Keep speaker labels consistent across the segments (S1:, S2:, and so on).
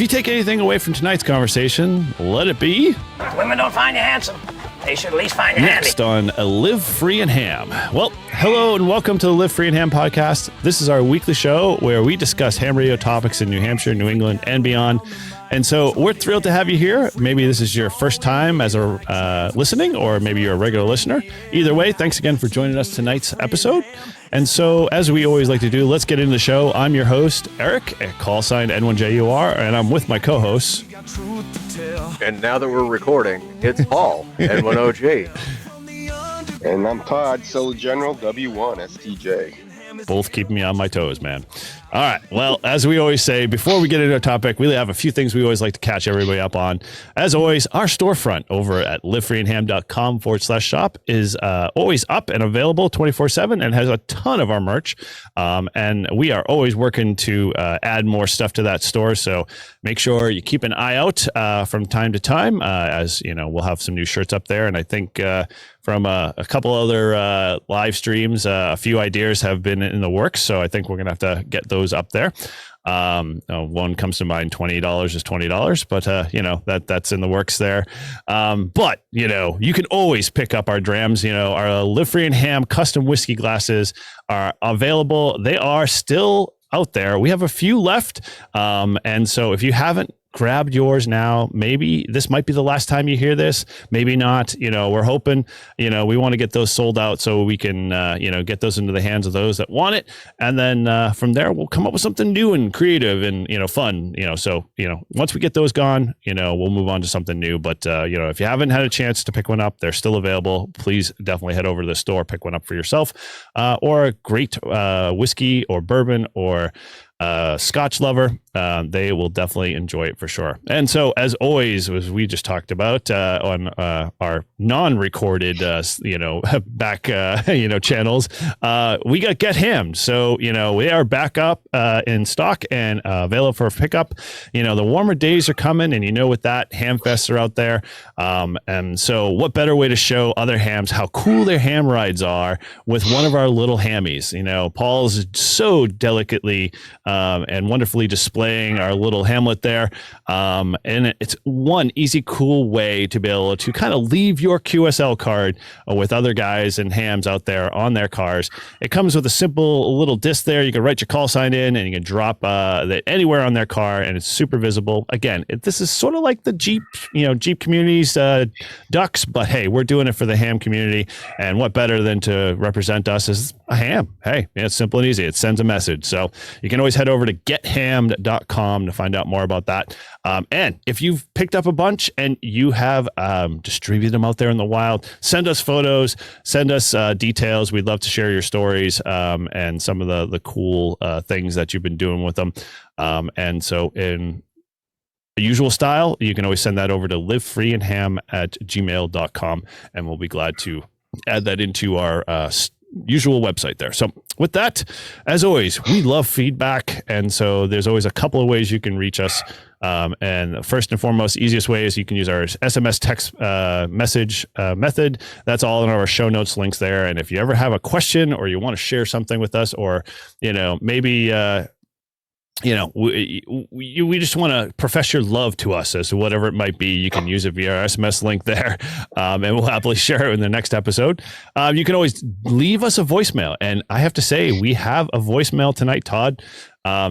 S1: If you take anything away from tonight's conversation, let it be.
S2: Women don't find you handsome. They should at least find you handy.
S1: Next on Live Free and Ham. Well, hello and welcome to the Live Free and Ham podcast. This is our weekly show where we discuss ham radio topics in New Hampshire, New England, and beyond. And so we're thrilled to have you here. Maybe this is your first time as a listening, or maybe you're a regular listener. Either way, thanks again for joining us tonight's episode. And so, as we always like to do, let's get into the show. I'm your host, Eric, at call sign N1JUR, and I'm with my co-hosts.
S3: And now that we're recording, it's Paul, N1OG.
S4: And I'm Todd, Solo General, W1STJ.
S1: Both keeping me on my toes, man. All right. Well, as we always say, before we get into our topic, we have a few things we always like to catch everybody up on. As always, our storefront over at livefreeandham.com/shop is always up and available 24/7 and has a ton of our merch. And we are always working to add more stuff to that store. So make sure you keep an eye out from time to time. As you know, we'll have some new shirts up there. And I think from a couple other live streams, a few ideas have been in the works. So I think we're going to have to get those up there. One comes to mind, $20 is $20, but that's in the works there. But you can always pick up our drams. Our Live Free and Ham custom whiskey glasses are available. They are still out there. We have a few left. And so if you haven't grabbed yours now, maybe this might be the last time you hear this, maybe not. We're hoping, we want to get those sold out so we can, get those into the hands of those that want it. And then from there, we'll come up with something new and creative and, fun, so, once we get those gone, we'll move on to something new. But, if you haven't had a chance to pick one up, they're still available. Please definitely head over to the store, pick one up for yourself, or a great whiskey or bourbon or Scotch lover. They will definitely enjoy it for sure. And so, as always, as we just talked about on our non-recorded, back, channels, we got Get Hammed. So, we are back up in stock and available for pickup. The warmer days are coming, and with that, ham fests are out there. And so, what better way to show other hams how cool their ham rides are with one of our little hammies? Paul's so delicately and wonderfully displaying our little hamlet there. And it's one easy, cool way to be able to kind of leave your QSL card with other guys and hams out there on their cars. It comes with a simple little disc there. You can write your call sign in and you can drop that anywhere on their car, and it's super visible. Again, this is sort of like the Jeep, Jeep community's ducks, but hey, we're doing it for the ham community. And what better than to represent us as a ham? Hey, it's simple and easy. It sends a message. So you can always head over to gethammed.com to find out more about that. And if you've picked up a bunch and you have distributed them out there in the wild, send us photos, send us details. We'd love to share your stories and some of the cool things that you've been doing with them. And so in the usual style, you can always send that over to livefreeandham@gmail.com, and we'll be glad to add that into our usual website there. So with that, as always, we love feedback. And so there's always a couple of ways you can reach us. And first and foremost, easiest way is you can use our SMS text message method. That's all in our show notes links there. And if you ever have a question or you want to share something with us, or, maybe, we just want to profess your love to us as to whatever it might be. You can use it via our SMS link there, and we'll happily share it in the next episode. You can always leave us a voicemail, and I have to say we have a voicemail tonight, Todd.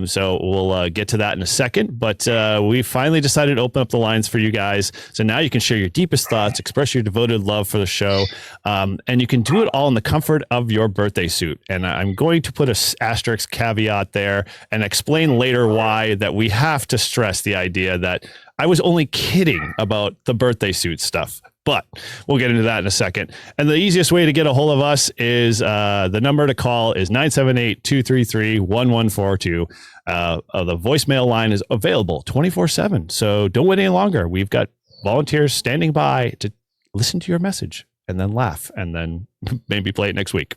S1: So we'll get to that in a second, but we finally decided to open up the lines for you guys. So now you can share your deepest thoughts, express your devoted love for the show, and you can do it all in the comfort of your birthday suit. And I'm going to put a asterisk caveat there and explain later why that we have to stress the idea that I was only kidding about the birthday suit stuff. But we'll get into that in a second. And the easiest way to get a hold of us is the number to call is 978-233-1142. The voicemail line is available 24/7. So don't wait any longer. We've got volunteers standing by to listen to your message and then laugh and then maybe play it next week.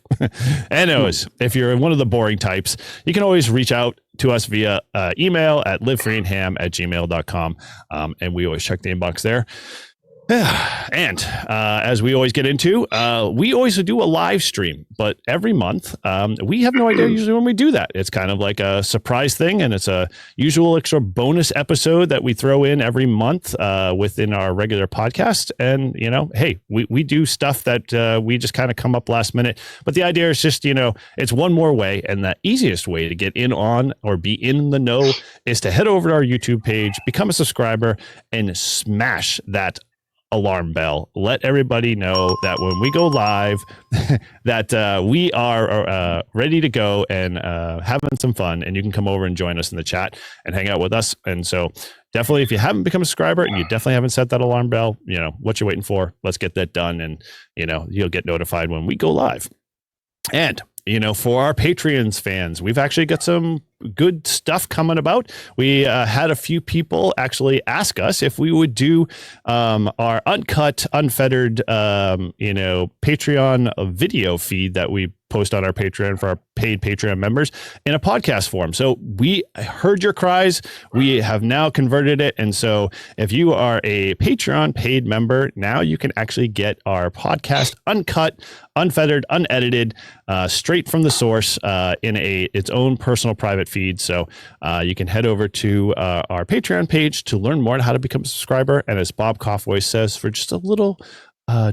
S1: Anyways, if you're one of the boring types, you can always reach out to us via email at livefreeandham@gmail.com. And we always check the inbox there. And as we always get into, we always do a live stream, but every month we have no idea usually when we do that. It's kind of like a surprise thing, and it's a usual extra bonus episode that we throw in every month within our regular podcast. And, you know, hey, we do stuff that we just kind of come up last minute. But the idea is just, you know, it's one more way. And the easiest way to get in on or be in the know is to head over to our YouTube page, become a subscriber, and smash that alarm bell. Let everybody know that when we go live that we are ready to go and having some fun, and you can come over and join us in the chat and hang out with us. And so definitely, if you haven't become a subscriber and you definitely haven't set that alarm bell, you know what you're waiting for. Let's get that done, and you know you'll get notified when we go live. And you know, for our Patreons fans, we've actually got some good stuff coming about. We had a few people actually ask us if we would do our uncut, unfettered, you know, Patreon video feed that we post on our Patreon for our paid Patreon members in a podcast form. So we heard your cries. We have now converted it. And so if you are a Patreon paid member, now you can actually get our podcast uncut, unfettered, unedited, straight from the source in its own personal private feed. So you can head over to our Patreon page to learn more on how to become a subscriber. And as Bob Kaufway says, for just a little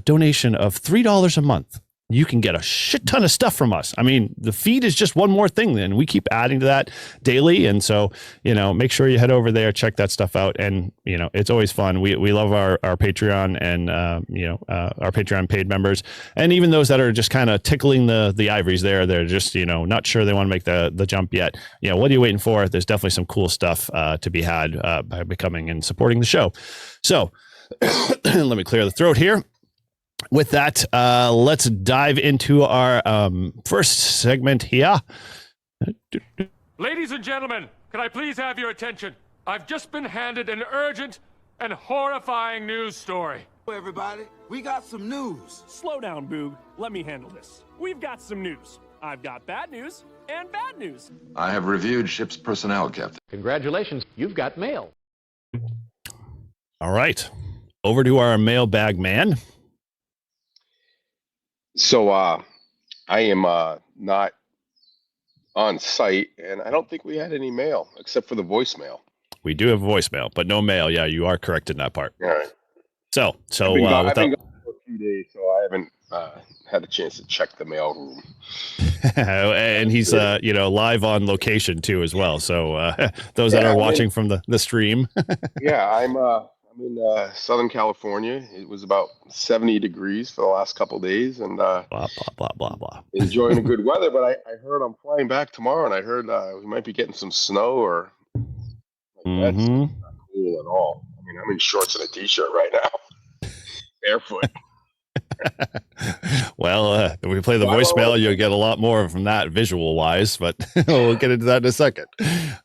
S1: donation of $3 a month, you can get a shit ton of stuff from us. I mean, the feed is just one more thing, and we keep adding to that daily. And so, you know, make sure you head over there, check that stuff out. And, you know, it's always fun. We love our Patreon and, you know, our Patreon paid members. And even those that are just kind of tickling the ivories there, they're just, you know, not sure they want to make the jump yet. You know, what are you waiting for? There's definitely some cool stuff to be had by becoming and supporting the show. So let me clear the throat here. With that, let's dive into our first segment here.
S5: Ladies and gentlemen, can I please have your attention? I've just been handed an urgent and horrifying news story.
S6: Everybody, we got some news.
S7: Slow down, Boog. Let me handle this. We've got some news. I've got bad news and bad news.
S8: I have reviewed ship's personnel, Captain.
S9: Congratulations, you've got mail.
S1: All right. Over to our mailbag man.
S4: So I am not on site, and I don't think we had any mail except for the voicemail.
S1: We do have voicemail, but no mail. Yeah, you are correct in that part.
S4: All right.
S1: So
S4: I've been gone for a few days, so I haven't had a chance to check the mail room.
S1: And he's you know, live on location too as well. So those that are watching from the stream.
S4: Yeah, I'm in Southern California. It was about 70 degrees for the last couple of days, and
S1: blah blah blah blah blah.
S4: Enjoying the good weather. But I heard I'm flying back tomorrow, and I heard we might be getting some snow or. That's not cool at all. I mean, I'm in shorts and a t-shirt right now, barefoot.
S1: Well, if we play the voicemail, you'll get a lot more from that visual wise, but we'll get into that in a second.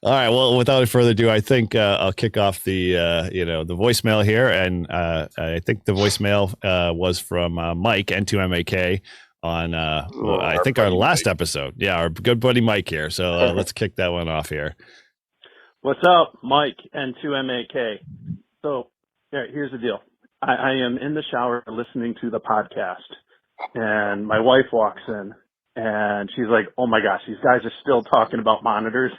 S1: All right. Well, without further ado, I think I'll kick off the, you know, the voicemail here. And I think the voicemail was from Mike, N2MAK on, I think our last episode. Yeah. Our good buddy Mike here. So let's kick that one off here.
S10: What's up, Mike, N2MAK? So here's the deal. I am in the shower listening to the podcast, and my wife walks in, and she's like, oh my gosh, these guys are still talking about monitors.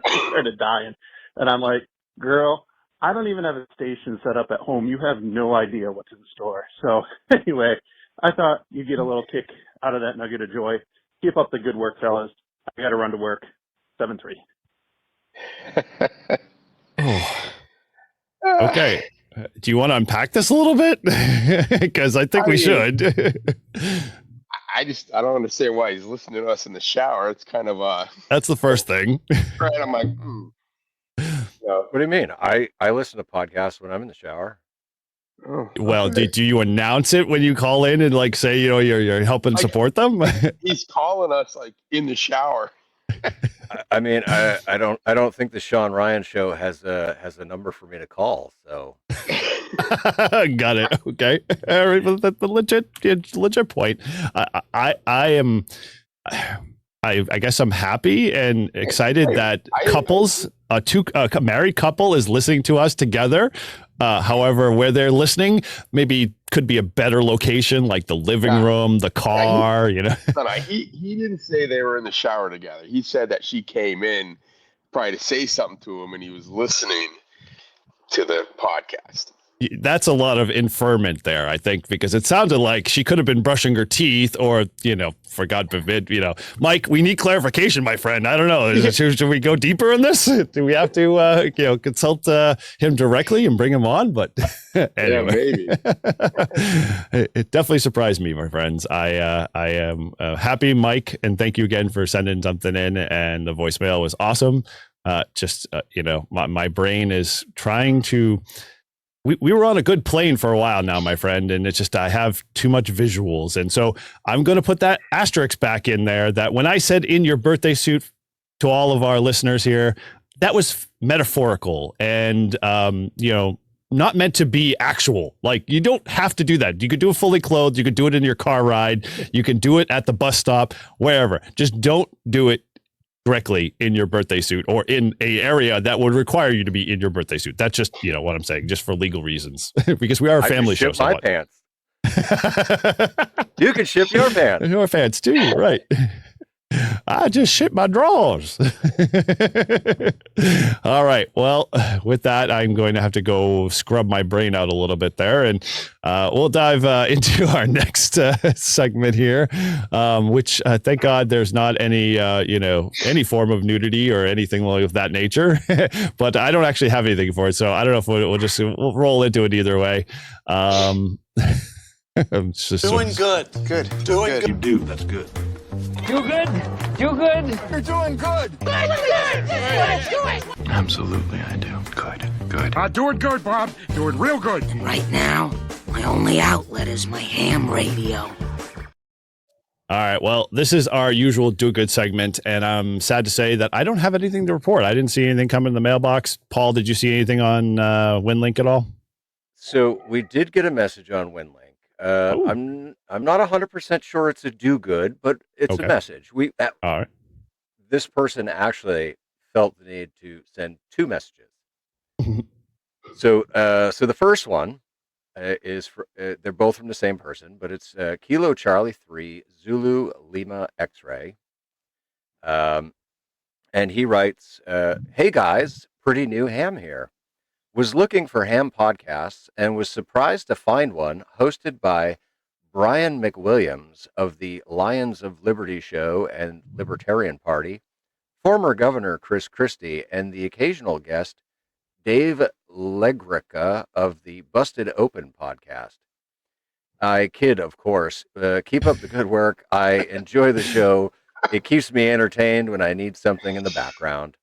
S10: She started dying. And I'm like, girl, I don't even have a station set up at home. You have no idea what's in store. So anyway, I thought you'd get a little kick out of that nugget of joy. Keep up the good work, fellas. I got to run to work. 7-3.
S1: Oh. Okay. Do you want to unpack this a little bit? Because I think we should.
S4: I don't understand why he's listening to us in the shower. It's kind of
S1: That's the first thing.
S4: Right. I'm like,
S3: What do you mean? I listen to podcasts when I'm in the shower.
S4: Oh,
S1: well, do you announce it when you call in and like say, you know, you're helping support them?
S4: He's calling us like in the shower.
S3: I mean, I don't think the Sean Ryan show has a number for me to call. So
S1: got it. Okay, all right, but the legit point. I'm I guess I'm happy and excited that couples, a married couple is listening to us together. However, where they're listening maybe could be a better location, like the living room, the car, you know.
S4: He didn't say they were in the shower together. He said that she came in probably to say something to him and he was listening to the podcast.
S1: That's a lot of inferment there, I think, because it sounded like she could have been brushing her teeth or, you know, for God forbid, you know, Mike, we need clarification, my friend. I don't know. Should we go deeper in this? Do we have to, you know, consult him directly and bring him on? But anyway,
S4: maybe.
S1: It definitely surprised me, my friends. I am happy, Mike, and thank you again for sending something in. And the voicemail was awesome. You know, my brain is trying to. We were on a good plane for a while now, my friend, and it's just I have too much visuals. And so I'm going to put that asterisk back in there that when I said in your birthday suit to all of our listeners here, that was metaphorical and, you know, not meant to be actual. Like, you don't have to do that. You could do it fully clothed. You could do it in your car ride. You can do it at the bus stop, wherever. Just don't do it directly in your birthday suit or in a area that would require you to be in your birthday suit. That's just, you know, what I'm saying, just for legal reasons, because we are a family show.
S3: Ship my pants. You can ship your pants.
S1: Your pants too, right? I just shit my drawers. All right. Well, with that, I'm going to have to go scrub my brain out a little bit there. And we'll dive into our next segment here, which thank God there's not any, you know, any form of nudity or anything of that nature. But I don't actually have anything for it. So I don't know if we'll roll into it either way. I'm just
S6: Doing good. Good. Doing good.
S8: You do. That's good.
S2: You good? You good?
S6: You're doing good.
S2: Let's do it!
S8: Absolutely, I do. Good. Good.
S5: Doing good, Bob. Doing real good.
S2: Right now, my only outlet is my ham radio.
S1: All right. Well, this is our usual do good segment, and I'm sad to say that I don't have anything to report. I didn't see anything come in the mailbox. Paul, did you see anything on WinLink at all?
S3: So we did get a message on WinLink. I'm not 100% sure it's a do good, but it's a message.
S1: All right.
S3: This person actually felt the need to send two messages. So the first one is they're both from the same person, but it's Kilo Charlie 3 Zulu Lima X-ray. And he writes, "Hey guys, pretty new ham here. Was looking for ham podcasts and was surprised to find one hosted by Brian McWilliams of the Lions of Liberty show and Libertarian Party, former Governor Chris Christie, and the occasional guest Dave Legrica of the Busted Open podcast. I kid, of course. Keep up the good work. I enjoy the show. It keeps me entertained when I need something in the background.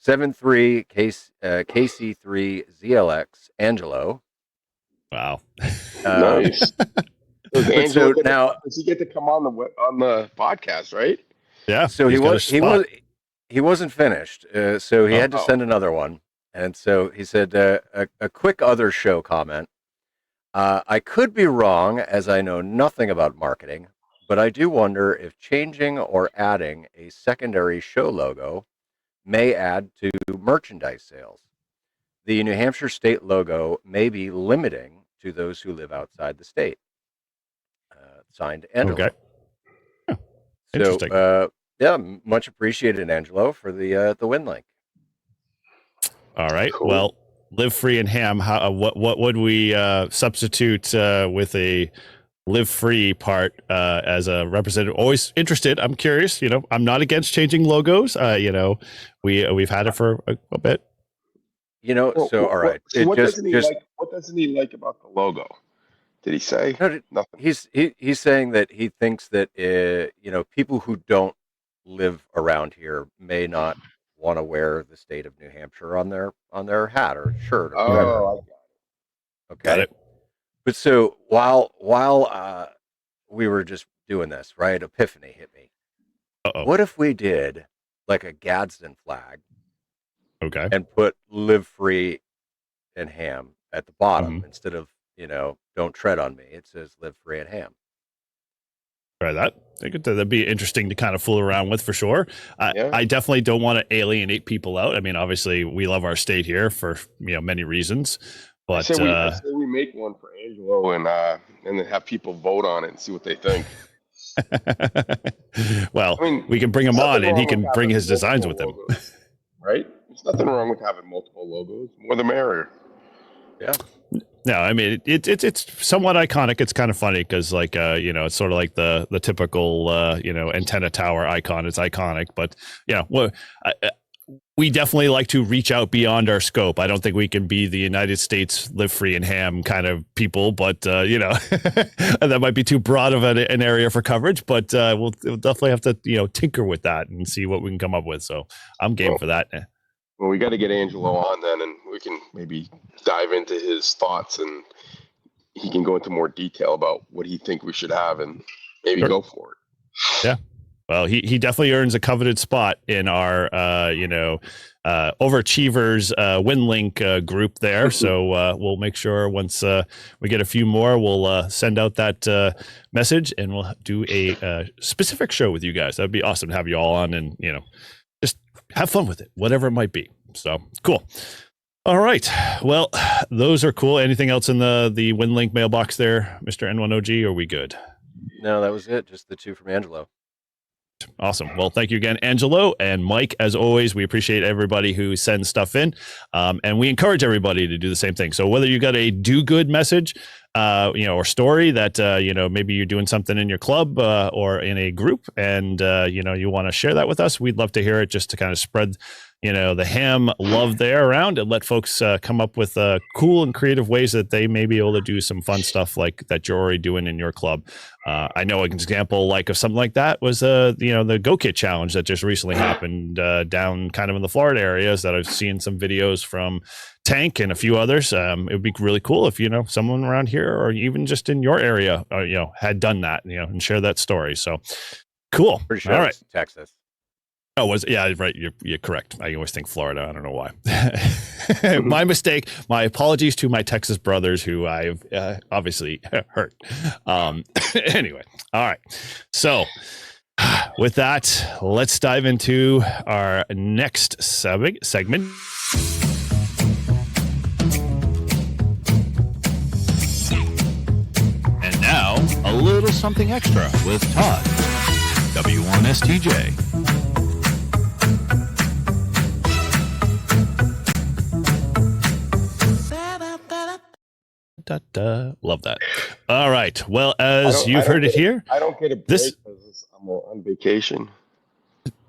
S3: 7-3 KC3 ZLX Angelo."
S1: Wow.
S4: Nice.
S3: So now,
S4: does he get to come on the podcast, right?
S1: Yeah.
S3: So he wasn't finished. So he had to send another one, and so he said a quick other show comment. I could be wrong, as I know nothing about marketing, but I do wonder if changing or adding a secondary show logo may add to merchandise sales. The New Hampshire state logo may be limiting to those who live outside the state. Signed, Angelo.
S1: Okay. Oh, interesting.
S3: So, yeah, much appreciated, Angelo, for the WinLink.
S1: All right.
S4: Cool.
S1: Well, live free and ham. What would we substitute with a live free part as a representative? Always interested. I'm curious. You know, I'm not against changing logos. You know, we've had it for a bit.
S3: You know, so all right.
S4: So what doesn't he like about the logo? Did he say?
S3: No,
S4: nothing?
S3: He's saying that he thinks that you know, people who don't live around here may not want to wear the state of New Hampshire on their hat or shirt or whatever.
S4: I got it.
S3: Okay.
S1: Got it.
S3: But so while we were just doing this, right? Epiphany hit me.
S1: Uh-oh.
S3: What if we did like a Gadsden flag?
S1: Okay.
S3: And put live free and ham at the bottom instead of, you know, don't tread on me. It says live free and ham.
S1: Try that. I think that'd be interesting to kind of fool around with for sure.
S4: Yeah.
S1: I definitely don't want to alienate people out. I mean, obviously, we love our state here for many reasons. But
S4: I say we make one for Angelo and then have people vote on it and see what they think.
S1: well,
S4: I mean,
S1: we can bring him
S4: there's
S1: on
S4: nothing
S1: and he
S4: wrong with
S1: can bring
S4: having
S1: his designs with
S4: multiple
S1: him.
S4: logos, right? There's nothing wrong with having multiple logos. More the merrier.
S3: Yeah.
S1: No, I mean it's somewhat iconic. It's kind of funny because it's sort of like the typical antenna tower icon. It's iconic, but we definitely like to reach out beyond our scope. I don't think we can be the United States live free and ham kind of people, but that might be too broad of an area for coverage. But we'll definitely have to tinker with that and see what we can come up with. So I'm game for that.
S4: Well, we got to get Angelo on then, and we can maybe dive into his thoughts, and he can go into more detail about what he think we should have, and maybe go for it.
S1: Yeah. Well, he definitely earns a coveted spot in our overachievers WinLink group there. So we'll make sure once we get a few more, we'll send out that message, and we'll do a specific show with you guys. That'd be awesome to have you all on, and just have fun with it, whatever it might be. So cool. All right. Well, those are cool. Anything else in the WinLink mailbox there, Mr. N1OG? Are we good?
S3: No, that was it. Just the two from Angelo.
S1: Awesome. Well, thank you again, Angelo and Mike. As always, we appreciate everybody who sends stuff in, and we encourage everybody to do the same thing. So whether you got a do-good message, or story that maybe you're doing something in your club or in a group, and you want to share that with us, we'd love to hear it, just to kind of spread the ham love there around, and let folks come up with cool and creative ways that they may be able to do some fun stuff like that you're already doing in your club. I know an example of something like that was the Go Kit challenge that just recently happened down kind of in the Florida areas that I've seen some videos from Tank and a few others. It would be really cool if someone around here or even just in your area had done that, and share that story. So cool.
S3: Pretty sure
S1: all right,
S3: Texas.
S1: Oh, right. You're correct. I always think Florida. I don't know why. My mistake. My apologies to my Texas brothers who I've obviously hurt. Anyway, all right. So with that, let's dive into our next segment. And now, a little something extra with Todd, W1STJ. Love that. All right. Well, as you've heard it here,
S4: I don't get a break because I'm on vacation.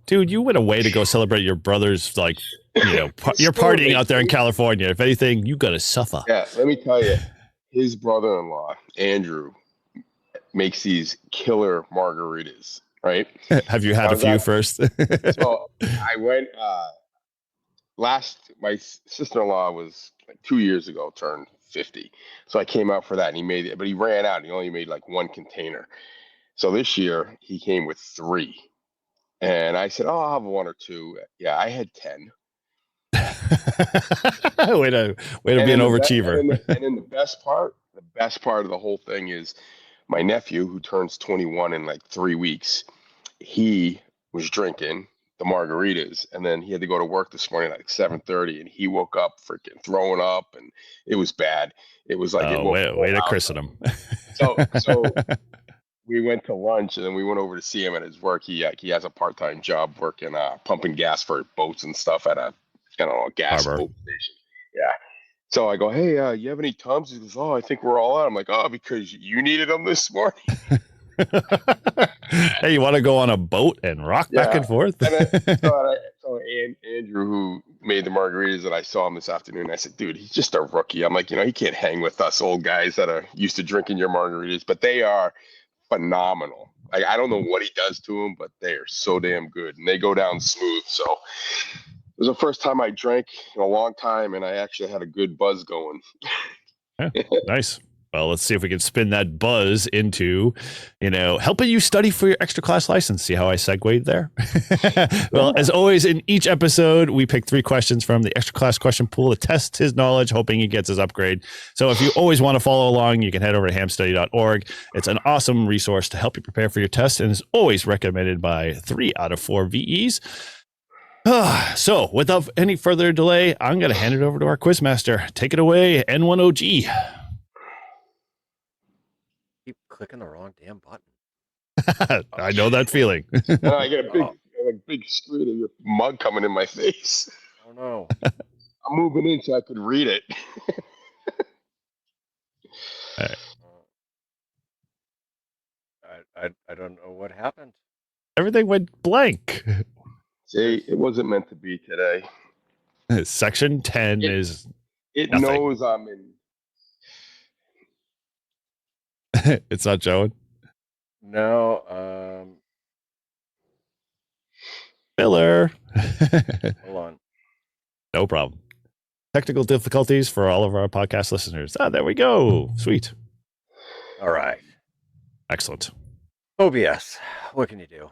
S1: Dude, you went away to go celebrate your brother's, you're partying out there in California. If anything, you got to suffer.
S4: Yeah, let me tell you, his brother-in-law, Andrew, makes these killer margaritas, right?
S1: Have you had a few first?
S4: So I went, my sister-in-law was 2 years ago, turned 50. So I came out for that, and he made it, but he ran out. And he only made one container. So this year he came with 3, and I said, "Oh, I'll have 1 or 2." Yeah, I had 10.
S1: way to be an overachiever.
S4: And then the best part of the whole thing is my nephew, who turns 21 in 3 weeks. He was drinking the margaritas, and then he had to go to work this morning at 7:30, and he woke up freaking throwing up, and it was bad. It was way
S1: to christen him.
S4: So we went to lunch, and then we went over to see him at his work. He has a part-time job working pumping gas for boats and stuff at a gas boat station. Yeah. So I go, "Hey, you have any Tums?" He goes, "Oh, I think we're all out." I'm like, "Oh, because you needed them this morning."
S1: Hey, you want to go on a boat and rock back and forth?
S4: And so Andrew, who made the margaritas, and I saw him this afternoon. I said, "Dude, he's just a rookie." I'm like, he can't hang with us old guys that are used to drinking your margaritas, but they are phenomenal. I don't know what he does to them, but they are so damn good, and they go down smooth. So it was the first time I drank in a long time, and I actually had a good buzz going.
S1: Yeah, nice. Well, let's see if we can spin that buzz into, helping you study for your extra class license. See how I segued there? Well, as always, in each episode, we pick 3 questions from the extra class question pool to test his knowledge, hoping he gets his upgrade. So if you always want to follow along, you can head over to hamstudy.org. It's an awesome resource to help you prepare for your test and is always recommended by 3 out of 4 VEs. So without any further delay, I'm going to hand it over to our quizmaster. Take it away, N1OG.
S3: Keep clicking the wrong damn button.
S1: I know that feeling.
S4: I get a big screen of your mug coming in my face.
S3: Oh no!
S4: I'm moving in so I could read it.
S3: I don't know what happened.
S1: Everything went blank.
S4: See, it wasn't meant to be today.
S1: Section 10 is.
S4: It
S1: nothing.
S4: knows I'm in.
S1: It's not showing.
S3: No.
S1: Filler.
S3: Hold on.
S1: No problem. Technical difficulties for all of our podcast listeners. There we go. Sweet.
S3: All right.
S1: Excellent.
S3: OBS. What can you do?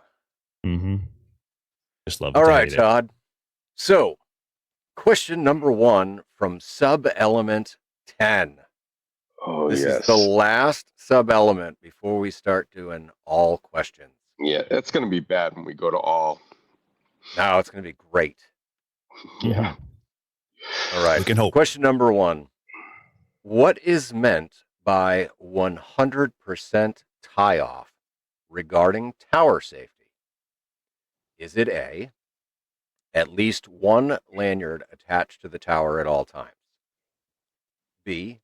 S1: Mm-hmm. Just love.
S3: All right, Todd. So, question number 1 from sub-element 10.
S4: Oh,
S3: this
S4: yes.
S3: is the last sub-element before we start doing all questions.
S4: Yeah, that's going to be bad when we go to all.
S3: No, it's going to be great.
S4: Yeah.
S3: All right.
S1: We can hope.
S3: Question number 1. What is meant by 100% tie-off regarding tower safety? Is it A, at least one lanyard attached to the tower at all times? B,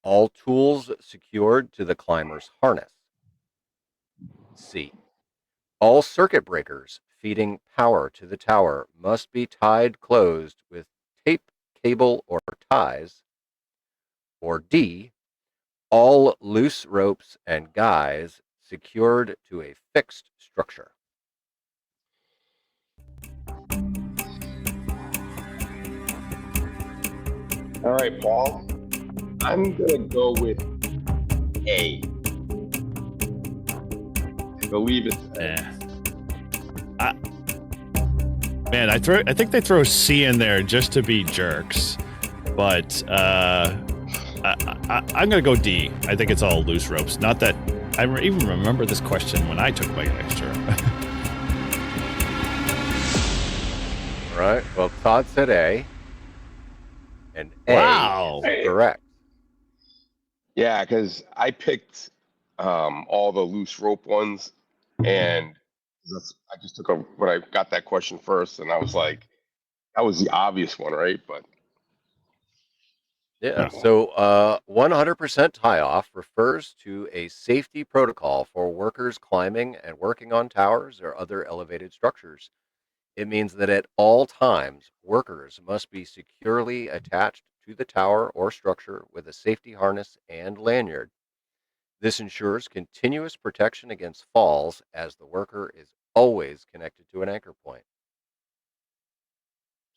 S3: all tools secured to the climber's harness? C, all circuit breakers feeding power to the tower must be tied closed with tape, cable, or ties? Or D, all loose ropes and guys secured to a fixed structure?
S4: All right, Paul. I'm going to go with A. I believe it's A.
S1: Man, I think they throw C in there just to be jerks. But I'm going to go D. I think it's all loose ropes. Not that I even remember this question when I took my extra.
S3: All right. Well, Todd said A. And A is correct.
S4: Yeah, because I picked all the loose rope ones, and I just took when I got that question first, and I was like, that was the obvious one, right? But
S3: yeah. So 100% tie-off refers to a safety protocol for workers climbing and working on towers or other elevated structures. It means that at all times, workers must be securely attached to the tower or structure with a safety harness and lanyard. This ensures continuous protection against falls as the worker is always connected to an anchor point.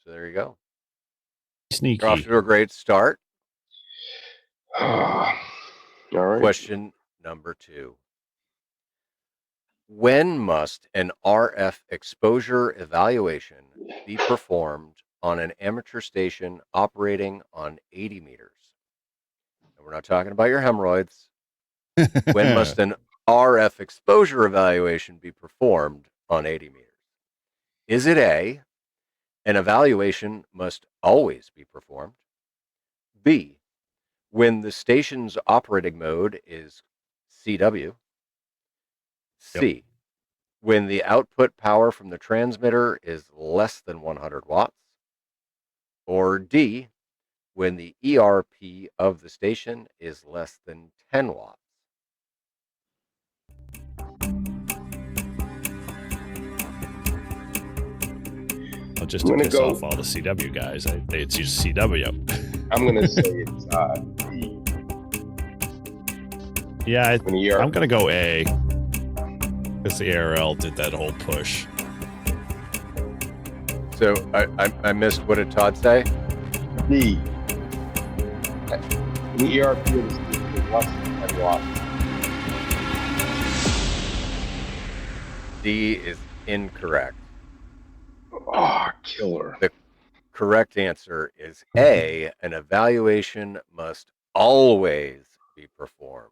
S3: So there you go.
S1: Sneaky.
S3: You're off to a great start.
S4: all right.
S3: Question number 2. When must an RF exposure evaluation be performed on an amateur station operating on 80 meters? And we're not talking about your hemorrhoids. When must an RF exposure evaluation be performed on 80 meters? Is it A, an evaluation must always be performed? B, when the station's operating mode is CW? C, when the output power from the transmitter is less than 100 watts? Or D, when the ERP of the station is less than 10 watts?
S1: Well, just to piss off all the CW guys, it's just CW.
S4: I'm going to say it's D.
S1: Yeah, I'm going to go A. Because the ARL did that whole push.
S3: So I missed, what did Todd say?
S4: D. The ERP of the station is less than 10 watts.
S3: D is incorrect.
S4: Oh, killer.
S3: The correct answer is A. An evaluation must always be performed.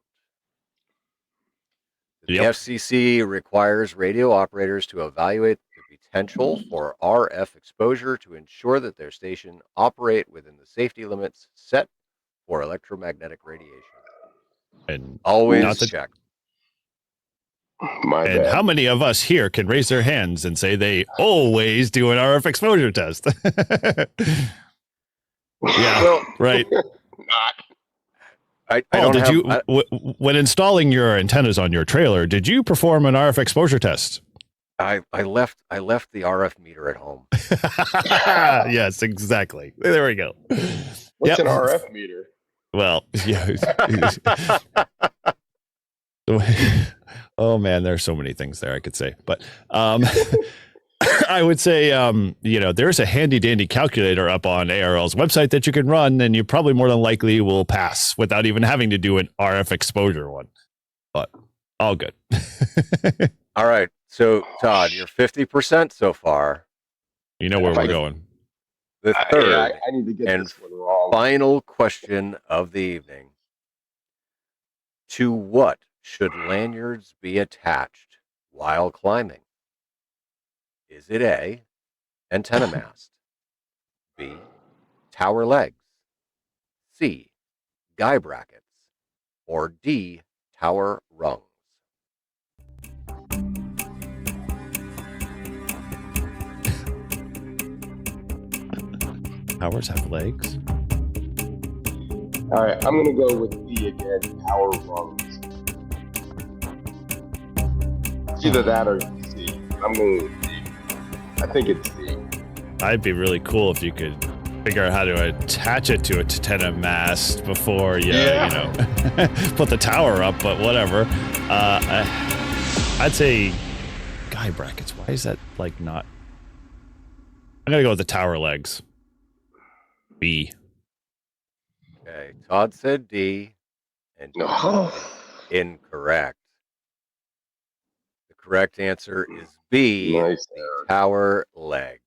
S3: The
S1: Yep.
S3: FCC requires radio operators to evaluate the potential for RF exposure to ensure that their station operate within the safety limits set for electromagnetic radiation.
S1: And
S3: Always check.
S4: My
S1: And
S4: bad.
S1: how many of us here can raise their hands and say they always do an RF exposure test? Yeah,
S3: Well,
S1: right.
S3: I
S1: Paul,
S3: don't
S1: did
S3: have.
S1: you, when installing your antennas on your trailer, did you perform an RF exposure test?
S3: I left the RF meter at home.
S1: Yes, exactly. There we go.
S4: What's an RF meter?
S1: Well, yeah. Oh man, there's so many things there I could say, but I would say, there's a handy dandy calculator up on ARL's website that you can run, and you probably more than likely will pass without even having to do an RF exposure one. But all good.
S3: All right, so Todd, you're 50% so far.
S1: You know where we're going.
S3: The third
S4: I need to get
S3: and
S4: this one wrong.
S3: final question of the evening: to what should lanyards be attached while climbing? Is it A, antenna mast, B, tower legs, C, guy brackets, or D, tower rungs?
S1: Towers have legs?
S4: All right, I'm going to go with D again, tower rungs. It's either that or C. I'm going with D. I think it's D.
S1: I'd be really cool if you could figure out how to attach it to a antenna mast before you put the tower up, but whatever. I'd say guy brackets. Why is that not? I'm going to go with the tower legs. B.
S3: Okay, Todd said D, and
S4: No.
S3: Incorrect. The correct answer is B,
S4: Nice.
S3: the tower legs.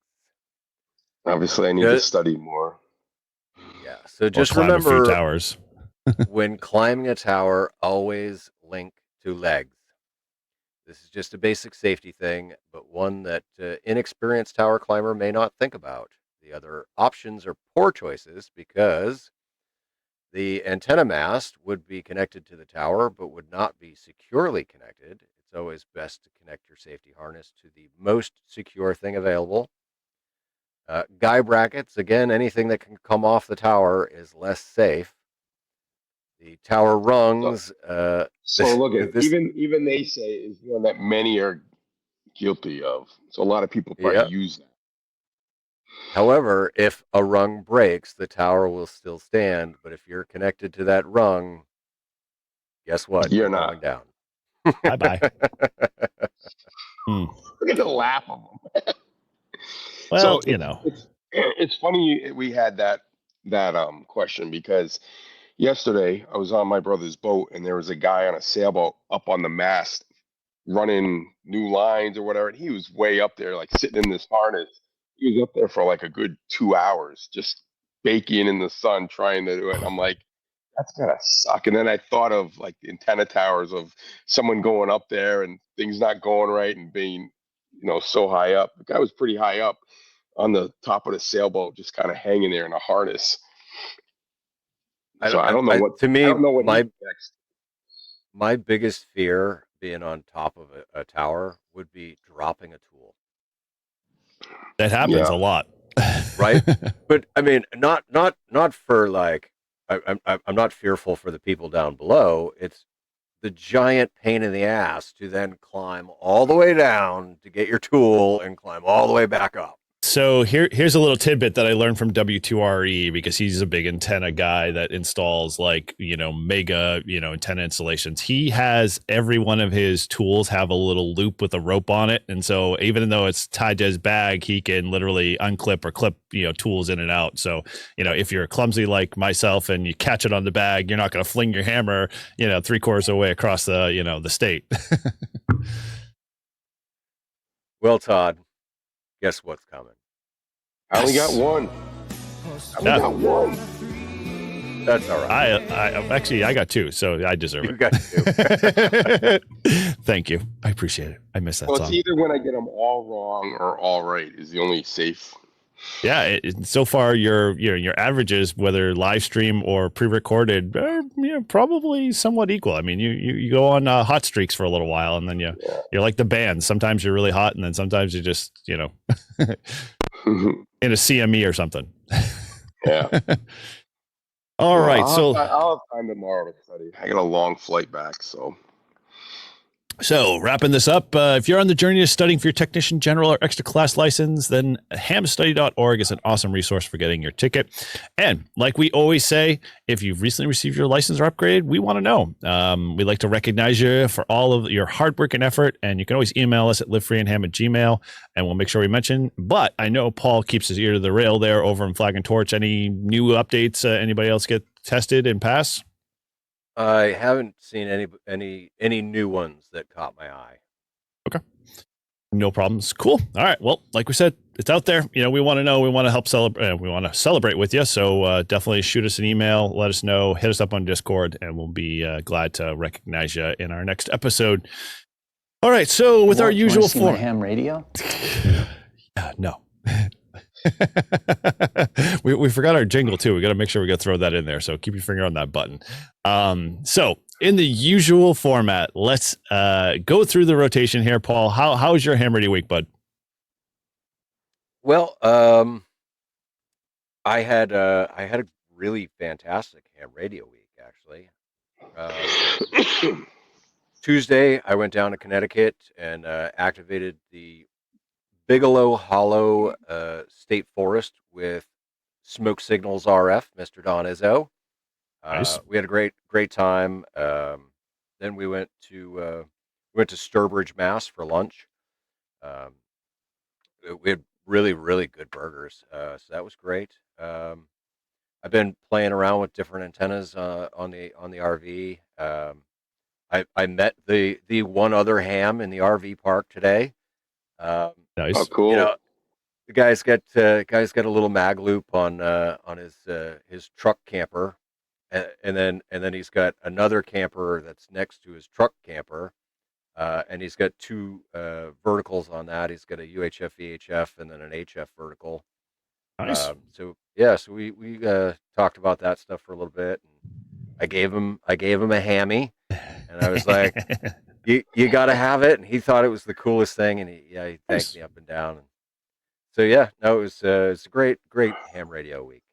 S4: Obviously, I need to study more.
S3: Yeah, so just
S1: climb a few
S3: remember,
S1: towers.
S3: when climbing a tower, always link to legs. This is just a basic safety thing, but one that inexperienced tower climber may not think about. The other options are poor choices because the antenna mast would be connected to the tower but would not be securely connected. It's always best to connect your safety harness to the most secure thing available. Guy brackets, again, anything that can come off the tower is less safe. The tower rungs.
S4: Look at even they say is one that many are guilty of. So a lot of people probably use that.
S3: However, if a rung breaks, the tower will still stand. But if you're connected to that rung, guess what?
S4: You're not
S3: going down.
S1: Bye bye.
S4: Look at the laugh of them.
S1: Well,
S4: it's funny we had that question because yesterday I was on my brother's boat and there was a guy on a sailboat up on the mast running new lines or whatever, and he was way up there, like sitting in this harness. He was up there for like a good 2 hours, just baking in the sun, trying to do it. I'm like, that's gotta suck. And then I thought of like the antenna towers of someone going up there and things not going right and being, so high up. The guy was pretty high up on the top of the sailboat, just kind of hanging there in a harness. I don't know what.
S3: To me,
S4: I don't know what
S3: my biggest fear being on top of a tower would be dropping a tool.
S1: That happens a lot,
S3: right? But I mean, not for like. I'm not fearful for the people down below. It's the giant pain in the ass to then climb all the way down to get your tool and climb all the way back up.
S1: So here's a little tidbit that I learned from W2RE, because he's a big antenna guy that installs like, mega, antenna installations. He has every one of his tools have a little loop with a rope on it. And so even though it's tied to his bag, he can literally unclip or clip, tools in and out. So, if you're clumsy like myself and you catch it on the bag, you're not going to fling your hammer, 3/4 of the way across the, the state.
S3: Well, Todd, guess what's coming?
S4: I only got one.
S3: That's all right.
S1: I got two, so I deserve it.
S3: You got two.
S1: Thank you. I appreciate it. I miss that
S4: Well,
S1: song.
S4: it's either when I get them all wrong or all right is the only safe.
S1: Yeah, so far your averages, whether live stream or pre-recorded, are probably somewhat equal. I mean, you go on hot streaks for a little while, and then you're like the band. Sometimes you're really hot, and then sometimes you just in a CME or something.
S4: Yeah.
S1: All right,
S4: I'll have time tomorrow to study. I got a long flight back, so.
S1: So wrapping this up, if you're on the journey to studying for your technician general or extra class license, then hamstudy.org is an awesome resource for getting your ticket. And like we always say, if you've recently received your license or upgrade, we want to know. We'd like to recognize you for all of your hard work and effort. And you can always email us at livefreeandham@gmail.com, and we'll make sure we mention. But I know Paul keeps his ear to the rail there over in Flag and Torch. Any new updates? Anybody else get tested and pass?
S3: I haven't seen any new ones that caught my eye.
S1: Okay. No problems. Cool. All right. Well, like we said, it's out there. We want to know. We want to help celebrate. We want to celebrate with you. So definitely shoot us an email. Let us know. Hit us up on Discord, and we'll be glad to recognize you in our next episode. All right. So with our usual form.
S2: Ham radio?
S1: No. we forgot our jingle too. We got to make sure we got to throw that in there. So keep your finger on that button. So in the usual format, let's go through the rotation here. Paul, how's your ham radio week, bud?
S3: Well, I had a really fantastic ham radio week, actually. Tuesday, I went down to Connecticut and activated the Bigelow Hollow State Forest with Smoke Signals RF, Mr. Don Izzo.
S1: Nice.
S3: We had a great time. Then we went to Sturbridge, Mass for lunch. We had really, really good burgers, so that was great. I've been playing around with different antennas on the RV. I met the one other ham in the RV park today.
S1: Nice.
S4: Oh, cool.
S3: The guy's got a little mag loop on his truck camper, and then he's got another camper that's next to his truck camper, and he's got two verticals on that. He's got a UHF VHF and then an HF vertical.
S1: Nice.
S3: So we talked about that stuff for a little bit. And I gave him a hammy, and I was like, You got to have it, and he thought it was the coolest thing, and he thanked me up and down. And so it was a great ham radio week.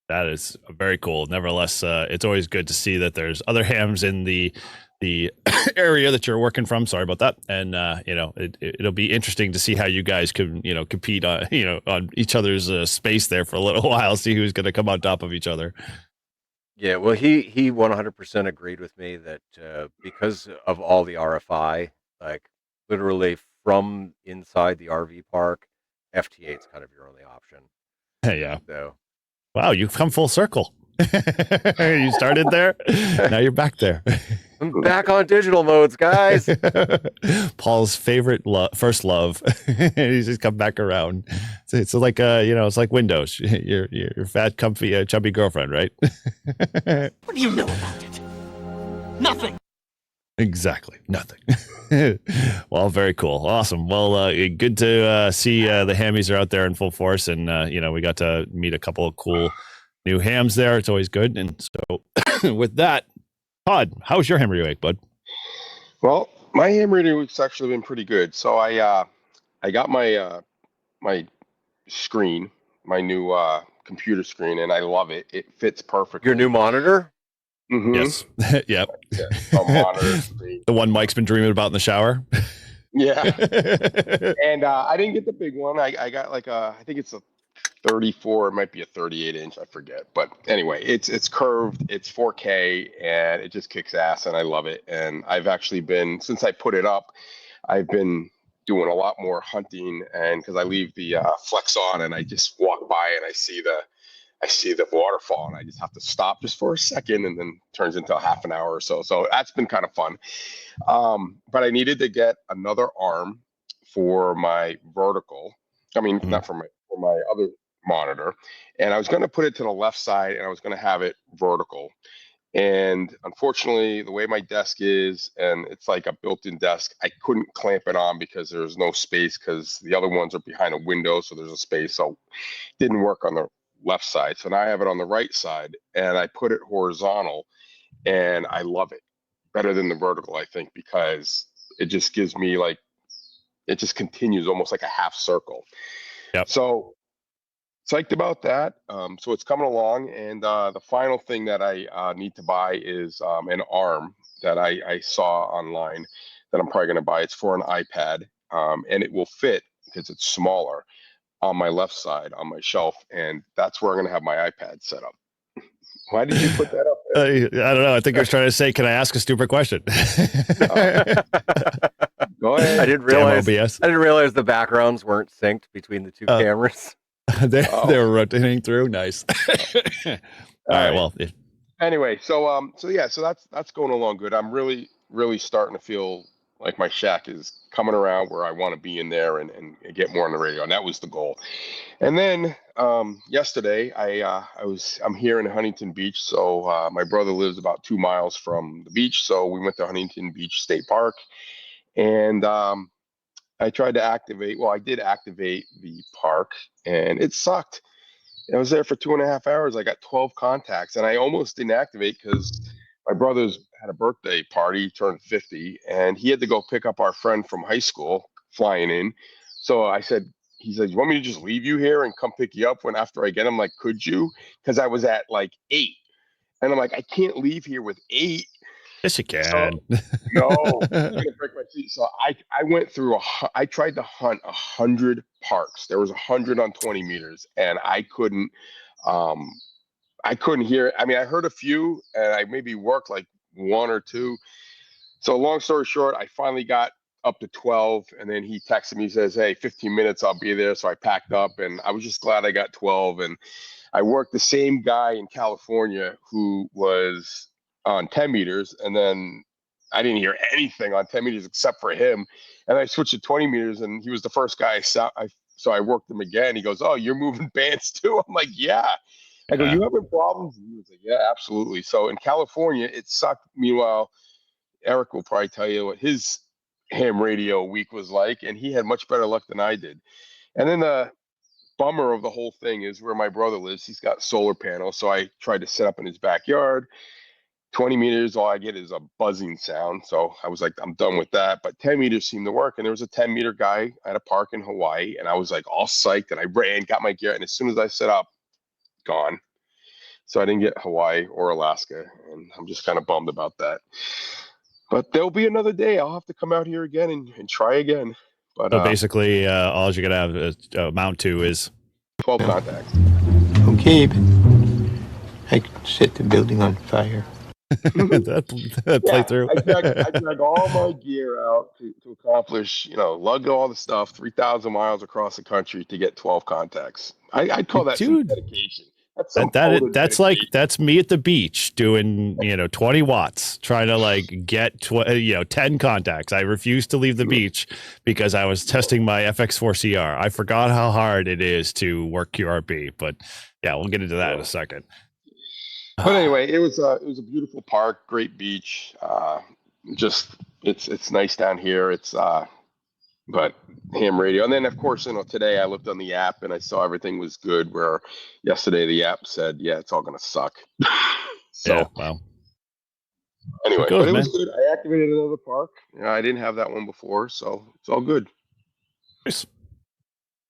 S1: That is very cool. Nevertheless, it's always good to see that there's other hams in the area that you're working from. Sorry about that. And it'll be interesting to see how you guys can compete on on each other's space there for a little while. See who's going to come on top of each other.
S3: Yeah, well, he 100% agreed with me that because of all the RFI, like literally from inside the RV park, FT8 is kind of your only option.
S1: Yeah.
S3: So,
S1: wow, you've come full circle. You started there, now you're back there.
S3: I'm back on digital modes, guys.
S1: Paul's favorite first love. He's just come back around. It's like it's like Windows. Your fat, comfy, chubby girlfriend, right?
S2: What do you know about it? Nothing.
S1: Exactly, nothing. Well, very cool, awesome. Well, good to see the hammies are out there in full force, and we got to meet a couple of cool new hams there. It's always good. And so, with that, Todd, how's your ham radio week, bud?
S4: Well, my ham radio week's actually been pretty good. So I got my my screen, my new computer screen, and I love it. It fits perfectly.
S3: Your new monitor?
S4: Mm-hmm.
S1: Yes. Yep.
S4: Yeah, a monitor screen.
S1: The one Mike's been dreaming about in the shower.
S4: Yeah. And I didn't get the big one. I got like I think it's a 34. It might be a 38 inch. I forget. But anyway, it's curved. It's 4K, and it just kicks ass, and I love it. And I've actually been since I put it up, I've been doing a lot more hunting, and because I leave the flex on, and I just walk by and I see the waterfall, and I just have to stop just for a second, and then turns into a half an hour or so. So that's been kind of fun. But I needed to get another arm for my vertical. I mean, not for my other monitor, and I was going to put it to the left side, and I was going to have it vertical. And unfortunately, the way my desk is, and it's like a built-in desk, I couldn't clamp it on because there's no space because the other ones are behind a window, so there's a space. So it didn't work on the left side. So now I have it on the right side, and I put it horizontal, and I love it better than the vertical, I think, because it just gives me like it just continues almost like a half circle.
S1: Yep.
S4: So psyched about that. So it's coming along, and the final thing that I need to buy is an arm that I saw online that I'm probably going to buy. It's for an iPad, and it will fit because it's smaller on my left side on my shelf, and that's where I'm going to have my iPad set up. Why did you put that up there?
S1: I don't know. I think I was trying to say, can I ask a stupid question?
S4: Go ahead.
S3: I didn't realize.
S1: OBS.
S3: I didn't realize the backgrounds weren't synced between the two cameras.
S1: they were rotating through. Nice. All right. Well.
S4: Anyway, so that's going along good. I'm really starting to feel like my shack is coming around where I want to be in there and get more on the radio, and that was the goal. And then yesterday I'm here in Huntington Beach, so my brother lives about 2 miles from the beach, so we went to Huntington Beach State Park, and I tried to activate. Well, I did activate the park, and it sucked. I was there for 2.5 hours. I got 12 contacts, and I almost didn't activate because my brother's had a birthday party, turned 50, and he had to go pick up our friend from high school flying in. So he said, you want me to just leave you here and come pick you up when after I get him? Like, could you? Because I was at like 8. And I'm like, I can't leave here with 8.
S1: Yes, you can.
S4: So, no, I'm gonna break my teeth. So I went through I tried to hunt 100 parks. There was 100 on 20 meters, and I couldn't hear it. I mean, I heard a few, and I maybe worked like 1 or 2. So long story short, I finally got up to 12, and then he texted me, says, hey, 15 minutes, I'll be there. So I packed up, and I was just glad I got 12. And I worked the same guy in California who was on 10 meters, and then I didn't hear anything on 10 meters except for him. And I switched to 20 meters, and he was the first guy so I worked him again. He goes, oh, you're moving bands too? I'm like, yeah. I go, you having problems? And he was like, yeah, absolutely. So in California, it sucked. Meanwhile, Eric will probably tell you what his ham radio week was like, and he had much better luck than I did. And then the bummer of the whole thing is where my brother lives. He's got solar panels, so I tried to set up in his backyard. 20 meters, all I get is a buzzing sound. So I was like, I'm done with that. But 10 meters seemed to work. And there was a 10-meter guy at a park in Hawaii, and I was like all psyched, and I ran, got my gear, and as soon as I set up, gone. So I didn't get Hawaii or Alaska, and I'm just kind of bummed about that. But there'll be another day. I'll have to come out here again and try again. But
S1: so basically, all you're gonna have mount to is
S4: 12 contacts.
S6: Okay, but I could set the building on fire.
S1: that playthrough.
S4: I drag all my gear out to accomplish, lug all the stuff 3,000 miles across the country to get 12 contacts. I'd call that some dedication.
S1: That's me at the beach doing 20 watts trying to get 10 contacts. I refused to leave the beach because I was testing my FX4CR. I forgot how hard it is to work QRP, but yeah, we'll get into that in a second.
S4: But anyway, it was a beautiful park, great beach. Just it's nice down here. It's but ham radio, and then of course today I looked on the app and I saw everything was good. Where yesterday the app said, yeah, it's all gonna suck. So
S1: yeah, well.
S4: Anyway, but it was good. I activated another park. I didn't have that one before, so it's all good.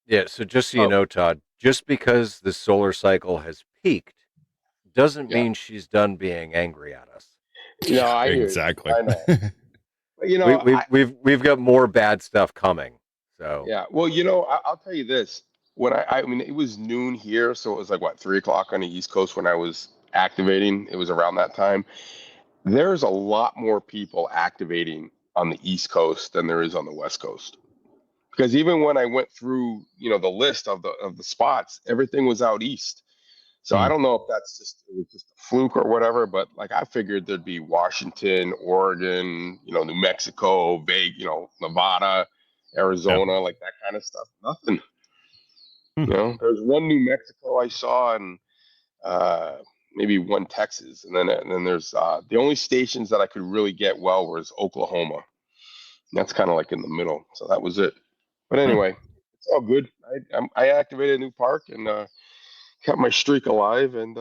S3: Yeah. So just so you know, Todd, just because the solar cycle has peaked doesn't mean she's done being angry at us.
S4: No, I hear
S1: exactly.
S4: you. I know. You know,
S3: we've got more bad stuff coming. So
S4: yeah. Well, I'll tell you this. When I mean, it was noon here, so it was like what 3 o'clock on the East Coast when I was activating. It was around that time. There's a lot more people activating on the East Coast than there is on the West Coast. Because even when I went through, the list of the spots, everything was out east. So I don't know if it was just a fluke or whatever, but like I figured there'd be Washington, Oregon, New Mexico, Nevada, Arizona, like that kind of stuff. Nothing. There's one New Mexico I saw, and uh, maybe one Texas, and then there's the only stations that I could really get well was Oklahoma. And that's kind of like in the middle, so that was it. But anyway, it's all good. I activated a new park and kept my streak alive, and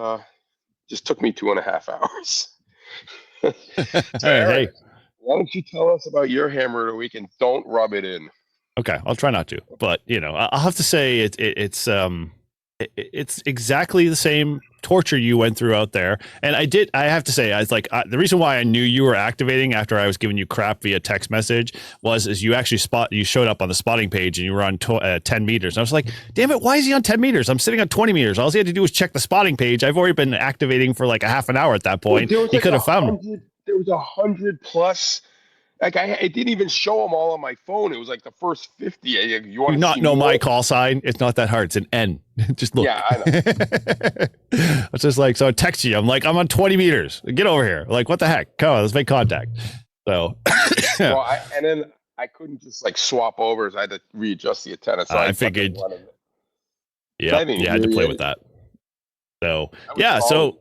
S4: just took me 2.5 hours. So Eric,
S1: Hey.
S4: why don't you tell us about your hammer of the week and don't rub it in?
S1: Okay, I'll try not to, but I'll have to say it's exactly the same torture you went through out there. And I have to say, I was like, the reason why I knew you were activating after I was giving you crap via text message is you actually you showed up on the spotting page and you were on 10 meters. And I was like, damn it, why is he on 10 meters? I'm sitting on 20 meters. All he had to do was check the spotting page. I've already been activating for like a half an hour at that point. He could have found me.
S4: There was 100 plus. Like it didn't even show them all on my phone. It was like the first 50. You want
S1: Do
S4: to
S1: not
S4: see
S1: know
S4: more?
S1: my call sign. It's not that hard. It's an N. Just look.
S4: Yeah, I know.
S1: It's just like, so I text you. I'm like, I'm on 20 meters. Get over here. Like, what the heck? Come on, let's make contact. So,
S4: and then I couldn't just like swap over. So I had to readjust the antenna. So
S1: I figured. Yeah, I had to play with that. So, yeah. So,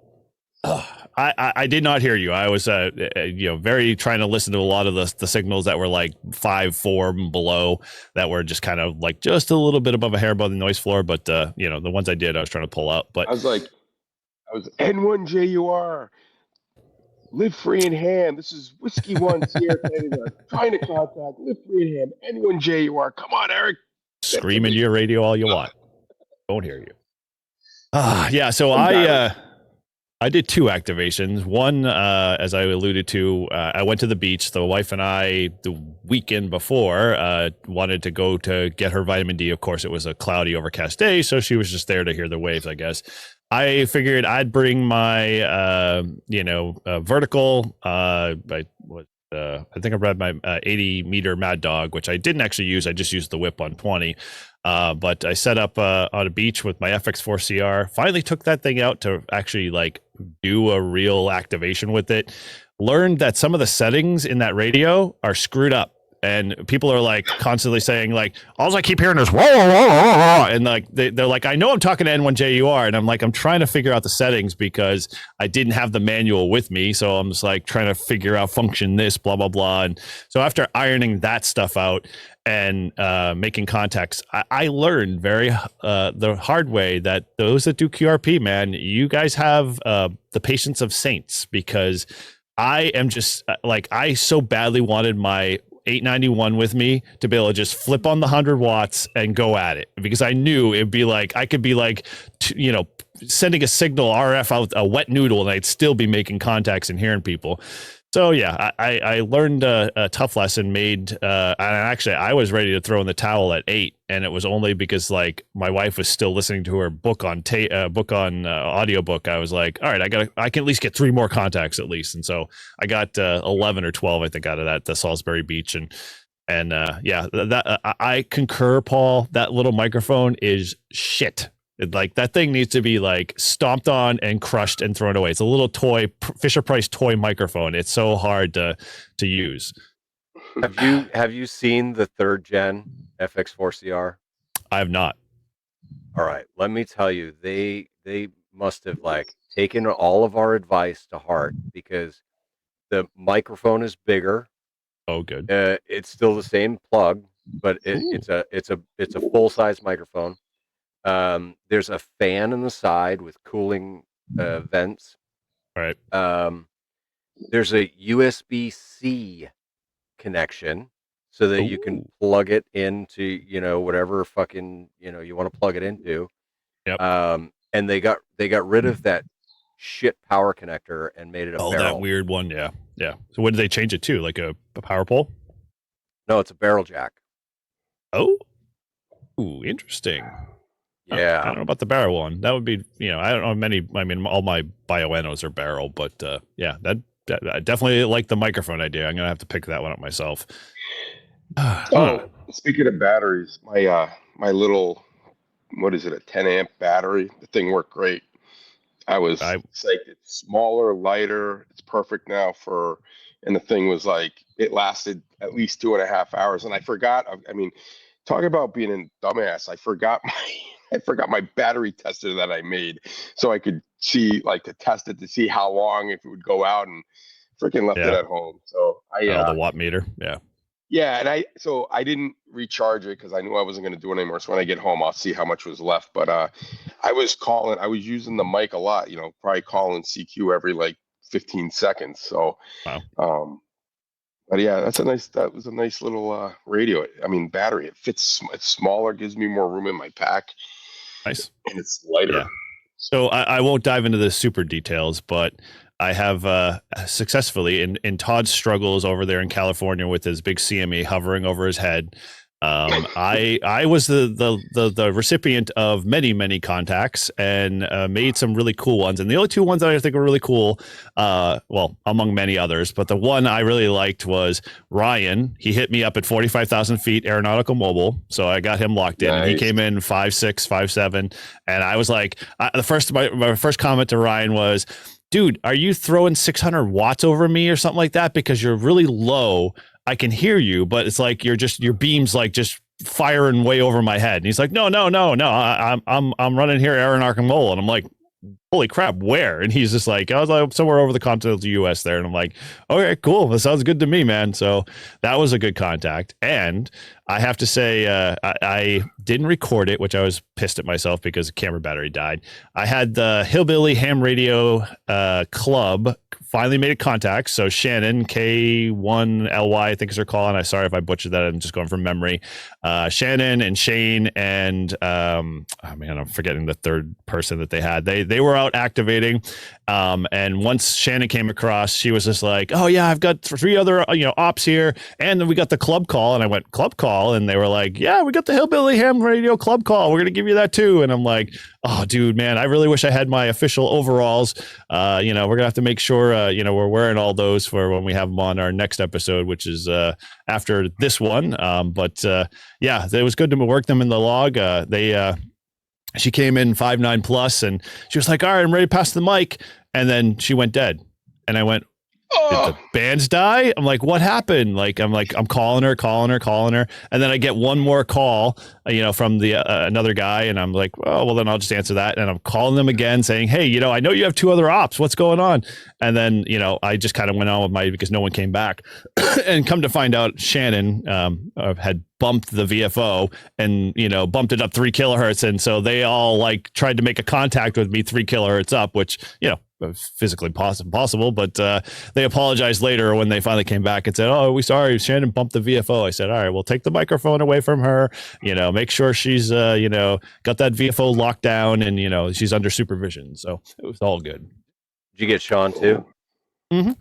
S1: I did not hear you. I was very trying to listen to a lot of the signals that were like 5.4 and below that were just kind of like just a little bit above a hair above the noise floor. But the ones I did, I was trying to pull out. But
S4: I was N1JUR, live free in ham. This is Whiskey One Sierra Canada trying to contact, live free in ham. N1JUR. Come on, Eric.
S1: Scream into your radio all you want. Won't hear you. Yeah. So I did 2 activations. One, as I alluded to, I went to the beach. The wife and I, the weekend before, wanted to go to get her vitamin D. Of course, it was a cloudy, overcast day, so she was just there to hear the waves, I guess. I figured I'd bring my, vertical. I think I brought my 80 meter Mad Dog, which I didn't actually use. I just used the whip on 20. But I set up on a beach with my FX4CR. Finally took that thing out to actually like do a real activation with it. Learned that some of the settings in that radio are screwed up. And people are like constantly saying like, all I keep hearing is whoa, whoa, whoa, whoa. And like they're like, I know I'm talking to N1JUR, and I'm like, I'm trying to figure out the settings because I didn't have the manual with me, so I'm just like trying to figure out function this, blah blah blah. And so after ironing that stuff out and making contacts, I learned the hard way that those that do QRP, man, you guys have the patience of saints, because I am just like, I so badly wanted my 891 with me to be able to just flip on the 100 watts and go at it, because I knew it'd be like, I could be like, sending a signal RF out a wet noodle and I'd still be making contacts and hearing people. So yeah, I learned a tough lesson. And actually I was ready to throw in the towel at 8, and it was only because like my wife was still listening to her book on audiobook. I was like, all right, I can at least get 3 more contacts at least. And so I got 11 or 12, I think, out of that, the Salisbury Beach. And I concur, Paul. That little microphone is shit. Like, that thing needs to be like stomped on and crushed and thrown away. It's a little toy Fisher Price toy microphone. It's so hard to use.
S3: Have you seen the 3rd gen FX4CR?
S1: I have not.
S3: All right, let me tell you, they must have like taken all of our advice to heart, because the microphone is bigger.
S1: Oh, good.
S3: It's still the same plug, but it's a full size microphone. There's a fan in the side with cooling vents.
S1: Right.
S3: There's a USB-C connection so that you can plug it into, whatever fucking, you want to plug it into.
S1: Yep.
S3: And they got rid of that shit power connector and made it a
S1: Oh,
S3: barrel.
S1: that weird one. Yeah. Yeah. So what did they change it to? Like a power pole?
S3: No, it's a barrel jack.
S1: Oh, ooh, interesting.
S3: Yeah.
S1: I don't know about the barrel one. That would be, I don't know many. I mean, all my Bioenos are barrel, but yeah, that I definitely like the microphone idea. I'm gonna have to pick that one up myself.
S4: Oh, speaking of batteries, my little, what is it, a 10 amp battery? The thing worked great. I was psyched. It's smaller, lighter. It's perfect now and the thing was like, it lasted at least 2.5 hours. And I forgot, I mean, talk about being a dumbass. I forgot my battery tester that I made so I could see, like, to test it to see how long if it would go out, and freaking left it at home. So
S1: the watt meter. Yeah.
S4: Yeah, and I didn't recharge it because I knew I wasn't going to do it anymore. So when I get home, I'll see how much was left. But I was using the mic a lot. Probably calling CQ every like 15 seconds. So, but yeah, that was a nice little radio. I mean, battery. It fits. It's smaller, gives me more room in my pack.
S1: Nice,
S4: and it's lighter.
S1: Yeah. So I won't dive into the super details, but I have successfully in Todd's struggles over there in California with his big CME hovering over his head. I was the recipient of many contacts and made some really cool ones. And the only two ones that I think were really cool, well, among many others, but the one I really liked was Ryan. He hit me up at 45,000 feet aeronautical mobile. So I got him locked in. Nice. And he came in 5'6", 5'7". And I was like, my first comment to Ryan was, dude, are you throwing 600 watts over me or something like that? Because you're really low. I can hear you, but it's like your beam's like just firing way over my head. And he's like, no. I'm running here aeronautical mobile. And I'm like, holy crap, where? And he's just like, I was like somewhere over the continental US there. And I'm like, okay, cool. That sounds good to me, man. So that was a good contact. And I have to say, I didn't record it, which I was pissed at myself because the camera battery died. I had the Hillbilly Ham Radio Club finally made a contact. So Shannon, K1LY, I think is her call. And I'm sorry if I butchered that. I'm just going from memory. Shannon and Shane and, I'm forgetting the third person that they had. They were out activating. And once Shannon came across, she was just like, oh yeah, I've got 3 other, ops here. And then we got the club call. And I went, club call? And they were like, yeah, we got the Hillbilly Ham Radio Club call. We're going to give you that too. And I'm like, oh, dude, man, I really wish I had my official overalls. We're going to have to make sure, we're wearing all those for when we have them on our next episode, which is after this one. Yeah, it was good to work them in the log. She came in 5'9" plus, and she was like, all right, I'm ready to pass the mic. And then she went dead. And I went, did the bands die? I'm like, what happened? I'm calling her. And then I get one more call, from the another guy. And I'm like, well, then I'll just answer that. And I'm calling them again saying, hey, I know you have 2 other ops. What's going on? And then, I just kind of went on with because no one came back. And come to find out, Shannon had bumped the VFO and, bumped it up 3 kilohertz. And so they all tried to make a contact with me 3 kilohertz up, which, physically possible, but they apologized later when they finally came back and said, oh, we sorry, Shannon bumped the VFO. I said, all right, we'll take the microphone away from her, make sure she's got that VFO locked down and she's under supervision. So it was all good.
S3: Did you get Sean too?
S1: Mm-hmm.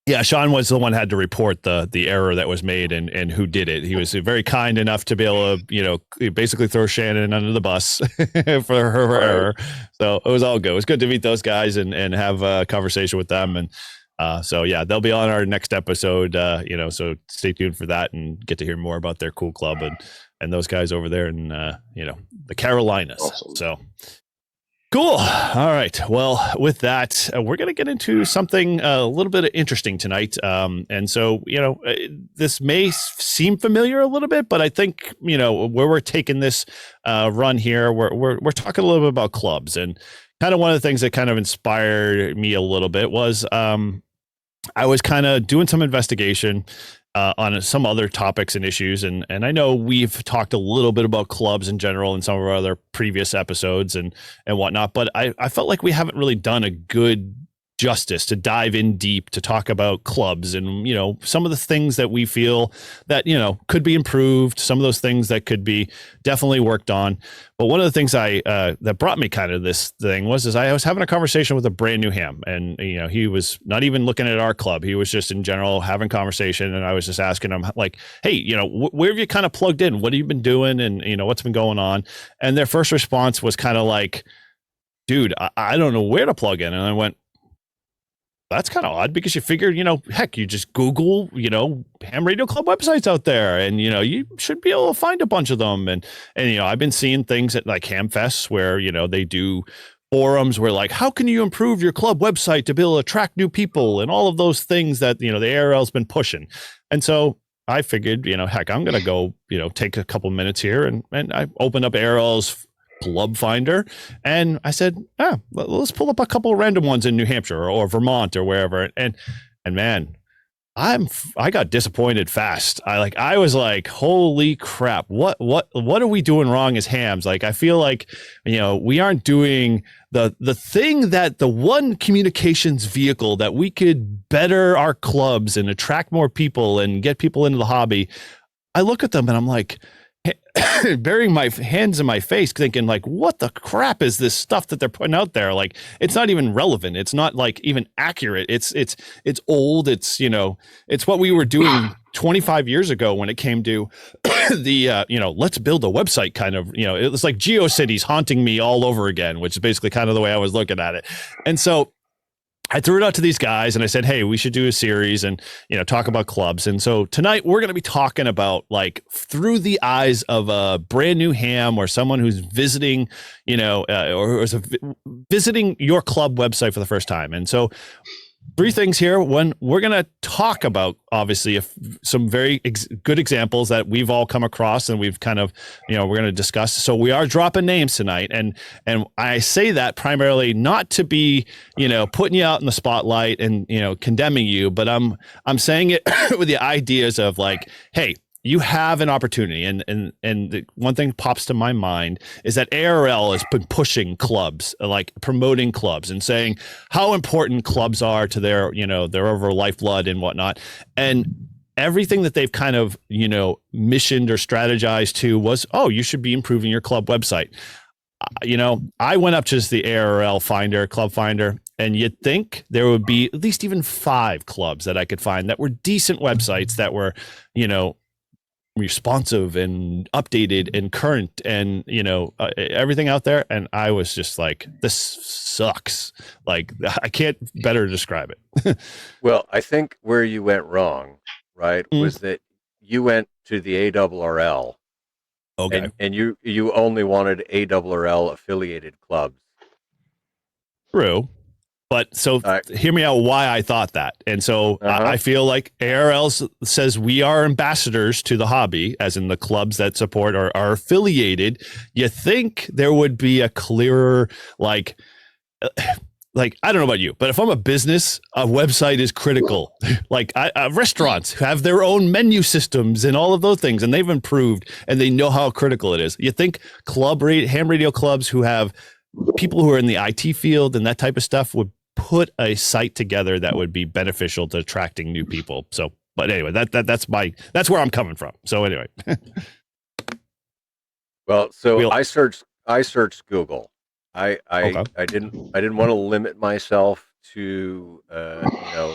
S1: Yeah, Sean was the one who had to report the error that was made and who did it. He was very kind enough to be able to, basically throw Shannon under the bus for her error. So it was all good. It was good to meet those guys and have a conversation with them. And so, yeah, they'll be on our next episode, so stay tuned for that and get to hear more about their cool club and those guys over there in, the Carolinas. Awesome. So cool. All right. Well, with that, we're going to get into something a little bit interesting tonight. And so, this may seem familiar a little bit, but I think, where we're taking this run here, we're talking a little bit about clubs. And kind of one of the things that kind of inspired me a little bit was I was kind of doing some investigation on some other topics and issues. And I know we've talked a little bit about clubs in general in some of our other previous episodes and whatnot, but I felt like we haven't really done a good justice, to dive in deep, to talk about clubs and, you know, some of the things that we feel that, you know, could be improved, some of those things that could be definitely worked on. But one of the things that brought me kind of this thing was I was having a conversation with a brand new ham, and, you know, he was not even looking at our club. He was just in general having conversation. And I was just asking him like, hey, you know, where have you kind of plugged in? What have you been doing? And, you know, what's been going on? And their first response was kind of like, dude, I don't know where to plug in. And I went, that's kind of odd, because you figure, you know, heck, you just Google, you know, ham radio club websites out there, and, you know, you should be able to find a bunch of them. And, you know, I've been seeing things at like ham fests where, you know, they do forums where like, how can you improve your club website to be able to attract new people, and all of those things that, you know, the ARL's been pushing. And so I figured, you know, heck, I'm going to go, you know, take a couple minutes here, and I opened up ARL's club finder, and I said, let's pull up a couple of random ones in New Hampshire or Vermont or wherever. And man, I got disappointed fast. I was like, holy crap, what are we doing wrong as hams? Like, I feel like, you know, we aren't doing the thing that the one communications vehicle that we could better our clubs and attract more people and get people into the hobby. I look at them and I'm like, burying my hands in my face, thinking like, what the crap is this stuff that they're putting out there? Like, it's not even relevant. It's not like even accurate. It's old. It's, you know, it's what we were doing 25 years ago when it came to the, you know, let's build a website kind of, you know, it was like Geocities haunting me all over again, which is basically kind of the way I was looking at it. And so I threw it out to these guys and I said, hey, we should do a series and, you know, talk about clubs. And so tonight we're going to be talking about, like, through the eyes of a brand new ham or someone who's visiting, you know, or is visiting your club website for the first time. And so 3 things here. One, we're going to talk about, obviously, some very good examples that we've all come across and we've kind of, you know, we're going to discuss. So we are dropping names tonight. And I say that primarily not to be, you know, putting you out in the spotlight and, you know, condemning you, but I'm saying it with the ideas of like, hey, you have an opportunity. And the one thing pops to my mind is that ARL has been pushing clubs, like promoting clubs and saying how important clubs are to their, you know, their overall lifeblood and whatnot. And everything that they've kind of, you know, missioned or strategized to was, oh, you should be improving your club website. You know, I went up to just the ARL finder, club finder, and you'd think there would be at least even 5 clubs that I could find that were decent websites that were, you know, responsive and updated and current and, you know, everything out there. And I was just like, this sucks. Like, I can't better describe it.
S3: Well, I think where you went wrong, right, was that you went to the ARRL.
S1: Okay.
S3: And you only wanted ARRL affiliated clubs.
S1: True. But so hear me out why I thought that. And so I feel like ARL says we are ambassadors to the hobby, as in the clubs that support or are affiliated. You think there would be a clearer, like, I don't know about you, but if I'm a business, a website is critical. Like restaurants have their own menu systems and all of those things, and they've improved and they know how critical it is. You think ham radio clubs who have people who are in the IT field and that type of stuff would put a site together that would be beneficial to attracting new people. So, but anyway, that's where I'm coming from. So anyway.
S3: Well, so I searched Google. I didn't want to limit myself to you know,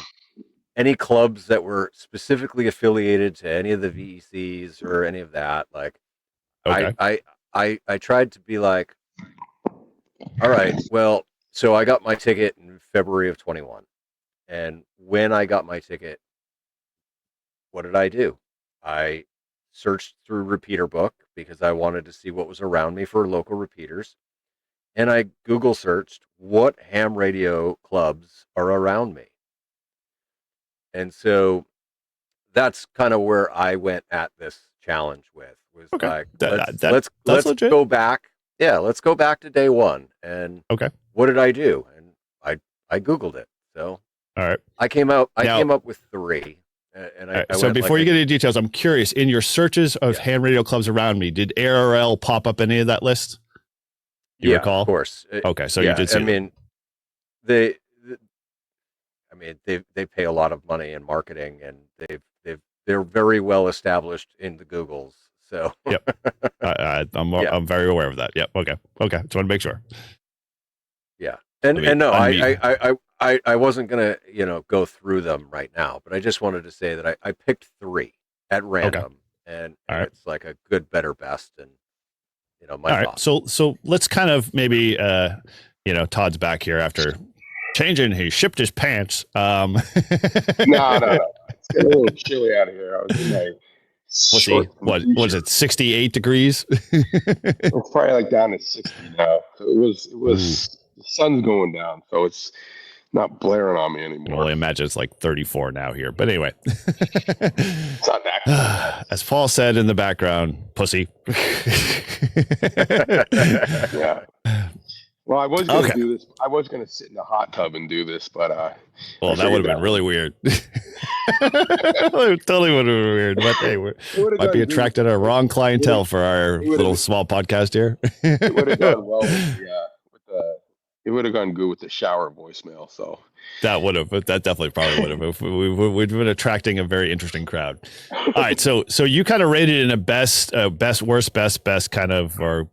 S3: any clubs that were specifically affiliated to any of the VECs or any of that. Like, okay. I tried to be like, all right, well, so I got my ticket in February of 21. And when I got my ticket, what did I do? I searched through Repeater Book because I wanted to see what was around me for local repeaters. And I Google searched what ham radio clubs are around me. And so that's kind of where I went at this challenge with, was like, let's go back. Yeah, let's go back to day one. And what did I do? And I Googled it. So
S1: all right,
S3: I came up with 3. And I
S1: so before you get into details, I'm curious, in your searches of ham radio clubs around me, did ARL pop up any of that list? You recall?
S3: Of course.
S1: Okay, so you did see
S3: I mean, the they pay a lot of money in marketing, and they're very well established in the Googles. So
S1: Yep. I'm very aware of that. Yep. Okay. Just want to make sure.
S3: Yeah. And no, I wasn't gonna go through them right now, but I just wanted to say that I picked 3 at random, and
S1: right.
S3: it's like a good, better, best, and my
S1: All right.
S3: thoughts.
S1: So let's kind of maybe Todd's back here after changing. He shipped his pants.
S4: No. It's getting a little chilly out of here. I was in my
S1: what was it, 68 degrees?
S4: It's probably like down to 60 now. So it was the sun's going down, so it's not blaring on me anymore.
S1: I can only imagine it's like 34 now here. But anyway.
S4: It's not that cold.
S1: As Paul said in the background, pussy.
S4: Yeah. Well, I was going to do this. I was going to sit in the hot tub and do this, but
S1: well, that would have been really weird. It totally would have been weird. But hey, might be attracted a wrong clientele for our little small podcast here.
S4: It would have gone well it would have gone good with the shower voicemail. So
S1: that definitely probably would have. We'd been attracting a very interesting crowd. All right, so you kind of rated in a best, worst, best kind of, or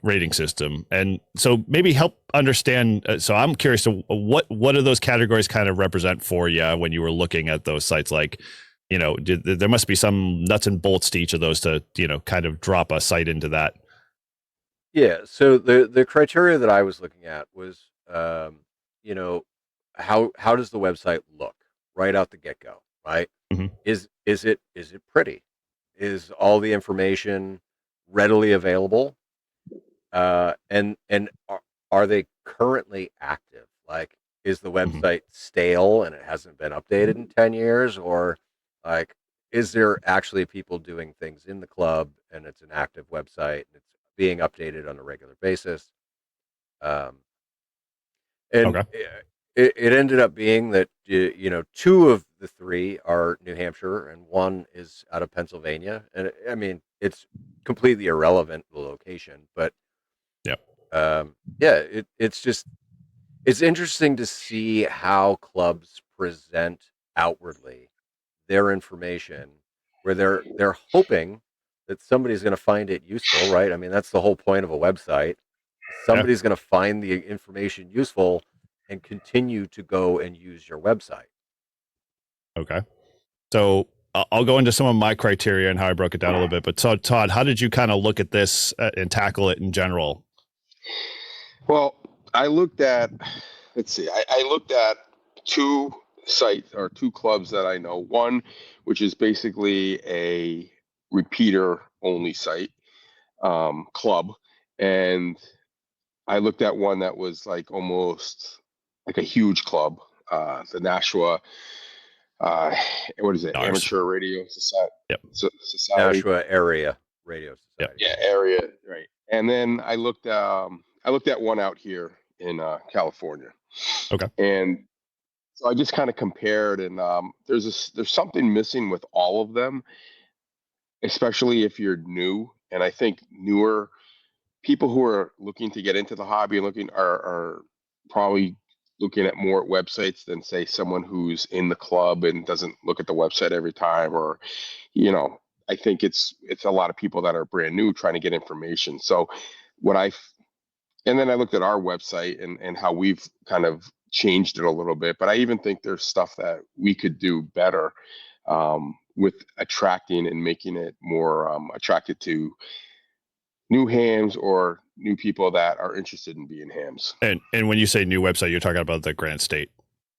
S1: rating system, and so maybe help understand. So I'm curious to what do those categories kind of represent for you when you were looking at those sites? Like, there must be some nuts and bolts to each of those to kind of drop a site into that.
S3: Yeah. So the criteria that I was looking at was, how does the website look right out the get go? Right?
S1: Mm-hmm.
S3: Is it pretty? Is all the information readily available? And are they currently active? Like, is the website stale and it hasn't been updated in 10 years, or like, is there actually people doing things in the club and it's an active website and it's being updated on a regular basis? And it ended up being that 2 of the 3 are New Hampshire and 1 is out of Pennsylvania, and I mean, it's completely irrelevant, the location, but it's interesting to see how clubs present outwardly their information, where they're hoping that somebody's going to find it useful, right? I mean, that's the whole point of a website. Somebody's going to find the information useful and continue to go and use your website.
S1: Okay. So I'll go into some of my criteria and how I broke it down a little bit. But so, Todd, how did you kind of look at this and tackle it in general?
S4: Well, I looked at, I looked at 2 sites or 2 clubs that I know. One, which is basically a repeater only site, club. And I looked at one that was like almost like a huge club, the Nashua, what is it? Amateur Radio Society.
S1: Yep.
S4: Society.
S3: Nashua Area Radio Society.
S4: Yeah, area, right. And then I looked at one out here in California.
S1: Okay.
S4: And so I just kind of compared, and there's something missing with all of them, especially if you're new. And I think newer people who are looking to get into the hobby are probably looking at more websites than, say, someone who's in the club and doesn't look at the website every time, or I think it's a lot of people that are brand new trying to get information. So and then I looked at our website and how we've kind of changed it a little bit, but I even think there's stuff that we could do better with attracting and making it more attracted to new hams or new people that are interested in being hams.
S1: And when you say new website, you're talking about the Granite State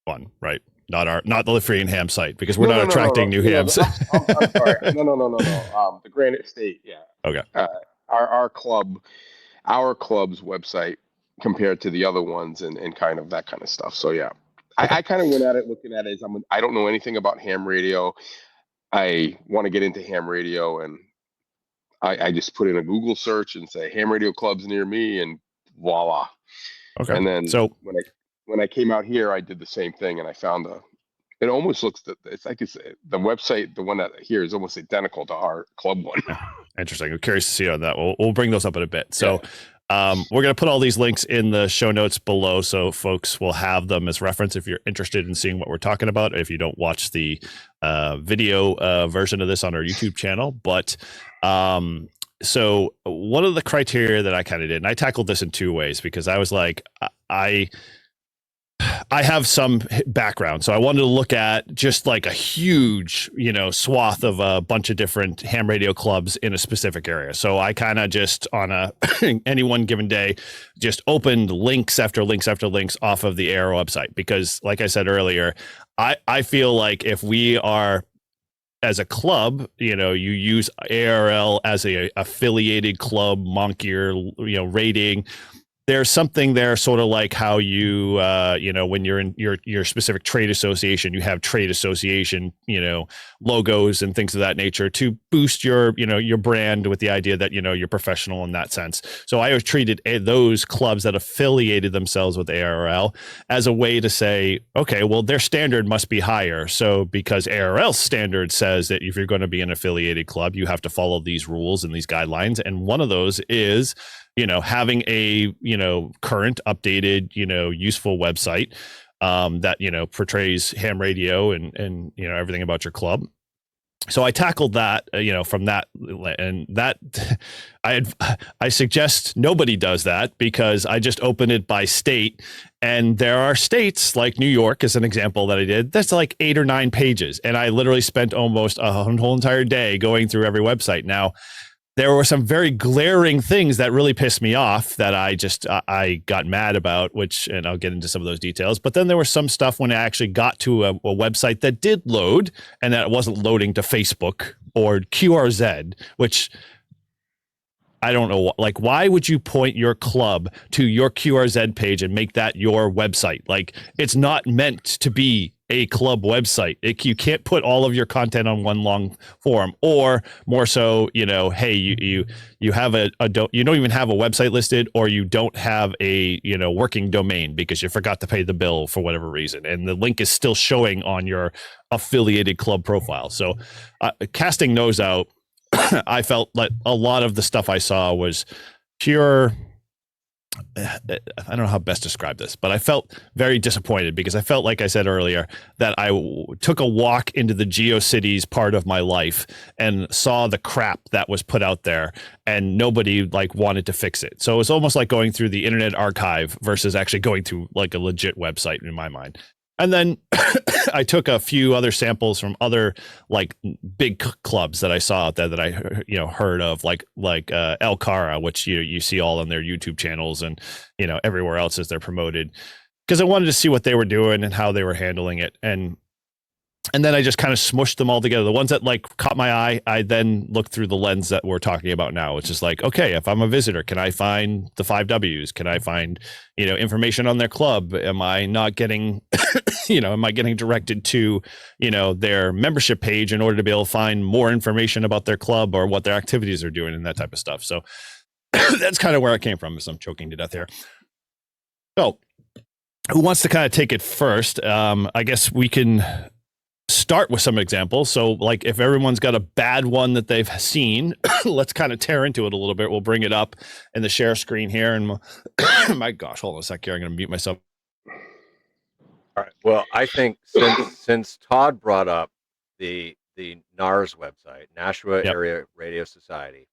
S1: one, right? Not the Liffrey Ham site, because we're not attracting new hams.
S4: I'm sorry. No. The Granite State, yeah.
S1: Okay.
S4: Our club's website compared to the other ones and kind of that kind of stuff. So yeah, I kind of went at it looking at it as I don't know anything about ham radio. I want to get into ham radio, and I just put in a Google search and say ham radio clubs near me, and voila.
S1: Okay.
S4: And then when I came out here, I did the same thing, and I found it almost looks, it's like the website, the one that here is almost identical to our club one.
S1: Interesting. I'm curious to see on that. We'll bring those up in a bit. So, We're going to put all these links in the show notes below, so folks will have them as reference if you're interested in seeing what we're talking about, if you don't watch the video version of this on our YouTube channel. But so one of the criteria that I kind of did, and I tackled this in two ways, because I was like, I have some background, so I wanted to look at just like a huge, swath of a bunch of different ham radio clubs in a specific area. So I kind of just on any one given day, just opened links after links after links off of the ARO website, because like I said earlier, I feel like if we are, as a club, you use ARL as a affiliated club, Monkier, rating. There's something there, sort of like how you, when you're in your specific trade association, you have trade association, logos and things of that nature to boost your brand, with the idea that, you're professional in that sense. So I always treated those clubs that affiliated themselves with ARL as a way to say, okay, well, their standard must be higher. So because ARL's standard says that if you're going to be an affiliated club, you have to follow these rules and these guidelines. And one of those is, having a, current, updated, useful website that, portrays ham radio and everything about your club. So I tackled that, from that, and that I suggest nobody does that, because I just open it by state. And there are states like New York, as an example that I did, that's like 8 or 9 pages. And I literally spent almost a whole entire day going through every website. Now, there were some very glaring things that really pissed me off that I got mad about, and I'll get into some of those details. But then there was some stuff when I actually got to a website that did load, and that it wasn't loading to Facebook or QRZ, which I don't know. Like, why would you point your club to your QRZ page and make that your website? Like, it's not meant to be a club website. You can't put all of your content on one long form, or more so, hey, you have you don't even have a website listed, or you don't have a, working domain because you forgot to pay the bill for whatever reason. And the link is still showing on your affiliated club profile. So casting those out, I felt like a lot of the stuff I saw was pure, I don't know how best to describe this, but I felt very disappointed, because I felt, like I said earlier, that I took a walk into the Geocities part of my life and saw the crap that was put out there, and nobody wanted to fix it. So it was almost like going through the Internet Archive versus actually going through like a legit website in my mind. And then I took a few other samples from other big clubs that I saw out there that I heard of, like El Cara, which you see all on their YouTube channels and everywhere else as they're promoted, because I wanted to see what they were doing and how they were handling it. And then I just kind of smushed them all together. The ones that caught my eye, I then looked through the lens that we're talking about now, which is okay, if I'm a visitor, can I find the 5 Ws? Can I find, information on their club? Am I not getting, am I getting directed to, their membership page in order to be able to find more information about their club or what their activities are doing and that type of stuff? So that's kind of where I came from, as I'm choking to death here. So who wants to kind of take it first? I guess we can start with some examples. So if everyone's got a bad one that they've seen, let's kind of tear into it a little bit. We'll bring it up in the share screen here. And my gosh, hold on a sec here. I'm going to mute myself.
S3: All right. Well, I think since Todd brought up the NARS website, Nashua Area Radio Society,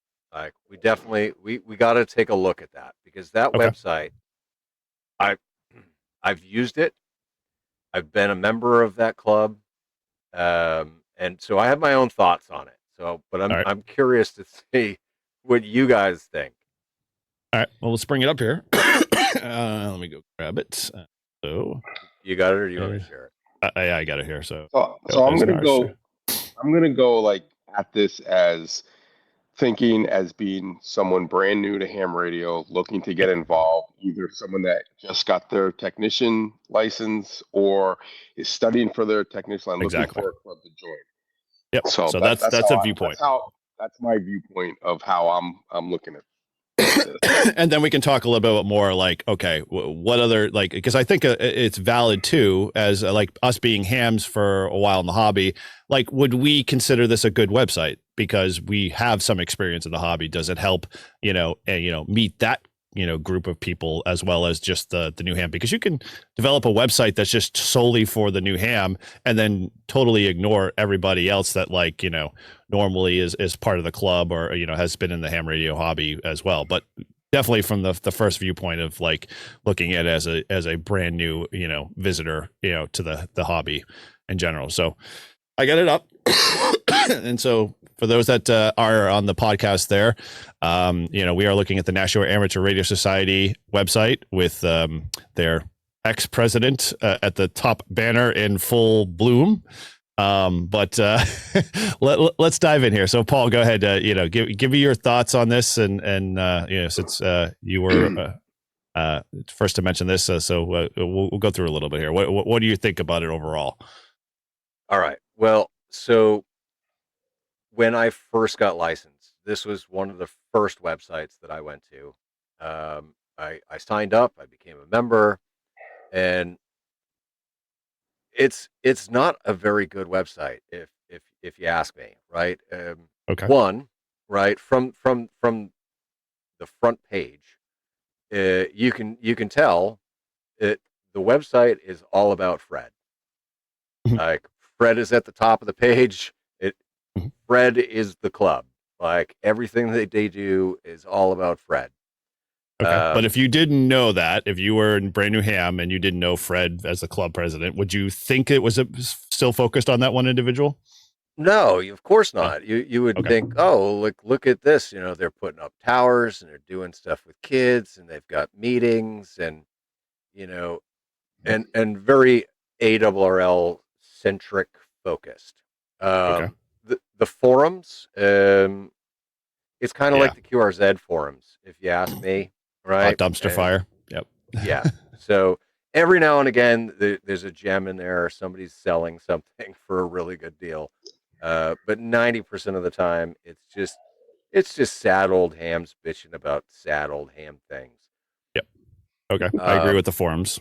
S3: we definitely we got to take a look at that, because that website, I've used it. I've been a member of that club. And so I have my own thoughts on it. So, but I'm curious to see what you guys think.
S1: All right. Well, let's bring it up here. Let me go grab it. So
S3: you got it, or do you want me to share it?
S1: I got it here. So
S4: I'm gonna go. I'm gonna go at this as thinking as being someone brand new to ham radio, looking to get involved, either someone that just got their technician license or is studying for their technician and looking for a club to join.
S1: Yep. So that's a viewpoint.
S4: That's my viewpoint of how I'm looking at.
S1: And then we can talk a little bit more okay, what other, because I think it's valid too, as us being hams for a while in the hobby, would we consider this a good website because we have some experience in the hobby? Does it help, meet that group of people as well as just the new ham, because you can develop a website that's just solely for the new ham and then totally ignore everybody else that normally is part of the club or has been in the ham radio hobby as well. But definitely from the first viewpoint of like looking at it as a brand new visitor to the hobby in general. So I got it up. And so for those that are on the podcast there, we are looking at the National Amateur Radio Society website with their ex-president at the top banner in full bloom. But let's dive in here. So Paul, go ahead. Give me your thoughts on this, and since you were first to mention this, so we'll go through a little bit here. What do you think about it overall?
S3: All right. Well, so when I first got licensed, this was one of the first websites that I went to. I signed up, I became a member, and it's not a very good website if you ask me, right?
S1: Okay.
S3: One, right, from the front page, you can tell it the website is all about Fred. Like Fred is at the top of the page. Fred is the club. Like everything that they do is all about Fred.
S1: Okay. But if you didn't know that, if you were in brand new ham and you didn't know Fred as the club president, would you think it was still focused on that one individual?
S3: No, of course not. You would think, oh, look at this. They're putting up towers and they're doing stuff with kids and they've got meetings and and very ARRL centric focused. The forums, it's kind of like the QRZ forums, if you ask me, right?
S1: Hot dumpster fire. Yep.
S3: Yeah. So every now and again, there's a gem in there, or somebody's selling something for a really good deal. But 90% of the time, it's just sad old hams bitching about sad old ham things.
S1: Yep. Okay. I agree with the forums.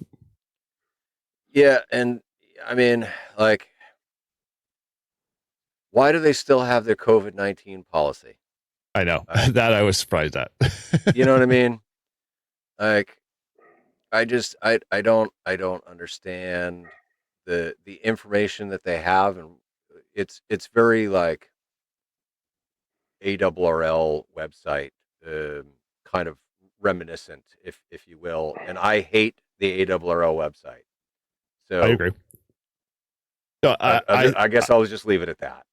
S3: Yeah. And I mean, like, why do they still have their COVID-19 policy?
S1: I know that I was surprised at.
S3: You know what I mean? Like, I don't understand the information that they have, and it's very like ARRL website kind of reminiscent, if you will. And I hate the ARRL website. So
S1: I agree. No,
S3: I guess I'll just leave it at that.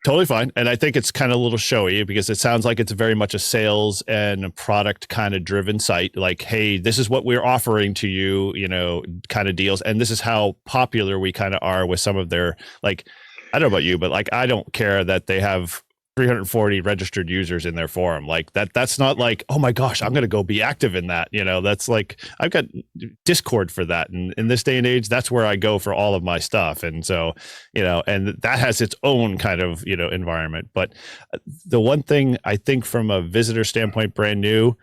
S1: Totally fine. And I think it's kind of a little showy because it sounds like it's very much a sales and product kind of driven site. Like, hey, this is what we're offering to you, kind of deals. And this is how popular we kind of are with some of their, like, I don't know about you, but like, I don't care that they have 340 registered users in their forum. Like that's not like, oh my gosh, I'm going to go be active in that. That's like, I've got Discord for that. And in this day and age, that's where I go for all of my stuff. And so, and that has its own kind of, environment. But the one thing I think from a visitor standpoint, brand new,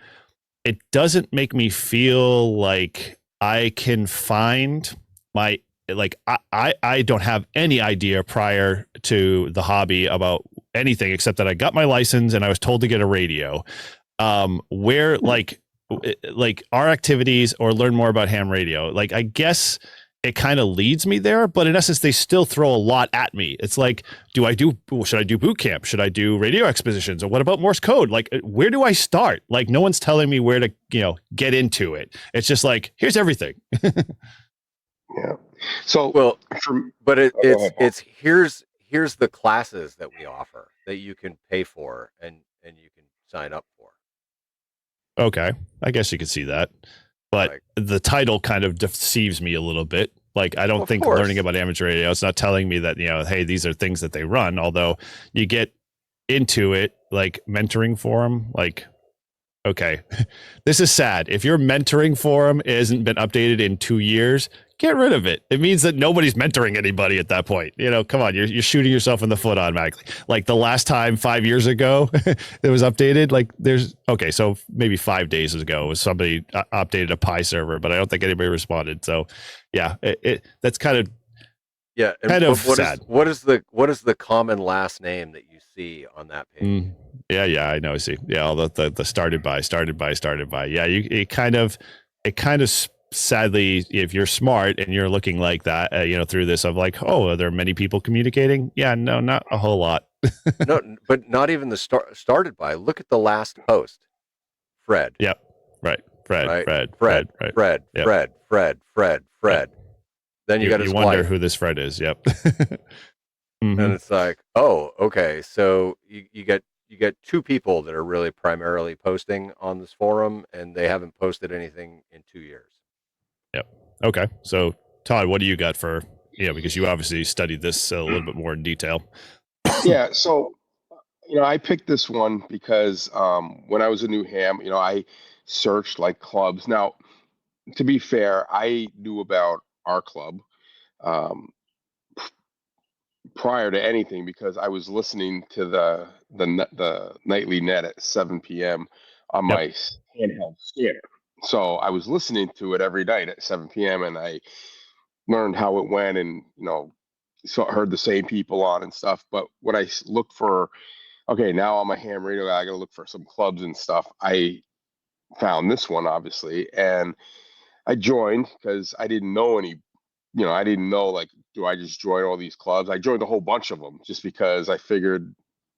S1: it doesn't make me feel like I can find my, like, I don't have any idea prior to the hobby about anything except that I got my license and I was told to get a radio. Where like our activities or learn more about ham radio, like I guess it kind of leads me there, but in essence, they still throw a lot at me. It's like, should I do boot camp? Should I do radio expositions? Or what about Morse code? Like, where do I start? Like, no one's telling me where to, get into it. It's just like, here's everything.
S4: Yeah. So,
S3: well, it's here's the classes that we offer that you can pay for and you can sign up for.
S1: Okay. I guess you could see that. But the title kind of deceives me a little bit. Like, I don't think learning about amateur radio, it's not telling me that, hey, these are things that they run. Although you get into it, like mentoring forum, like, okay, this is sad. If your mentoring forum hasn't been updated in 2 years, get rid of it. It means that nobody's mentoring anybody at that point. Come on, you're shooting yourself in the foot automatically. Like the last time 5 years ago it was updated, like so maybe 5 days ago was somebody updated a Pi server, but I don't think anybody responded. So yeah, that's kind of
S3: Yeah, and
S1: Kind of
S3: what
S1: sad.
S3: is the common last name that you see on that page?
S1: Yeah, I know. I see. Yeah, all the started by. Yeah, it kind of sadly, if you're smart and you're looking like that, through this of like, oh, are there many people communicating? Yeah, no, not a whole lot.
S3: No, but not even the started by. Look at the last post. Fred.
S1: Yep. Right. Fred.
S3: Right.
S1: Fred.
S3: Fred.
S1: Right.
S3: Fred.
S1: Yep.
S3: Fred. Fred. Fred. Fred.
S1: Yep.
S3: Then you got
S1: You
S3: his
S1: wonder
S3: wife.
S1: who this Fred is. Yep.
S3: And it's like, oh, okay. So you get two people that are really primarily posting on this forum, and they haven't posted anything in 2 years.
S1: Yep. Okay. So Todd, what do you got for because you obviously studied this a little bit more in detail.
S4: Yeah. So, I picked this one because when I was in New Ham, I searched like clubs. Now, to be fair, I knew about our club prior to anything because I was listening to the nightly net at 7 p.m. on my handheld scanner. So I was listening to it every night at 7 p.m. and I learned how it went and heard the same people on and stuff. But when I looked for, okay, now I'm a ham radio guy, I got to look for some clubs and stuff. I found this one obviously, and I joined because I didn't know any. I didn't know, like, do I just join all these clubs? I joined a whole bunch of them just because I figured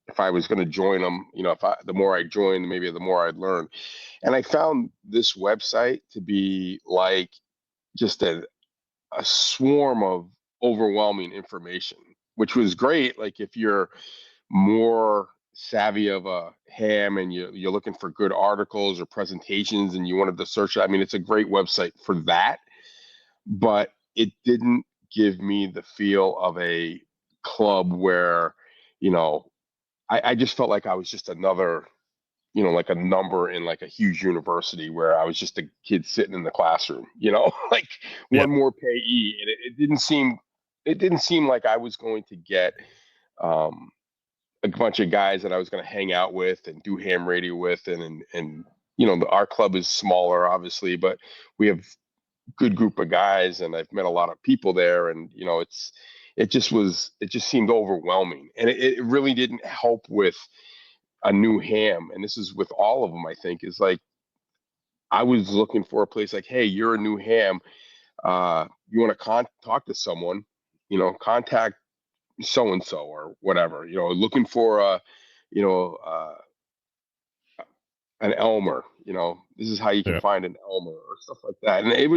S4: if I was going to join them, the more I joined, maybe the more I'd learn. And I found this website to be like just a swarm of overwhelming information, which was great. Like if you're more savvy of a ham and you're looking for good articles or presentations and you wanted to search it, I mean, it's a great website for that. But it didn't give me the feel of a club where, I just felt like I was just another, like a number in like a huge university where I was just a kid sitting in the classroom, like one more payee. And it didn't seem like I was going to get a bunch of guys that I was going to hang out with and do ham radio with. And our club is smaller, obviously, but we have good group of guys and I've met a lot of people there, and it just seemed overwhelming, and it really didn't help with a new ham. And this is with all of them, I think, is like I was looking for a place like, hey, you're a new ham, you want to talk to someone, contact so and so or whatever, looking for an Elmer, this is how you can find an Elmer or stuff like that. And it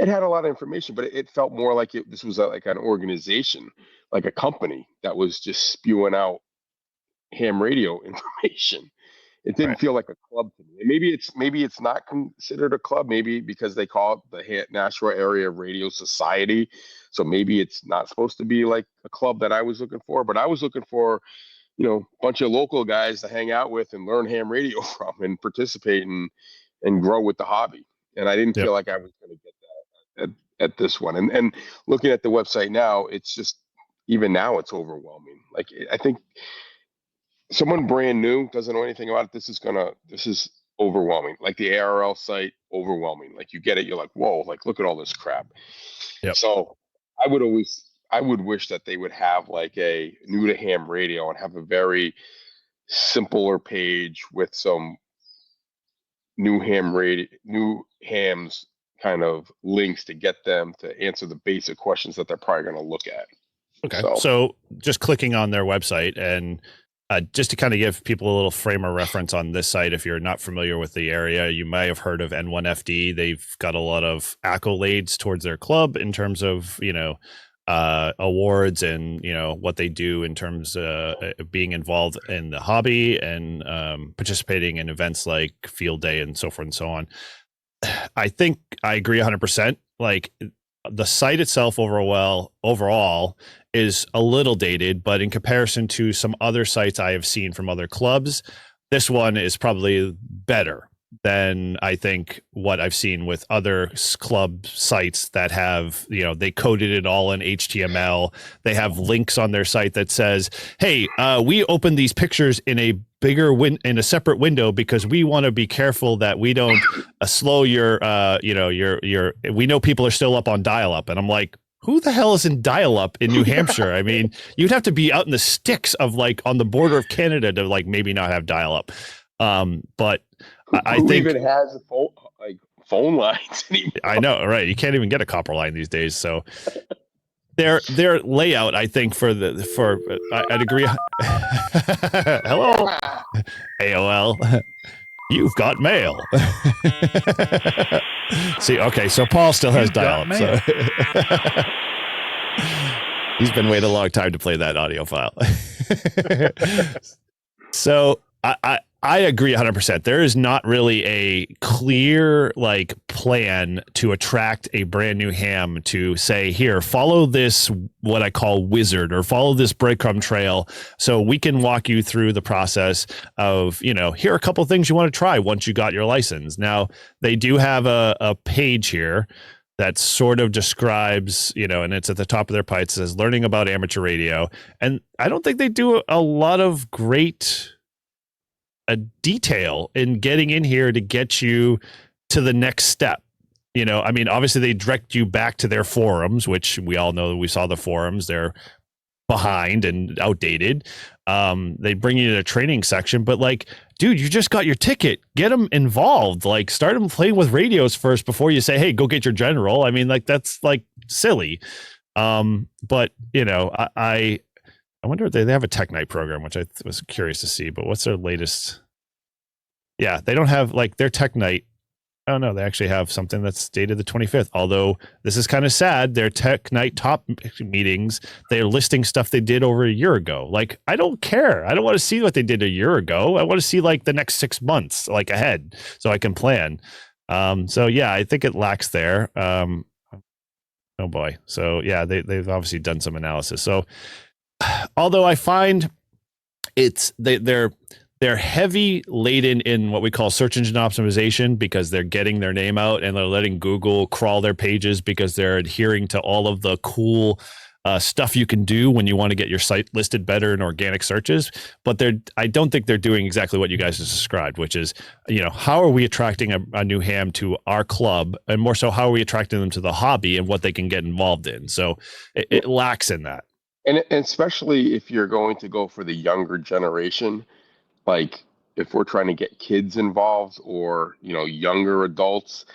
S4: had a lot of information, but it felt more like this was like an organization, like a company that was just spewing out ham radio information. It didn't feel like a club to me. And maybe it's not considered a club, maybe because they call it the Nashua Area Radio Society. So maybe it's not supposed to be like a club that I was looking for, but I was looking for bunch of local guys to hang out with and learn ham radio from and participate and grow with the hobby. And I didn't feel like I was going to get that at this one. And looking at the website now, it's just, even now it's overwhelming. Like, I think someone brand new doesn't know anything about it. This is overwhelming. Like the ARL site, overwhelming. Like you get it, you're like, whoa, like look at all this crap. So I would wish that they would have like a new to ham radio and have a very simpler page with some new hams kind of links to get them to answer the basic questions that they're probably going to look at.
S1: Okay. So just clicking on their website and just to kind of give people a little frame of reference on this site, if you're not familiar with the area, you may have heard of N1FD. They've got a lot of accolades towards their club in terms of, awards and, what they do in terms of being involved in the hobby and participating in events like field day and so forth and so on. I think I agree 100%. Like the site itself overall is a little dated, but in comparison to some other sites I have seen from other clubs, this one is probably better than I think what I've seen with other club sites that have, they coded it all in HTML. They have links on their site that says, hey, we opened these pictures in a bigger in a separate window because we want to be careful that we don't slow your we know people are still up on dial up. And I'm like, who the hell is in dial-up in New Hampshire? I mean, you'd have to be out in the sticks of like on the border of Canada to like maybe not have dial-up. But I
S4: Who
S1: think
S4: even has phone lines anymore?
S1: I know, right? You can't even get a copper line these days. So their layout, I think, I'd agree. Hello, AOL. You've got mail. See, okay, so Paul still has dial-up. So he's been waiting a long time to play that audio file. So I agree 100%. There is not really a clear like plan to attract a brand new ham to say, here, follow this, what I call wizard, or follow this breadcrumb trail so we can walk you through the process of, here are a couple of things you want to try once you got your license. Now, they do have a page here that sort of describes, and it's at the top of their pipe. It says learning about amateur radio. And I don't think they do a lot of great detail in getting in here to get you to the next step. I mean, obviously they direct you back to their forums, which we all know. We saw the forums. They're behind and outdated. They bring you to a training section, but like, dude, you just got your ticket. Get them involved. Like, start them playing with radios first before you say, hey, go get your general. I mean, like, that's like silly. But I wonder if they have a Tech Night program, which I was curious to see, but what's their latest? Yeah, they don't have like their Tech Night. I don't know. They actually have something that's dated the 25th. Although this is kind of sad. Their Tech Night top meetings, they're listing stuff they did over a year ago. Like, I don't care. I don't want to see what they did a year ago. I want to see like the next 6 months, like ahead, so I can plan. So yeah, I think it lacks there. Oh boy. So yeah, they've obviously done some analysis. So although I find they're heavy laden in what we call search engine optimization, because they're getting their name out and they're letting Google crawl their pages because they're adhering to all of the cool stuff you can do when you want to get your site listed better in organic searches. But I don't think they're doing exactly what you guys have described, which is, how are we attracting a new ham to our club, and more so, how are we attracting them to the hobby and what they can get involved in? So it lacks in that.
S4: And especially if you're going to go for the younger generation, like if we're trying to get kids involved or, younger adults,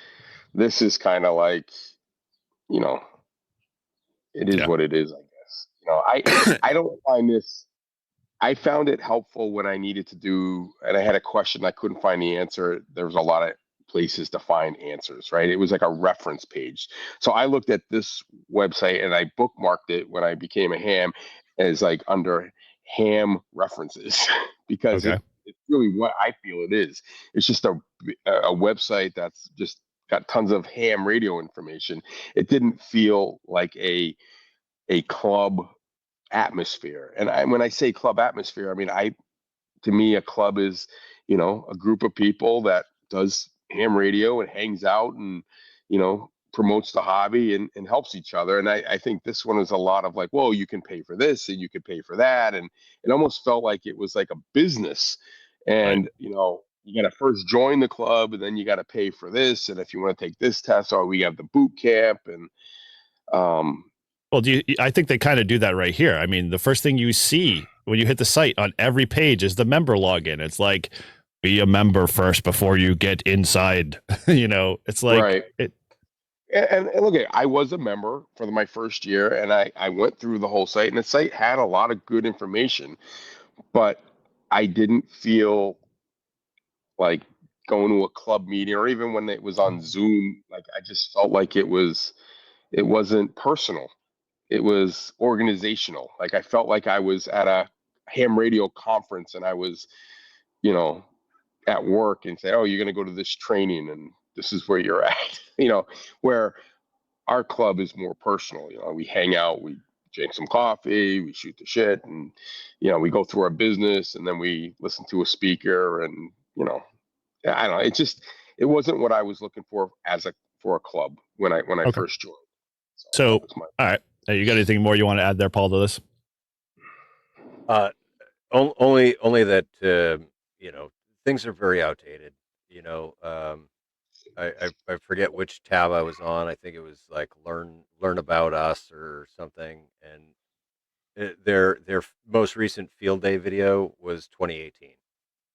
S4: this is kind of like, it is what it is, I guess. I don't find this, I found it helpful when I needed to do, and I had a question, I couldn't find the answer. There was a lot of places to find answers, right? It was like a reference page. So I looked at this website and I bookmarked it when I became a ham as like under ham references because it's really what I feel it is. It's just a website that's just got tons of ham radio information. It didn't feel like a club atmosphere. And when I say club atmosphere, I mean, to me, a club is, a group of people that does ham radio and hangs out and, promotes the hobby and helps each other. And I think this one is a lot of like, whoa, you can pay for this and you can pay for that. And it almost felt like it was like a business. And, you got to first join the club and then you got to pay for this. And if you want to take this test, or we have the boot camp and,
S1: well, I think they kind of do that right here. I mean, the first thing you see when you hit the site on every page is the member login. It's like, be a member first before you get inside. It's like,
S4: right. And look, I was a member for my first year, and I went through the whole site, and the site had a lot of good information, but I didn't feel like going to a club meeting, or even when it was on Zoom, like I just felt like it wasn't personal. It was organizational. Like I felt like I was at a ham radio conference and I was, at work and say, oh, you're going to go to this training and this is where you're at, where our club is more personal. We hang out, we drink some coffee, we shoot the shit, and, we go through our business and then we listen to a speaker and, I don't know. It wasn't what I was looking for for a club when I first joined.
S1: So all right. You got anything more you want to add there, Paul, to this?
S3: Only that, things are very outdated. I forget which tab I was on. I think it was like learn about us or something. And their most recent field day video was 2018.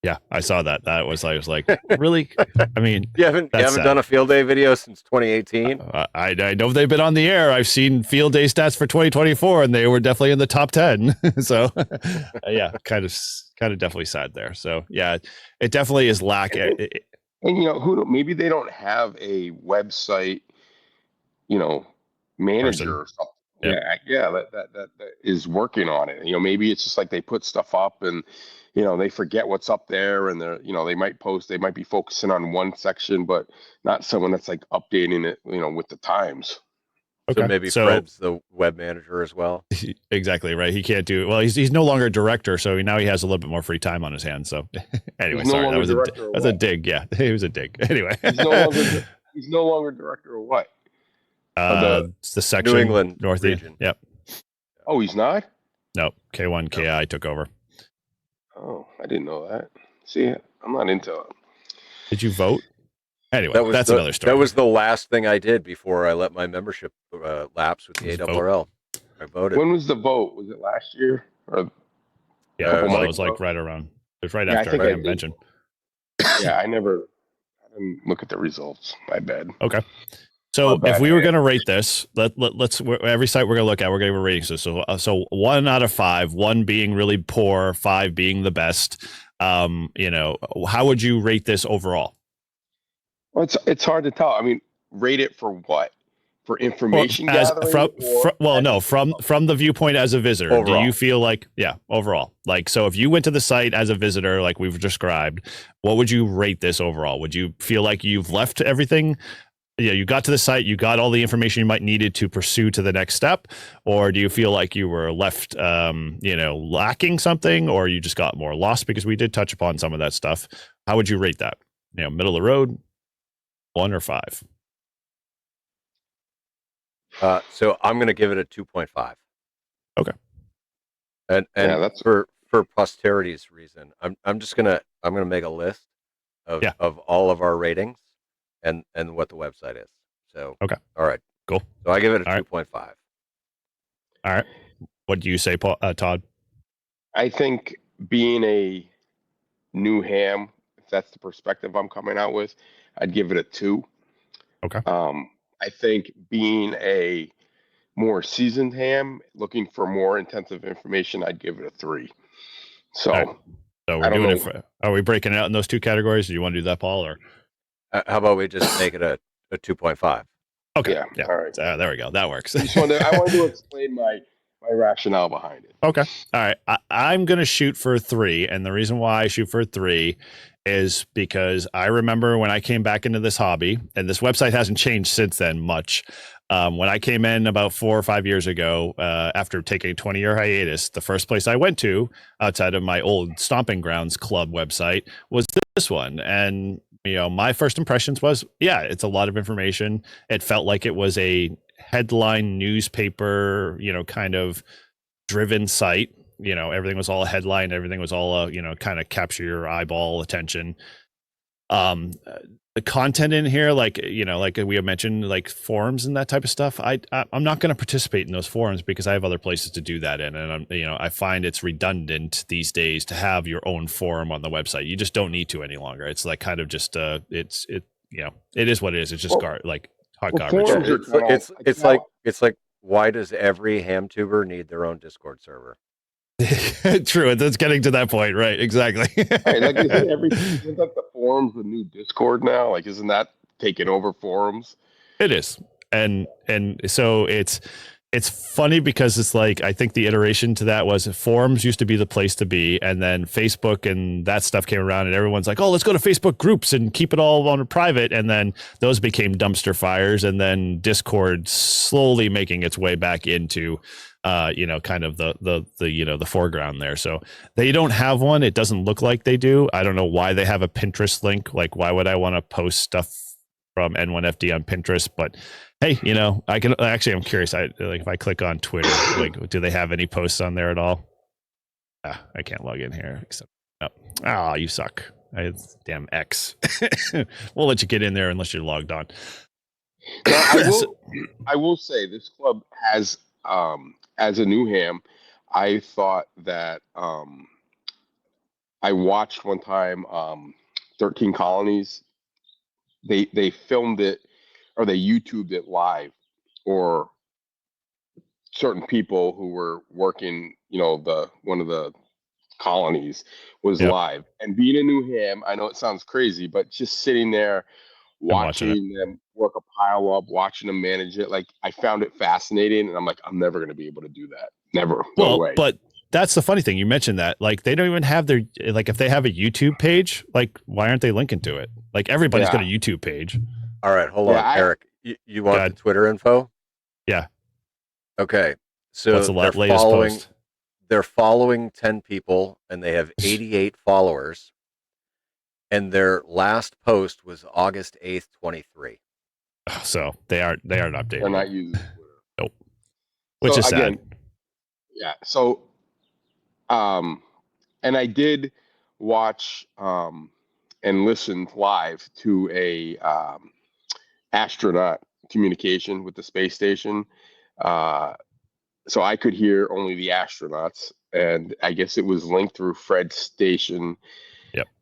S1: Yeah, I saw that. I was like, really? I mean,
S3: You haven't
S1: that's
S3: done a field day video since 2018.
S1: I know they've been on the air. I've seen field day stats for 2024, and they were definitely in the top 10. So, yeah, kind of definitely sad there. So, yeah, it definitely is lack.
S4: And maybe they don't have a website, manager
S1: Person.
S4: or something.
S1: Yep.
S4: Yeah, that is working on it. Maybe it's just like they put stuff up and they forget what's up there, and they might be focusing on one section, but not someone that's like updating it, with the times.
S1: Okay.
S3: So maybe Fred's the web manager as well.
S1: Exactly right. He can't do well. He's no longer a director, so now he has a little bit more free time on his hands. So anyway, sorry, that was a dig. Yeah, it was a dig. Anyway,
S4: he's no longer director of what?
S1: It's the section
S3: New England
S1: Northeast.
S3: region.
S1: Yep.
S4: Oh, he's not?
S1: No, K1 KI took over.
S4: Oh, I didn't know that. See, I'm not into it.
S1: Did you vote? Anyway, that's another story.
S3: That was the last thing I did before I let my membership lapse with the ARRL. I voted.
S4: When was the vote? Was it last year? Or
S1: yeah, it was like right around. It was right after the convention.
S4: Yeah, I didn't look at the results. My bad.
S1: Okay. So if we were going to rate this, let's every site we're going to look at, we're going to give a rating. So 1 out of 5, 1 being really poor, 5 being the best. How would you rate this overall?
S4: Well, it's hard to tell. I mean, rate it for what? For information gathering?
S1: From the viewpoint as a visitor. Overall. Do you feel like, overall? Like, so if you went to the site as a visitor, like we've described, what would you rate this overall? Would you feel like you've left everything? Yeah, you got to the site, you got all the information you might needed to pursue to the next step, or do you feel like you were left, lacking something, or you just got more lost? Because we did touch upon some of that stuff. How would you rate that? Middle of the road, 1 or 5?
S3: So I'm going to give it a 2.5.
S1: Okay.
S3: And that's for posterity's reason. I'm gonna make a list of all of our ratings and what the website is. So
S1: okay.
S3: All right.
S1: Cool.
S3: So I give it a 2.5.
S1: All right. What do you say, Todd?
S4: I think being a new ham, if that's the perspective I'm coming out with, I'd give it a 2.
S1: Okay.
S4: I think being a more seasoned ham, looking for more intensive information, I'd give it a 3. So,
S1: right. So we're doing it. Are we breaking it out in those 2 categories? Do you want to do that, Paul, or
S3: how about we just make it a 2.5?
S1: Okay. Yeah. All right. There we go. That works.
S4: I wanted to explain my rationale behind it.
S1: Okay. All right. I'm going to shoot for 3. And the reason why I shoot for 3 is because I remember when I came back into this hobby, and this website hasn't changed since then much. When I came in about 4 or 5 years ago, after taking a 20-year hiatus, the first place I went to outside of my old Stomping Grounds Club website was this one. And, my first impressions was, it's a lot of information. It felt like it was a headline newspaper, kind of driven site. Everything was all a headline. Everything was all, kind of capture your eyeball attention. The content in here, like we have mentioned, like forums and that type of stuff. I'm not going to participate in those forums because I have other places to do that in. And I find it's redundant these days to have your own forum on the website. You just don't need to any longer. It's like kind of just, it is what it is. It's just hot garbage.
S3: It's like, why does every ham tuber need their own Discord server?
S1: True, it's getting to that point, right? Exactly.
S4: Right, like isn't like the forums the new Discord now? Like, isn't that taking over forums?
S1: It is, and so it's funny because it's like I think the iteration to that was forums used to be the place to be, and then Facebook and that stuff came around, and everyone's like, oh, let's go to Facebook groups and keep it all on private, and then those became dumpster fires, and then Discord slowly making its way back into kind of the foreground there. So they don't have one. It doesn't look like they do. I don't know why they have a Pinterest link. Like, why would I want to post stuff from N1FD on Pinterest? But hey, I can actually, I'm curious. If I click on Twitter, like, do they have any posts on there at all? I can't log in here. Except, no. Oh, you suck. Damn X. We'll let you get in there unless you're logged on.
S4: Now, I will say this club has, as a new ham, I thought that I watched one time 13 Colonies. They filmed it or they YouTubed it live, or certain people who were working, the one of the colonies was
S1: Yep.
S4: live. And being a new ham, I know it sounds crazy, but just sitting there watching them work a pile up, watching them manage it, like I found it fascinating, and I'm like, I'm never going to be able to do that. Never. No way.
S1: But that's the funny thing. You mentioned that, like, they don't even have their, like, if they have a YouTube page, like, why aren't they linking to it? Like, everybody's got a YouTube page.
S3: All right, hold on, Eric. You want the Twitter info?
S1: Yeah.
S3: Okay. So
S1: what's the latest post?
S3: They're following 10 people, and they have 88 followers. And their last post was August 8th, 23.
S1: So they aren't updating.
S4: They're not using Twitter.
S1: Nope. Which is sad.
S4: Yeah. So, and I did watch and listen live to a astronaut communication with the space station. So I could hear only the astronauts, and I guess it was linked through Fred's station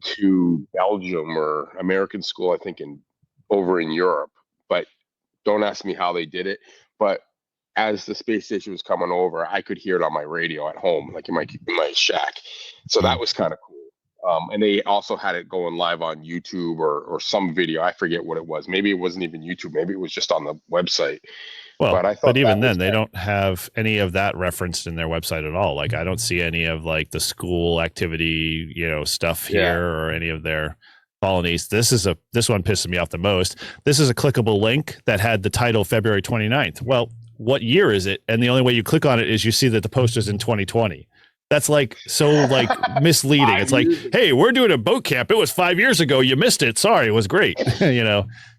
S4: to Belgium or American school, I think, over in Europe. But don't ask me how they did it. But as the space station was coming over, I could hear it on my radio at home, like in my shack. So that was kind of cool. And they also had it going live on YouTube or some video. I forget what it was. Maybe it wasn't even YouTube. Maybe it was just on the website.
S1: Well,
S4: but I thought
S1: even then, they don't have any of that referenced in their website at all. Like, I don't see any of like the school activity, stuff here or any of their colonies. This one pisses me off the most. This is a clickable link that had the title February 29th. Well, what year is it? And the only way you click on it is you see that the post is in 2020. That's like misleading. It's like, hey, we're doing a boat camp. It was 5 years ago. You missed it. Sorry, it was great.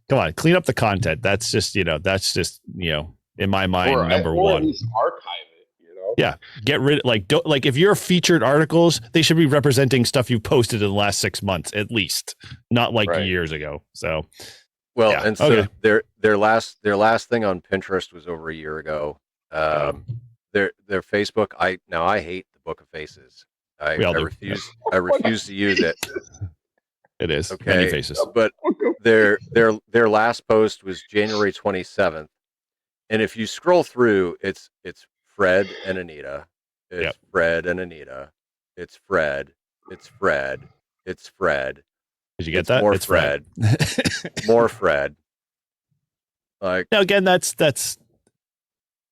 S1: Come on, clean up the content. That's just, in my mind, number one.
S4: Or at least archive it,
S1: Yeah, get rid of if you're featured articles, they should be representing stuff you've posted in the last 6 months at least, not years ago. So,
S3: and so their last thing on Pinterest was over a year ago. Their Facebook, I hate the Book of Faces. I refuse to use it.
S1: It is
S3: okay,
S1: many faces.
S3: But their last post was January 27th, and if you scroll through, it's Fred and Anita. It's Fred and Anita. It's Fred. It's Fred. It's Fred.
S1: Did you get that?
S3: More Fred. More Fred. Like,
S1: now again, that's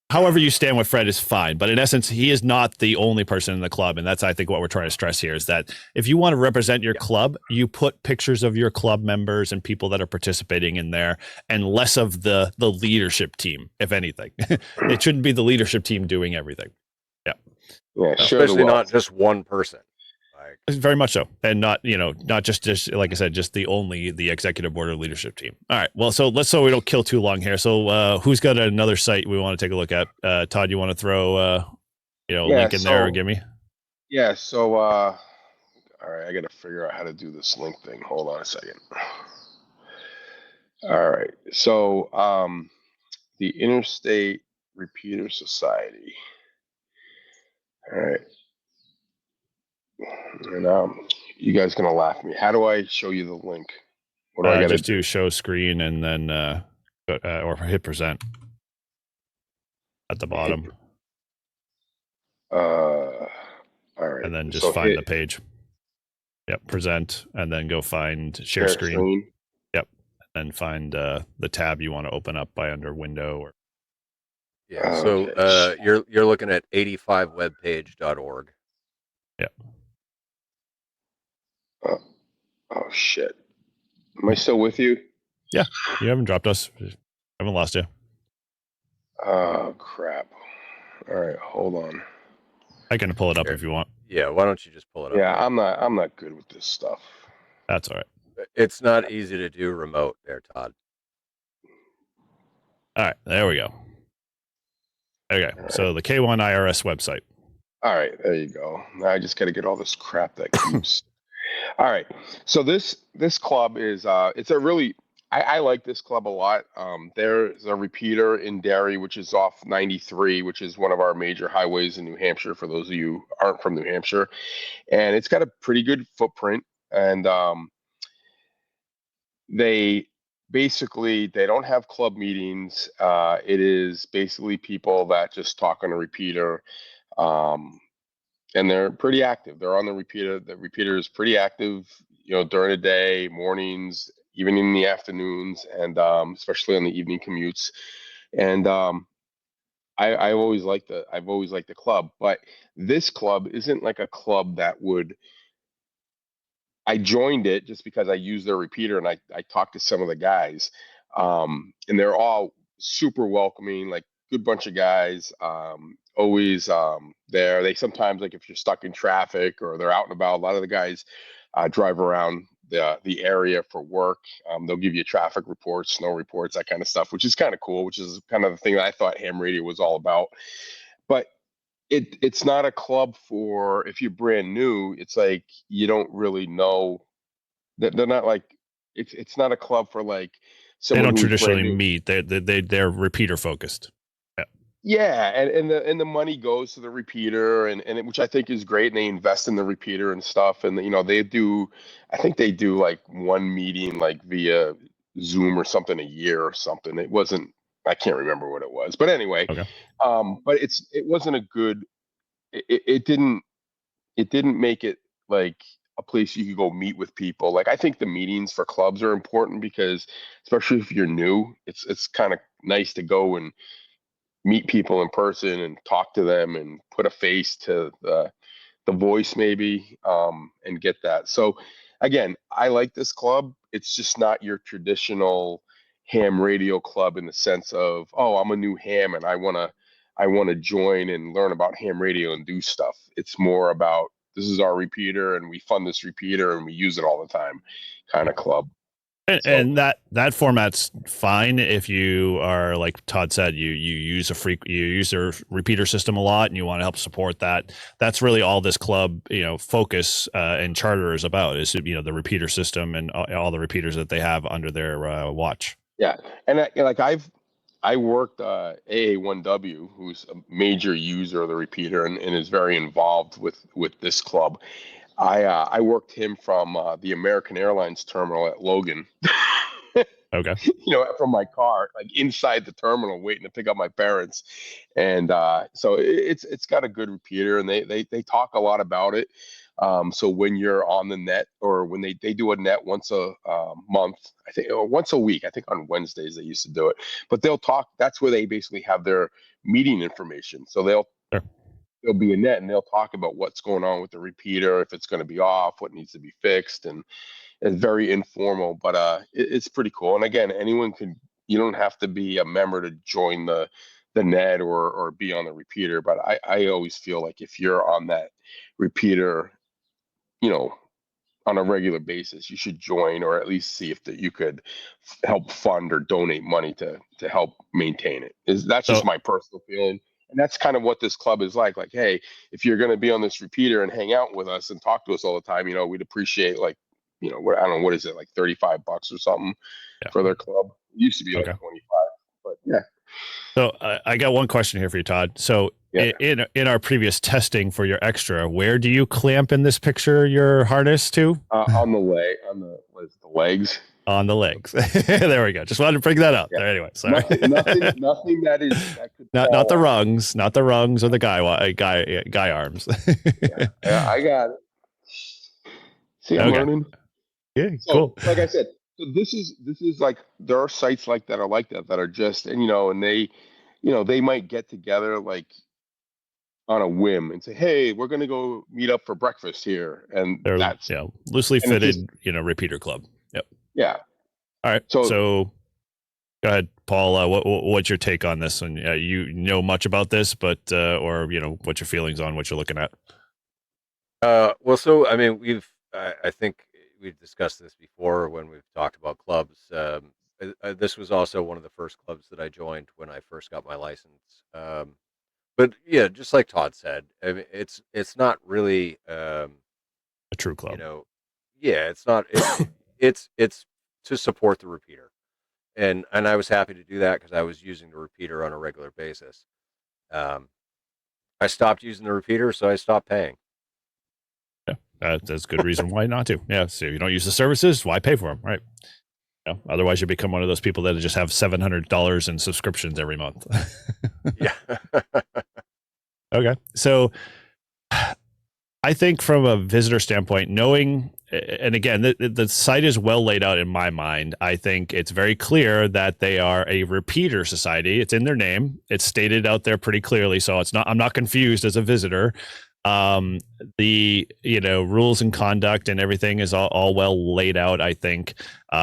S1: however you stand with Fred is fine, but in essence, he is not the only person in the club, and that's, I think, what we're trying to stress here is that if you want to represent your club, you put pictures of your club members and people that are participating in there, and less of the leadership team, if anything. It shouldn't be the leadership team doing everything. Yeah,
S3: especially not just one person.
S1: Very much so, and not just like I said, just the executive board or leadership team. All right, well, so we don't kill too long here. So who's got another site we want to take a look at? Todd, you want to throw link in there or give me?
S4: Yeah. So all right, I got to figure out how to do this link thing. Hold on a second. All right, so the Interstate Repeater Society. All right. And you guys gonna laugh at me. How do I show you the link? What do I gotta
S1: do? Show screen and then or hit present at the bottom.
S4: All right.
S1: And then just find the page. Yep, present, and then go find share screen. Yep, and then find the tab you want to open up by under window or.
S3: Yeah. So you're looking at 85webpage.org.
S1: Yep.
S4: Oh shit! Am I still with you?
S1: Yeah, you haven't dropped us. Haven't lost you.
S4: Oh crap! All right, hold on.
S1: I can pull it up if you want.
S3: Yeah, why don't you just pull it up?
S4: Yeah, I'm not good with this stuff.
S1: That's all right.
S3: It's not easy to do remote there, Todd.
S1: All right, there we go. Okay, right. So the K1 IRS website.
S4: All right, there you go. Now I just got to get all this crap that keeps. All right. So this club is it's a really I like this club a lot. There's a repeater in Derry, which is off 93, which is one of our major highways in New Hampshire. For those of you who aren't from New Hampshire, and it's got a pretty good footprint. And they basically they don't have club meetings. It is basically people that just talk on a repeater. Um, and they're pretty active. They're on the repeater. The repeater is pretty active, during the day, mornings, even in the afternoons, and especially on the evening commutes. And I've always liked the club, but this club isn't like a club that would. I joined it just because I use their repeater, and I talked to some of the guys, and they're all super welcoming, like good bunch of guys. Always there. They sometimes, like if you're stuck in traffic or they're out and about, a lot of the guys drive around the area for work. They'll give you traffic reports, snow reports, that kind of stuff, which is kind of cool. Which is kind of the thing that I thought ham radio was all about. But it's not a club for if you're brand new. It's like you don't really know that they're not like it's not a club for like
S1: They
S4: someone
S1: don't
S4: who's brand
S1: traditionally
S4: new.
S1: meet. They're repeater focused. Yeah.
S4: Yeah, and the money goes to the repeater, which I think is great. And they invest in the repeater and stuff, and they do. I think they do like one meeting like via Zoom or something a year or something. It wasn't. I can't remember what it was, but anyway,
S1: Okay.
S4: but it wasn't a good. It didn't make it like a place you could go meet with people. Like I think the meetings for clubs are important because especially if you're new, it's kind of nice to go and meet people in person and talk to them and put a face to the voice maybe, and get that. So again, I like this club. It's just not your traditional ham radio club in the sense of, oh, I'm a new ham and I want to join and learn about ham radio and do stuff. It's more about this is our repeater and we fund this repeater and we use it all the time kind of club. So
S1: And that format's fine if you are like Todd said, you use you use their repeater system a lot and you want to help support that. That's really all this club focus and charter is about is the repeater system and all the repeaters that they have under their watch.
S4: yeah, and I worked AA1W, who's a major user of the repeater and is very involved with this club. I worked him from the American Airlines terminal at Logan.
S1: Okay.
S4: From my car, like inside the terminal, waiting to pick up my parents, and so it's got a good repeater, and they talk a lot about it. So when you're on the net, or when they do a net once a month, I think, or once a week, I think on Wednesdays they used to do it, but they'll talk. That's where they basically have their meeting information. So
S1: Sure.
S4: there'll be a net, and they'll talk about what's going on with the repeater, if it's going to be off, what needs to be fixed, and it's very informal, but it's pretty cool. And again, anyone can. You don't have to be a member to join the net or be on the repeater. But I always feel like if you're on that repeater, you know, on a regular basis, you should join or at least see if that you could help fund or donate money to help maintain it. That's just
S1: So
S4: my personal feeling. And that's kind of what this club is like. Like, hey, if you're going to be on this repeater and hang out with us and talk to us all the time, we'd appreciate like, I don't know, what is it, like $35 or something
S1: yeah.
S4: for their club? It used to be like
S1: Okay.
S4: 25, but yeah.
S1: So I got one question here for you, Todd. So
S4: Yeah.
S1: in our previous testing for your extra, where do you clamp in this picture your harness to?
S4: On the what is it, the legs.
S1: On the legs. There we go. Just wanted to bring that out.
S4: Yeah.
S1: There anyway. Sorry.
S4: Nothing that could
S1: not the
S4: fall
S1: rungs, not the rungs or the guy arms.
S4: Yeah, I got it. See, I'm
S1: Okay.
S4: learning.
S1: Yeah,
S4: So,
S1: cool.
S4: like I said, so this is like there are sites like that that are just and they might get together like on a whim and say, hey, we're gonna go meet up for breakfast here, and
S1: They're loosely
S4: and it's
S1: fitted,
S4: just
S1: repeater club. Yep.
S4: yeah.
S1: All right.
S4: So
S1: So go ahead, Paul. What's your take on this? And you know much about this, but or what's your feelings on what you're looking at?
S3: Well, so I mean, I think we've discussed this before when we've talked about clubs. This was also one of the first clubs that I joined when I first got my license. But yeah, just like Todd said, I mean, it's not really,
S1: A true club.
S3: you know, Yeah, it's not. It's to support the repeater, and I was happy to do that because I was using the repeater on a regular basis. Um, I stopped using the repeater, so I stopped paying.
S1: Yeah, that's a good reason why not to. Yeah, so if you don't use the services, why pay for them, right? Yeah, otherwise, you become one of those people that just have $700 in subscriptions every month.
S3: Yeah.
S1: Okay, so I think from a visitor standpoint, knowing, and again, the site is well laid out in my mind. I think it's very clear that they are a repeater society. It's in their name. It's stated out there pretty clearly. So I'm not confused as a visitor. The rules and conduct and everything is all well laid out, I think,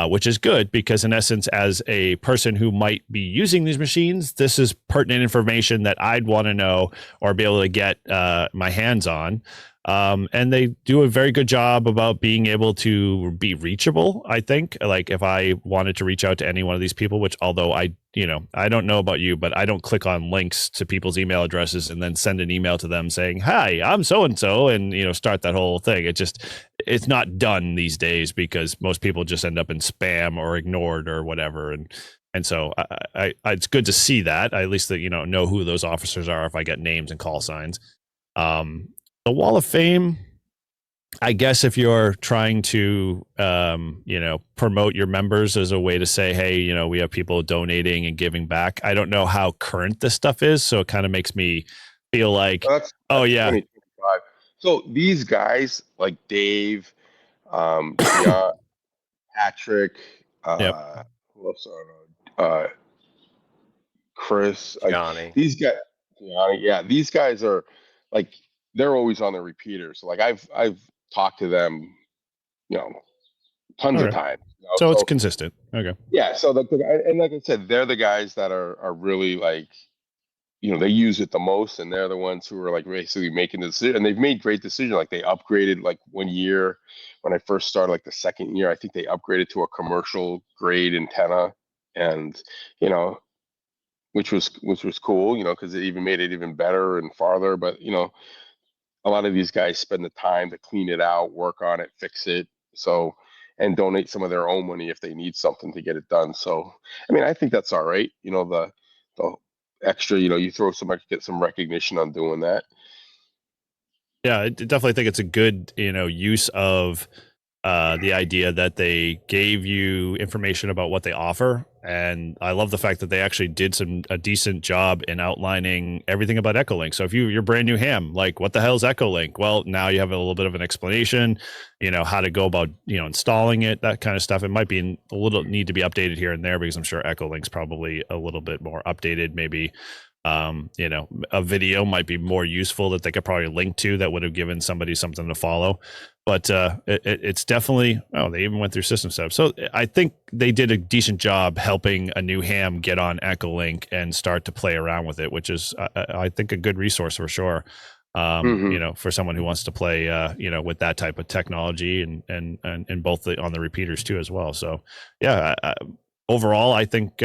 S1: which is good because in essence, as a person who might be using these machines, this is pertinent information that I'd want to know or be able to get my hands on. And they do a very good job about being able to be reachable. I think, like if I wanted to reach out to any one of these people, which although I don't know about you, but I don't click on links to people's email addresses and then send an email to them saying, "Hi, I'm so-and-so," and start that whole thing. It's not done these days because most people just end up in spam or ignored or whatever. And so it's good to see that at least that, know who those officers are if I get names and call signs. The Wall of Fame, I guess if you're trying to, promote your members as a way to say, hey, we have people donating and giving back. I don't know how current this stuff is. So it kind of makes me feel like,
S4: That's
S1: oh, yeah.
S4: 2025. So these guys like Dave, John, Patrick,
S1: Yep.
S4: who else are Chris,
S3: Johnny.
S4: these guys, Gianni, yeah, these guys are like they're always on the repeater. So like I've talked to them, tons of times.
S1: So it's consistent. Okay.
S4: Yeah. So and like I said, they're the guys that are really like, they use it the most, and they're the ones who are like basically making the decision. And they've made great decisions. Like they upgraded like one year when I first started, like the second year, I think they upgraded to a commercial grade antenna, and which was cool, because it even made it even better and farther. But a lot of these guys spend the time to clean it out, work on it, fix it, so and donate some of their own money if they need something to get it done. So, I mean, I think that's all right. The extra, you throw get some recognition on doing that.
S1: Yeah, I definitely think it's a good, use of the idea that they gave you information about what they offer. And I love the fact that they actually did a decent job in outlining everything about Echolink. So if you're brand new ham, like what the hell is Echolink? Well, now you have a little bit of an explanation, how to go about, installing it, that kind of stuff. It might be a little need to be updated here and there because I'm sure Echolink's probably a little bit more updated. Maybe a video might be more useful that they could probably link to that would have given somebody something to follow. But it's definitely, they even went through system setup. So I think they did a decent job helping a new ham get on Echolink and start to play around with it, which is, I think, a good resource for sure. For someone who wants to play, with that type of technology and both on the repeaters too as well. So yeah, overall, I think,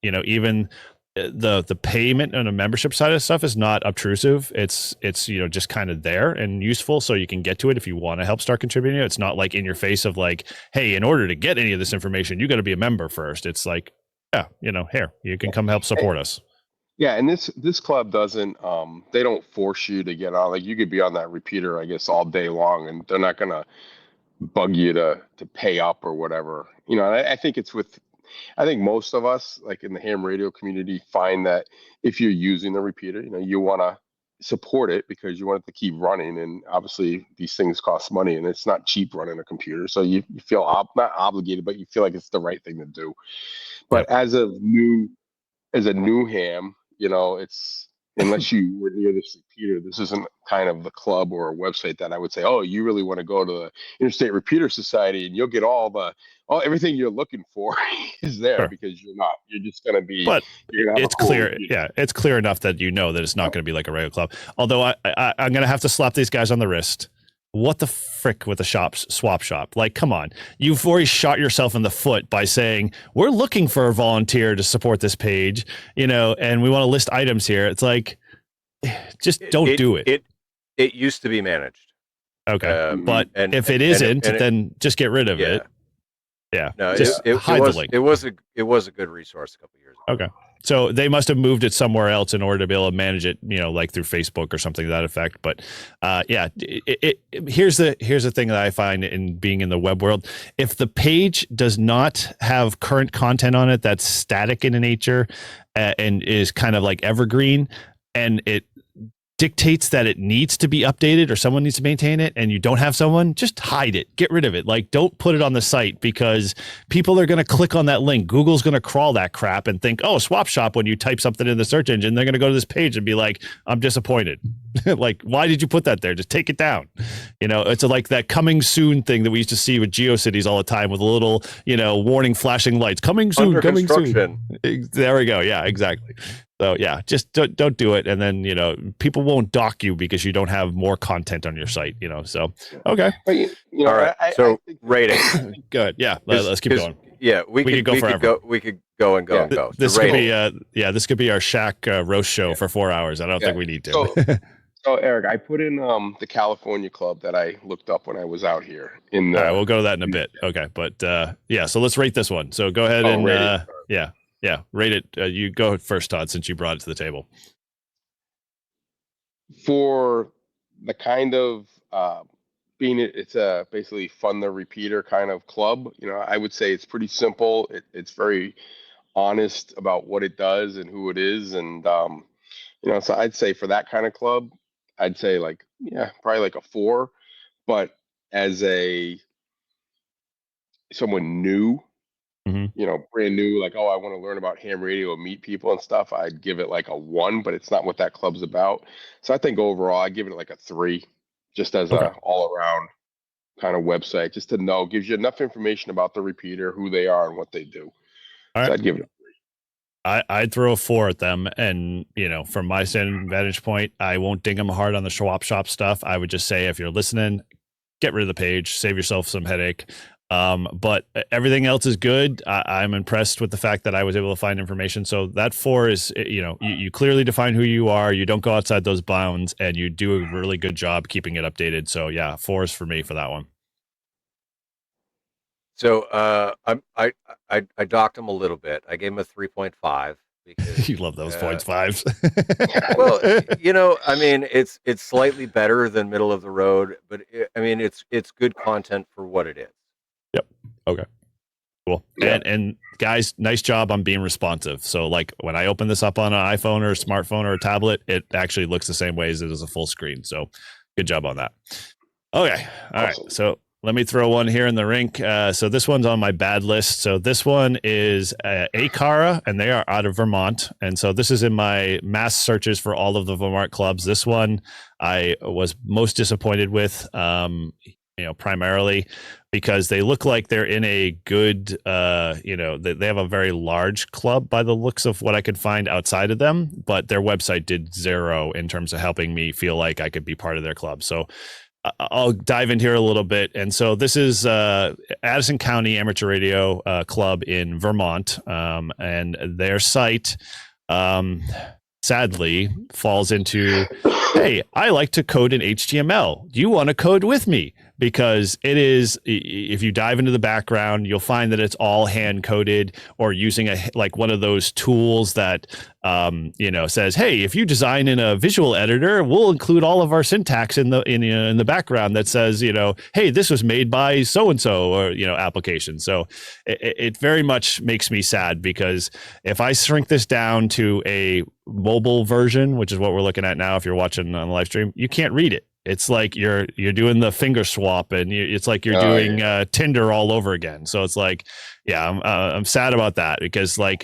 S1: even the payment and the membership side of stuff is not obtrusive. It's just kind of there and useful, so you can get to it if you want to help start contributing. It's not like in your face of like, hey, in order to get any of this information, you got to be a member first. It's like, yeah, here you can come help support us.
S4: Yeah, and this club doesn't they don't force you to get on. Like you could be on that repeater, I guess, all day long, and they're not gonna bug you to pay up or whatever. I think most of us, like in the ham radio community, find that if you're using the repeater, you want to support it because you want it to keep running. And obviously, these things cost money, and it's not cheap running a computer. So you feel not obligated, but you feel like it's the right thing to do. But as a new ham, it's unless you were near this repeater, this isn't kind of the club or a website that I would say, oh, you really want to go to the Interstate Repeater Society and you'll get everything you're looking for is there because you're not. You're just going to be.
S1: But it's clear. Yeah, it's clear enough that that it's not going to be like a regular club. Although I'm going to have to slap these guys on the wrist. What the frick with the swap shop? Like, come on. You've already shot yourself in the foot by saying, we're looking for a volunteer to support this page, and we want to list items here. It's like, just don't do it.
S3: It used to be managed.
S1: Okay. But if it isn't, then just get rid of it. Yeah.
S3: No,
S1: just hide the link.
S3: It was a good resource a couple years ago.
S1: Okay. So they must have moved it somewhere else in order to be able to manage it, like through Facebook or something to that effect. But here's the thing that I find in being in the web world. If the page does not have current content on it that's static in nature and is kind of like evergreen, and it dictates that it needs to be updated or someone needs to maintain it, and you don't have someone, just hide it, get rid of it. Like, don't put it on the site, because people are going to click on that link. Google's going to crawl that crap and think, oh, swap shop. When you type something in the search engine, they're going to go to this page and be like, I'm disappointed. Like, why did you put that there? Just take it down. It's like that coming soon thing that we used to see with Geocities all the time, with a little, warning flashing lights, coming soon,
S3: Under
S1: coming
S3: construction.
S1: soon. There we go. Yeah, exactly. So yeah, just don't do it, and then people won't dock you because you don't have more content on your site. So okay.
S4: But,
S3: all right. So rating.
S1: Good. Yeah. Let's keep going.
S3: Yeah, we could go forever. We could go and go and go.
S1: This could be this could be our Shaq roast show for 4 hours. I don't think we need to.
S4: So Eric, I put in the California club that I looked up when I was out here.
S1: All right, we'll go to that in a bit. Okay, but so let's rate this one. So go ahead and rate it. You go first, Todd, since you brought it to the table.
S4: For the kind of it's a basically fund the repeater kind of club. I would say it's pretty simple. It's very honest about what it does and who it is, and so I'd say for that kind of club, I'd say probably like a 4. But as someone new, brand new, like, I want to learn about ham radio and meet people and stuff, I'd give it like a 1, but it's not what that club's about. So I think overall, I give it like a 3, just as a all around kind of website, just to know, gives you enough information about the repeater, who they are and what they do.
S1: All right.
S4: So I'd give it a 3.
S1: I'd throw a 4 at them, and from my vantage point, I won't ding them hard on the swap shop stuff. I would just say, if you're listening, get rid of the page, save yourself some headache. But everything else is good. I'm impressed with the fact that I was able to find information. So that 4 is, you clearly define who you are. You don't go outside those bounds, and you do a really good job keeping it updated. So yeah, 4 is for me for that one.
S3: So I docked him a little bit. I gave him a 3.5 because
S1: you love those points 5s.
S3: Well, I mean, it's slightly better than middle of the road, but it's good content for what it is.
S1: Yep. Okay. Cool. Yeah. And guys, nice job on being responsive. So like when I open this up on an iPhone or a smartphone or a tablet, it actually looks the same way as it is a full screen. So good job on that. Okay. All right. So let me throw one here in the rink. So this one's on my bad list. So this one is Acara, and they are out of Vermont. And so this is in my mass searches for all of the Vermont clubs. This one I was most disappointed with, primarily because they look like they're in a good, they have a very large club by the looks of what I could find outside of them, but their website did 0 in terms of helping me feel like I could be part of their club. So I'll dive in here a little bit. And so this is Addison County Amateur Radio Club in Vermont. And their site, sadly, falls into, hey, I like to code in HTML. Do you want to code with me? Because it is, if you dive into the background, you'll find that it's all hand coded or using one of those tools that, says, hey, if you design in a visual editor, we'll include all of our syntax in the background that says, hey, this was made by so-and-so or, application. So it very much makes me sad, because if I shrink this down to a mobile version, which is what we're looking at now, if you're watching on the live stream, you can't read it. It's like you're doing the finger swap, and it's like you're doing Tinder all over again. So it's like, I'm sad about that, because I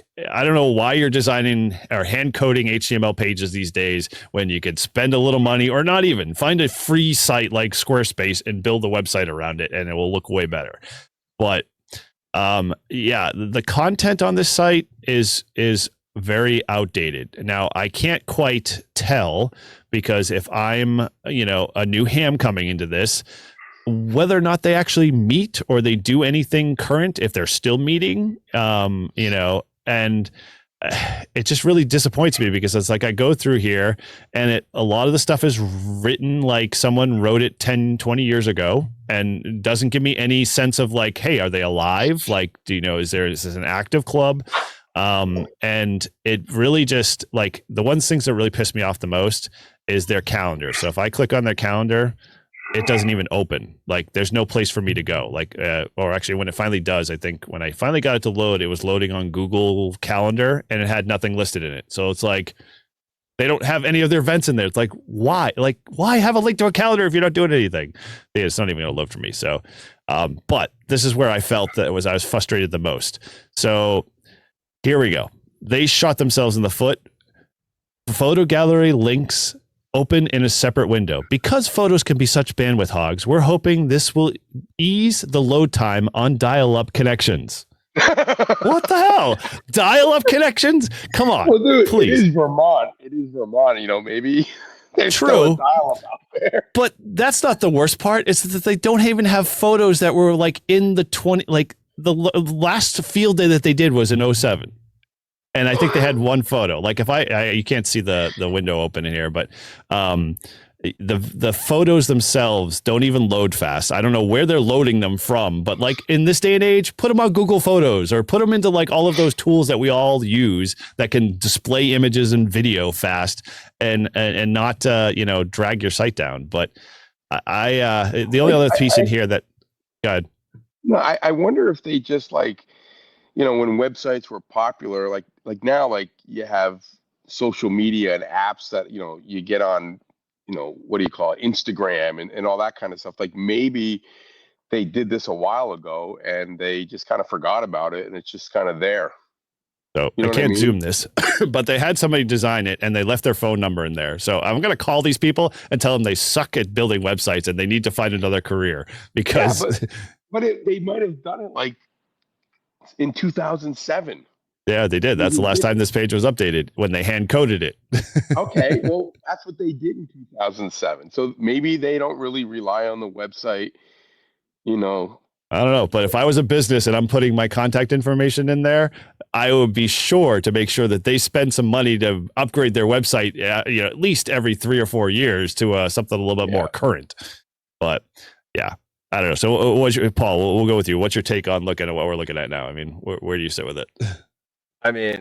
S1: don't know why you're designing or hand coding HTML pages these days when you could spend a little money, or not even find a free site like Squarespace and build a website around it, and it will look way better. But the content on this site is very outdated. Now, I can't quite tell, because if I'm, a new ham coming into this, whether or not they actually meet or they do anything current, if they're still meeting, and it just really disappoints me because it's like I go through here and a lot of the stuff is written like someone wrote it 10, 20 years ago and doesn't give me any sense of like, hey, are they alive? Like, do you know, is this an active club? And it really just like the things that really piss me off the most is their calendar. So if I click on their calendar, it doesn't even open. Like there's no place for me to go. Like, or actually when it finally does, I think when I finally got it to load, it was loading on Google Calendar and it had nothing listed in it. So it's like, they don't have any of their events in there. It's like, why? Like, why have a link to a calendar if you're not doing anything? It's not even going to load for me. So, but this is where I felt that I was frustrated the most. So here we go. They shot themselves in the foot. Photo gallery links open in a separate window. Because photos can be such bandwidth hogs, we're hoping this will ease the load time on dial-up connections. What the hell? Dial-up connections? Come on,
S4: well, dude,
S1: please.
S4: It is Vermont. You know, maybe there's
S1: True.
S4: still a dial-up out there.
S1: But that's not the worst part. It's that they don't even have photos that were like in the 20, like the last field day that they did was in 07. And I think they had one photo. Like if you can't see the window open in here, but the photos themselves don't even load fast. I don't know where they're loading them from, but like in this day and age, put them on Google Photos or put them into like all of those tools that we all use that can display images and video fast and not drag your site down. But the only other piece in here that, go ahead.
S4: No, I wonder if they just like, when websites were popular, like now, like you have social media and apps that, you get on, what do you call it? Instagram and all that kind of stuff. Like maybe they did this a while ago and they just kind of forgot about it and it's just kind of there.
S1: So I can't zoom this, but they had somebody design it and they left their phone number in there. So I'm going to call these people and tell them they suck at building websites and they need to find another career because.
S4: Yeah, but they might have done it like in 2007.
S1: Yeah, they did. That's the last time this page was updated when they hand coded it.
S4: Okay, well, that's what they did in 2007. So maybe they don't really rely on the website,
S1: I don't know, but if I was a business and I'm putting my contact information in there, I would be sure to make sure that they spend some money to upgrade their website, at least every 3 or 4 years to something a little bit more current. But yeah, I don't know. So Paul, we'll go with you. What's your take on looking at what we're looking at now? I mean, where do you sit with it?
S3: I mean,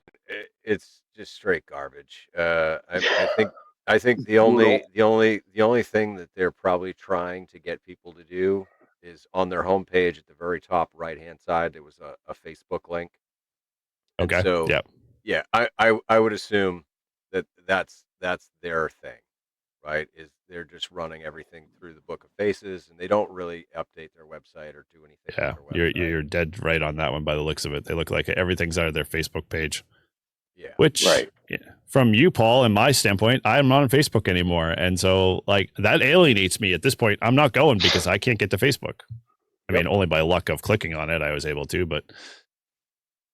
S3: it's just straight garbage. I think the only thing that they're probably trying to get people to do is on their homepage at the very top right hand side there was a Facebook link.
S1: Okay.
S3: And so yeah, I would assume that's their thing, right? Is they're just running everything through the Book of Faces and they don't really update their website or do anything.
S1: Yeah, you're dead right on that one by the looks of it. They look like everything's out of their Facebook page.
S3: Yeah.
S1: Which from you, Paul, and my standpoint, I'm not on Facebook anymore. And so like that alienates me at this point. I'm not going because I can't get to Facebook. I mean, only by luck of clicking on it, I was able to, but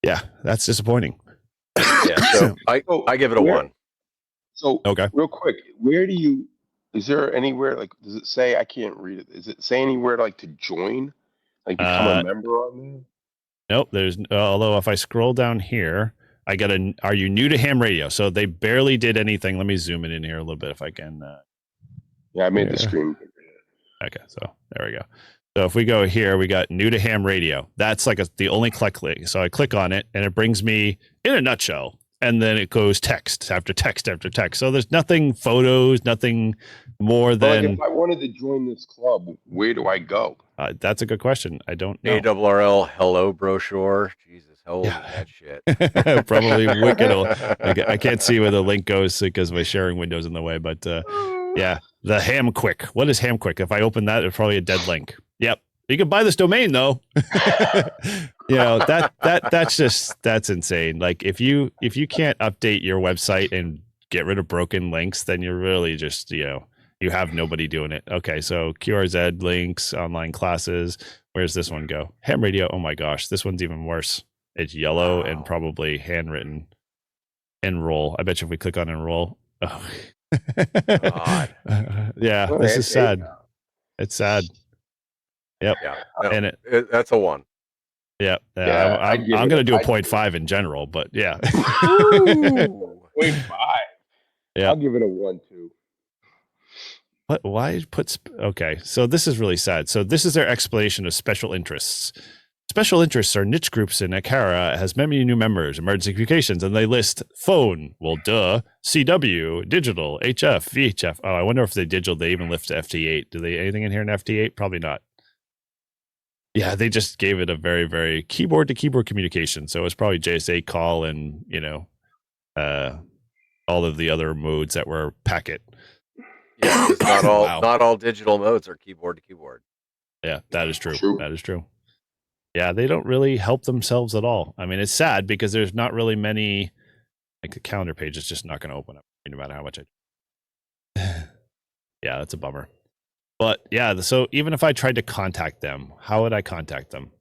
S1: yeah, that's disappointing.
S3: Yeah. So I give it a 1.
S4: So real quick, is there anywhere like, does it say, I can't read it. Does it say anywhere like to join, like become a member on there?
S1: Nope. There's, although if I scroll down here, I got are you new to ham radio? So they barely did anything. Let me zoom it in here a little bit if I can.
S4: Yeah, I made the screen.
S1: Okay. So there we go. So if we go here, we got new to ham radio. That's like the only click link. So I click on it and it brings me in a nutshell. And then it goes text after text after text. So there's nothing photos, nothing more than.
S4: Like if I wanted to join this club, where do I go?
S1: That's a good question. I don't know.
S3: ARRL hello brochure. Jesus, how old is that shit?
S1: Probably wicked old. I can't see where the link goes because my sharing window's in the way. But yeah, the Ham Quick. What is Ham Quick? If I open that, it's probably a dead link. Yep. You can buy this domain though. That's insane. Like if you can't update your website and get rid of broken links, then you're really just, you have nobody doing it. Okay. So QRZ links, online classes. Where's this one go? Ham radio. Oh my gosh. This one's even worse. It's yellow and probably handwritten. Enroll. I bet you if we click on enroll. Oh.
S3: God.
S1: Yeah. This is sad. It's sad. Yep.
S3: Yeah. No,
S1: and
S3: that's a 1.
S1: Yeah.
S4: Yeah,
S1: I'm going to do a 0.5 in general, but yeah.
S4: 0.5.
S1: Yeah.
S4: I'll give it a 1, 2.
S1: What? Why put? Okay, so this is really sad. So this is their explanation of special interests. Special interests are niche groups in Akara. Has many new members, emergency communications, and they list phone. Well, duh. CW, digital, HF, VHF. Oh, I wonder if they digital. They even lift FT8. Do they anything in here in FT8? Probably not. Yeah, they just gave it a very, very keyboard to keyboard communication. So it's probably JSA call and all of the other modes that were packet.
S3: Yeah, because not all digital modes are keyboard to keyboard.
S1: Yeah, that is true. That is true. Yeah, they don't really help themselves at all. I mean, it's sad because there's not really many. Like the calendar page is just not going to open up no matter how much I. Yeah, that's a bummer. But yeah, so even if I tried to contact them, how would I contact them?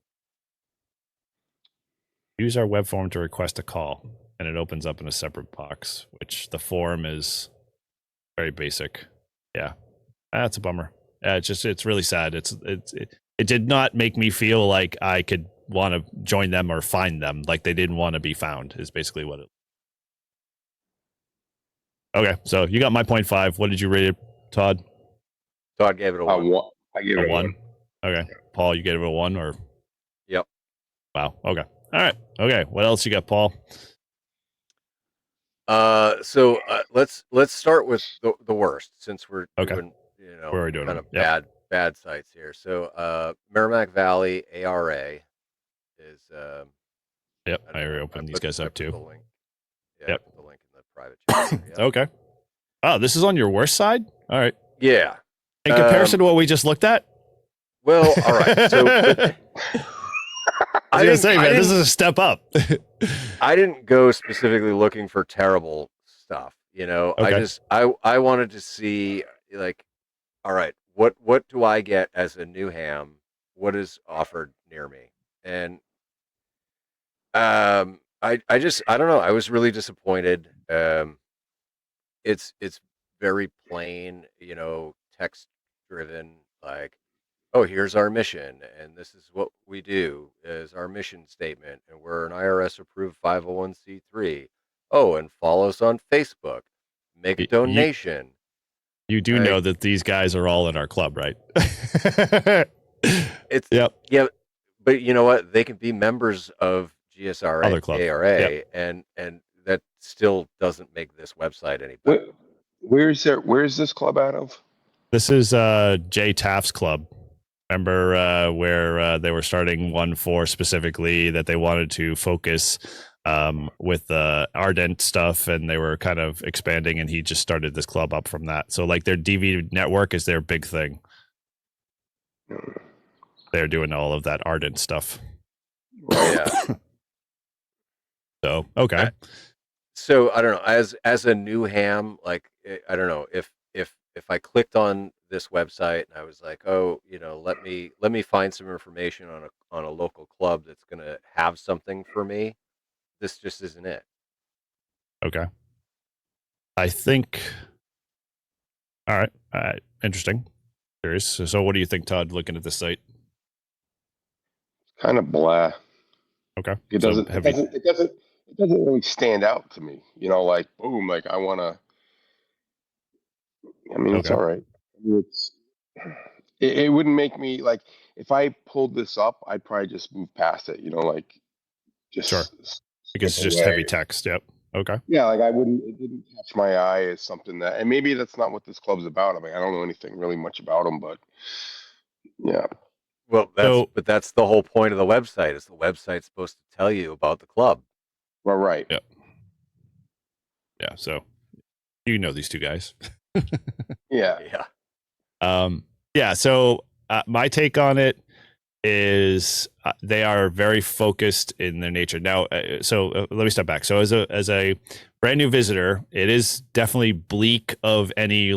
S1: Use our web form to request a call, and it opens up in a separate box, which the form is very basic. Yeah, that's a bummer. Yeah, it's really sad. It did not make me feel like I could want to join them or find them. Like they didn't want to be found is basically what it. Okay, so you got my 0.5. What did you rate it, Todd?
S3: Todd gave it a 1.
S4: I gave it a 1.
S1: Okay, Paul, you gave it a 1 or?
S3: Yep.
S1: Wow. Okay. All right. Okay. What else you got, Paul?
S3: So let's start with the worst since we're doing
S1: we're doing
S3: kind of bad sites here. So Merrimack Valley ARA is
S1: yep. I already opened these guys up too.
S3: The link. Yeah,
S1: yep.
S3: Put the link in the private chat. Yep.
S1: Okay. Oh, this is on your worst side? All right.
S3: Yeah.
S1: In comparison to what we just looked at?
S3: Well, all right. So
S1: I was gonna say, man, this is a step up.
S3: I didn't go specifically looking for terrible stuff.
S1: Okay.
S3: I wanted to see like, all right, what do I get as a new ham? What is offered near me? And I don't know. I was really disappointed. It's very plain, text driven, like, oh, here's our mission, and this is what we do is our mission statement, and we're an IRS approved 501c3. Oh, and follow us on Facebook. Make a donation.
S1: You do know that these guys are all in our club, right?
S3: Yeah, but you know what? They can be members of GSRA,
S1: other club.
S3: ARA, and that still doesn't make this website any better.
S4: Where's this club out of?
S1: This is Jay Taft's club. Remember where they were starting 1.4 specifically that they wanted to focus with the Ardent stuff, and they were kind of expanding, and he just started this club up from that. So like their DV network is their big thing. They're doing all of that Ardent stuff.
S3: Yeah.
S1: So okay.
S3: So I don't know. As a new ham, like I don't know if I clicked on this website and I was like, oh, let me find some information on a local club that's gonna have something for me. This just isn't it.
S1: Okay. I think. All right. Interesting. Curious. So what do you think, Todd? Looking at this site.
S4: Kind of blah.
S1: Okay.
S4: It doesn't really stand out to me. Like boom, like I want to. I mean, it's all right. It wouldn't make me like if I pulled this up, I'd probably just move past it. Like just
S1: sure because it's just heavy text. Yep. Okay.
S4: Yeah, like I wouldn't. It didn't catch my eye as something that, and maybe that's not what this club's about. I mean, I don't know anything really much about them, but yeah.
S3: Well, that's the whole point of the website. Is the website supposed to tell you about the club?
S4: Well, right.
S1: Yeah. Yeah. So these two guys.
S4: Yeah.
S1: Yeah. So my take on it is they are very focused in their nature. Now, let me step back. So as a brand new visitor, it is definitely bleak of any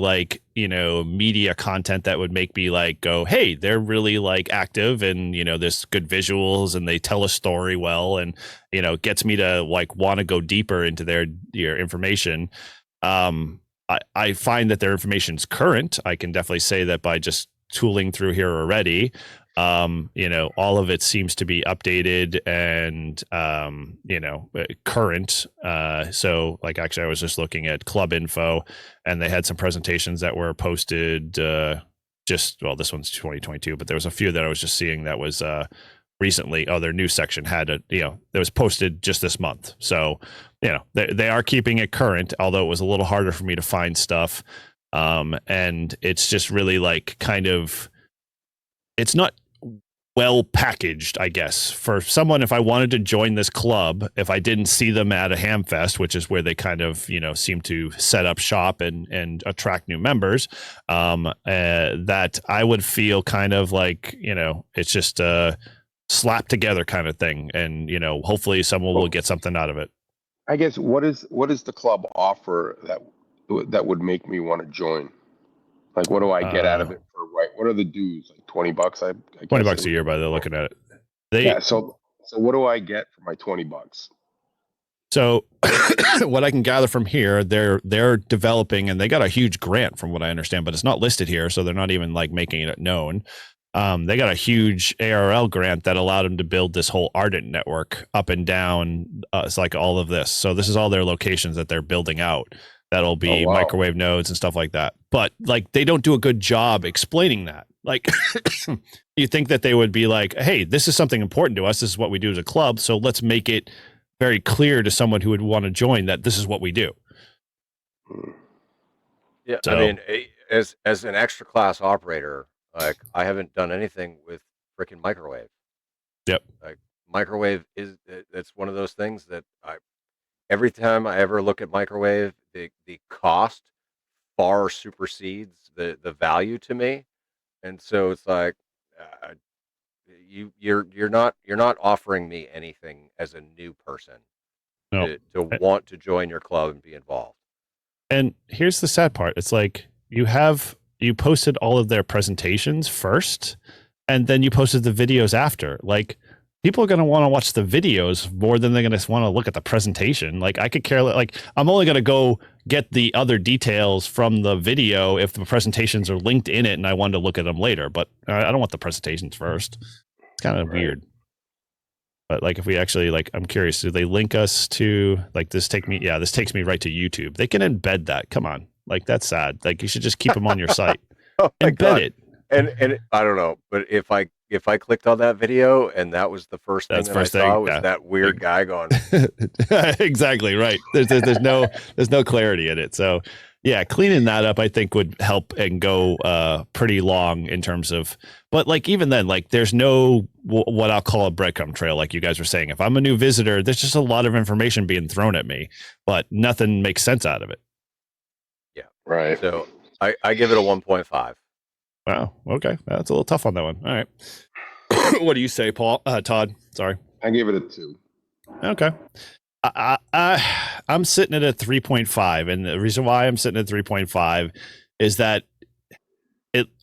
S1: media content that would make me go, hey, they're really active and there's good visuals and they tell a story well and gets me to want to go deeper into their information. I find that their information's current. I can definitely say that by just tooling through here already. All of it seems to be updated and current. So like actually I was just looking at club info and they had some presentations that were posted this one's 2022, but there was a few that I was just seeing that was recently. Their news section had that was posted just this month. So, they are keeping it current, although it was a little harder for me to find stuff. And it's just really like it's not well packaged, I guess, for someone. If I wanted to join this club, if I didn't see them at a ham fest, which is where they kind of seem to set up shop and attract new members, that I would feel kind of like it's just a slapped together kind of thing, and hopefully someone will get something out of it.
S4: I guess what does the club offer that would make me want to join? Like, what do I get out of it for what are the dues? Like $20? I guess
S1: $20 a year by the looking at it.
S4: So what do I get for my $20?
S1: So what I can gather from here, they're developing, and they got a huge grant from what I understand, but it's not listed here, so they're not even like making it known. They got a huge ARL grant that allowed them to build this whole Ardent network up and down. It's like all of this. So this is all their locations that they're building out. That'll be microwave nodes and stuff like that. But like, they don't do a good job explaining that. Like, you think that they would be like, hey, this is something important to us. This is what we do as a club. So let's make it very clear to someone who would want to join that this is what we do.
S3: Yeah. So, I mean, as an extra class operator, like, I haven't done anything with freaking microwave.
S1: Yep.
S3: Like, microwave it's one of those things that every time I ever look at microwave, the cost far supersedes the value to me, and so it's like you're not offering me anything as a new person to want to join your club and be involved.
S1: And here's the sad part: it's like you posted all of their presentations first, and then you posted the videos after. Like, people are going to want to watch the videos more than they're going to want to look at the presentation. Like, I could care. Like, I'm only going to go get the other details from the video if the presentations are linked in it and I wanted to look at them later. But I don't want the presentations first. It's kind of weird. But like, if we actually, like, I'm curious, do they link us to, like, this takes me right to YouTube. They can embed that. Come on. Like, that's sad. Like, you should just keep them on your site. Embed it.
S3: And I don't know, but if I clicked on that video and that was the first thing I saw was that weird guy going.
S1: Exactly right. There's no clarity in it. So yeah, cleaning that up I think would help and go pretty long in terms of. But like, even then, like, there's no what I'll call a breadcrumb trail, like you guys were saying. If I'm a new visitor, there's just a lot of information being thrown at me, but nothing makes sense out of it.
S3: Yeah.
S4: Right.
S3: So I give it a 1.5.
S1: Wow. Okay. That's a little tough on that one. All right. What do you say, Todd? Sorry.
S4: I gave it a 2.
S1: Okay. I'm sitting at a 3.5. And the reason why I'm sitting at 3.5 is that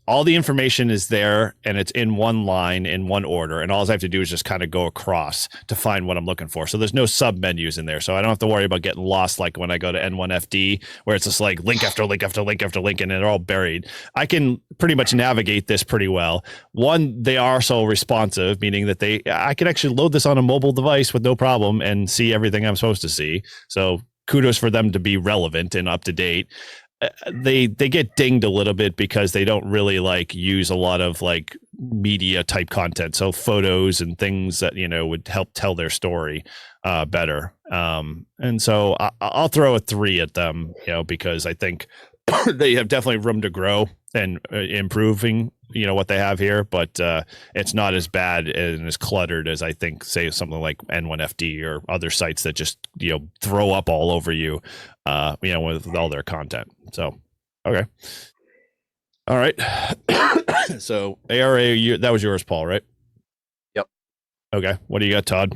S1: all the information is there and it's in one line, in one order. And all I have to do is just kind of go across to find what I'm looking for. So there's no sub menus in there. So I don't have to worry about getting lost like when I go to N1FD, where it's just like link after link after link after link and they're all buried. I can pretty much navigate this pretty well. One, they are so responsive, meaning that I can actually load this on a mobile device with no problem and see everything I'm supposed to see. So kudos for them to be relevant and up to date. They get dinged a little bit because they don't really like use a lot of like media type content, so photos and things that would help tell their story better. And so I'll throw a 3 at them, because I think they have definitely room to grow and improving what they have here, but it's not as bad and as cluttered as I think, say, something like N1FD or other sites that just throw up all over you with all their content. So okay, all right. So ARA, that was yours, Paul, right?
S3: Yep.
S1: Okay, what do you got, Todd?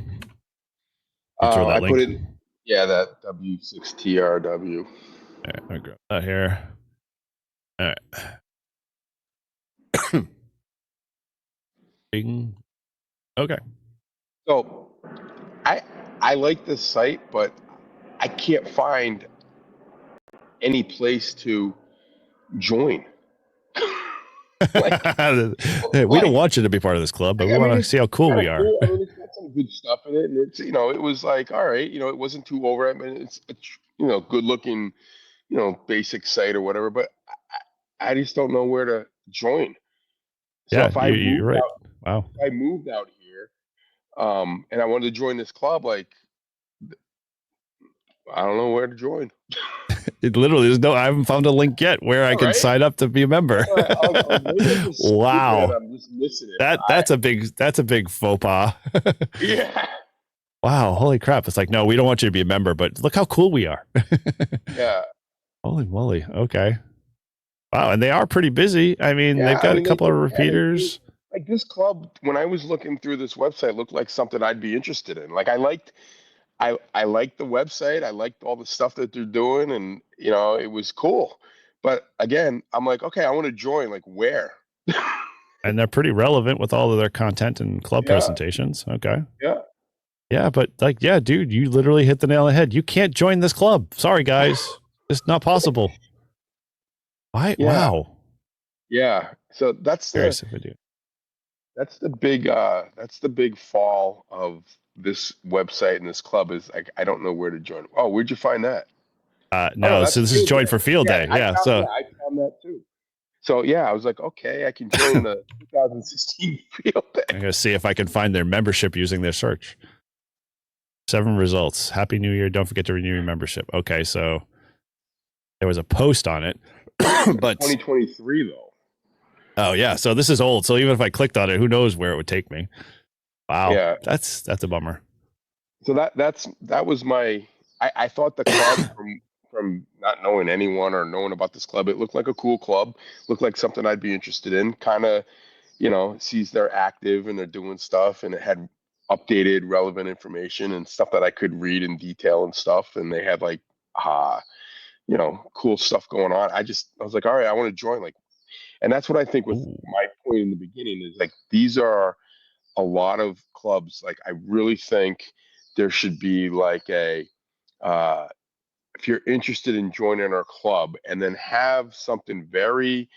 S4: I put in that W6TRW.
S1: All right, I'll grab that here. All right. Okay.
S4: So I like this site, but I can't find any place to join.
S1: Hey, we don't want you to be part of this club, but we want to see how cool we are.
S4: Cool. I mean, it's got some good stuff in it, and it's it was like, all right, it wasn't too over. I mean, it's a good looking, basic site or whatever. But I just don't know where to join. So
S1: Yeah,
S4: if I
S1: you're right. Wow.
S4: If I moved out here, and I wanted to join this club, like, I don't know where to join.
S1: It literally is I haven't found a link yet where I can sign up to be a member. Wow.
S4: I'm just missing it.
S1: That's a big faux pas.
S4: Yeah.
S1: Wow, holy crap. It's like, no, we don't want you to be a member, but look how cool we are.
S4: Yeah.
S1: Holy moly. Okay. Wow, and they are pretty busy. I mean, they've got a couple of repeaters.
S4: Like this club, when I was looking through this website, looked like something I'd be interested in. Like I liked the website. I liked all the stuff that they're doing, and it was cool. But again, I'm like, okay, I want to join. Like where?
S1: And they're pretty relevant with all of their content and club presentations. Okay.
S4: Yeah.
S1: Yeah, but dude, you literally hit the nail on the head. You can't join this club. Sorry, guys. It's not possible. Why?
S4: Yeah.
S1: Wow.
S4: Yeah. So that's the big fall of this website and this club is like, I don't know where to join. Oh, where'd you find that?
S1: No, so this is join for field day. Yeah.
S4: I found that too. So yeah, I was like, okay, I can join the 2016 field day.
S1: I'm gonna see if I can find their membership using their search. 7 results. Happy New Year. Don't forget to renew your membership. Okay, so there was a post on it. But
S4: 2023 though.
S1: Oh yeah, so this is old. So even if I clicked on it, who knows where it would take me? Wow.
S4: Yeah.
S1: That's a bummer.
S4: So that was my I thought the club from not knowing anyone or knowing about this club, it looked like a cool club, looked like something I'd be interested in. Kind of, sees they're active and they're doing stuff, and it had updated relevant information and stuff that I could read in detail and stuff. And they had like, cool stuff going on. I was like, all right, I want to join. Like, and that's what I think with my point in the beginning is like, these are a lot of clubs. Like, I really think there should be like if you're interested in joining our club, and then have something very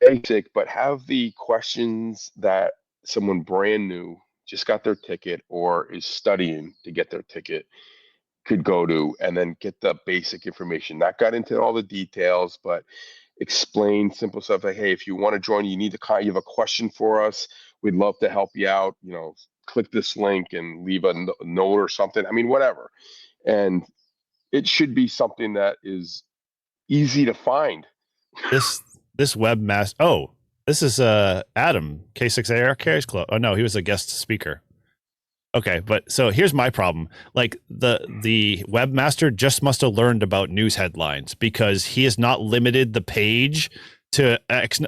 S4: basic, but have the questions that someone brand new just got their ticket or is studying to get their ticket could go to, and then get the basic information. Not got into all the details, but explain simple stuff like, hey, if you want to join, you have a question for us. We'd love to help you out. Click this link and leave a note or something. I mean, whatever. And it should be something that is easy to find.
S1: This webmaster. Oh, this is Adam K6AR Carries Club. Oh no, he was a guest speaker. Okay, but so here's my problem. Like the webmaster just must have learned about news headlines, because he has not limited the page to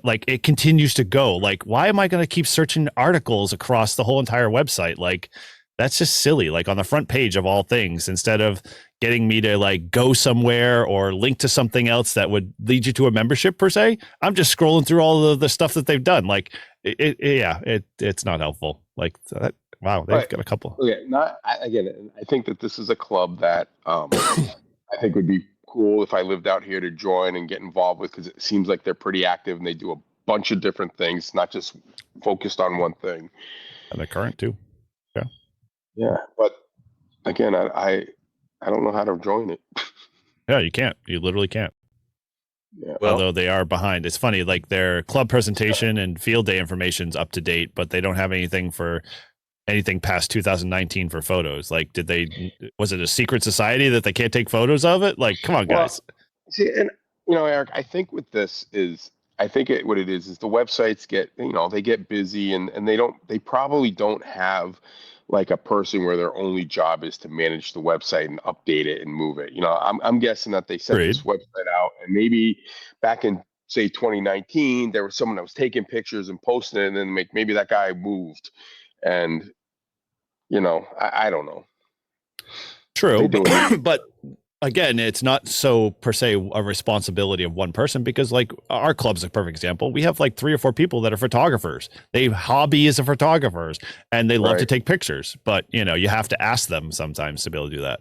S1: like it continues to go. Like, why am I going to keep searching articles across the whole entire website? Like, that's just silly. Like on the front page of all things, instead of getting me to like go somewhere or link to something else that would lead you to a membership per se, I'm just scrolling through all of the stuff that they've done. Like it's not helpful. Like that. Wow, they've got a couple.
S4: Okay, I think that this is a club that I think would be cool if I lived out here to join and get involved with, because it seems like they're pretty active and they do a bunch of different things, not just focused on one thing.
S1: And they're current too. Yeah.
S4: Yeah, but again, I don't know how to join it.
S1: Yeah, you can't. You literally can't.
S4: Yeah.
S1: Well, although they are behind. It's funny, like their club presentation and field day information's up to date, but they don't have anything past 2019 for photos. Like, was it a secret society that they can't take photos of it? Like, come on, guys.
S4: See, and Eric, I think with this is, what it is the websites get, they get busy, and they probably don't have like a person where their only job is to manage the website and update it and move it. I'm guessing that they set this website out, and maybe back in say 2019, there was someone that was taking pictures and posting it, and then maybe that guy moved, and I don't know.
S1: True, but again, it's not so per se a responsibility of one person, because like our club's a perfect example. We have like 3 or 4 people that are photographers. They hobby as a photographers, and they love to take pictures, but you have to ask them sometimes to be able to do that.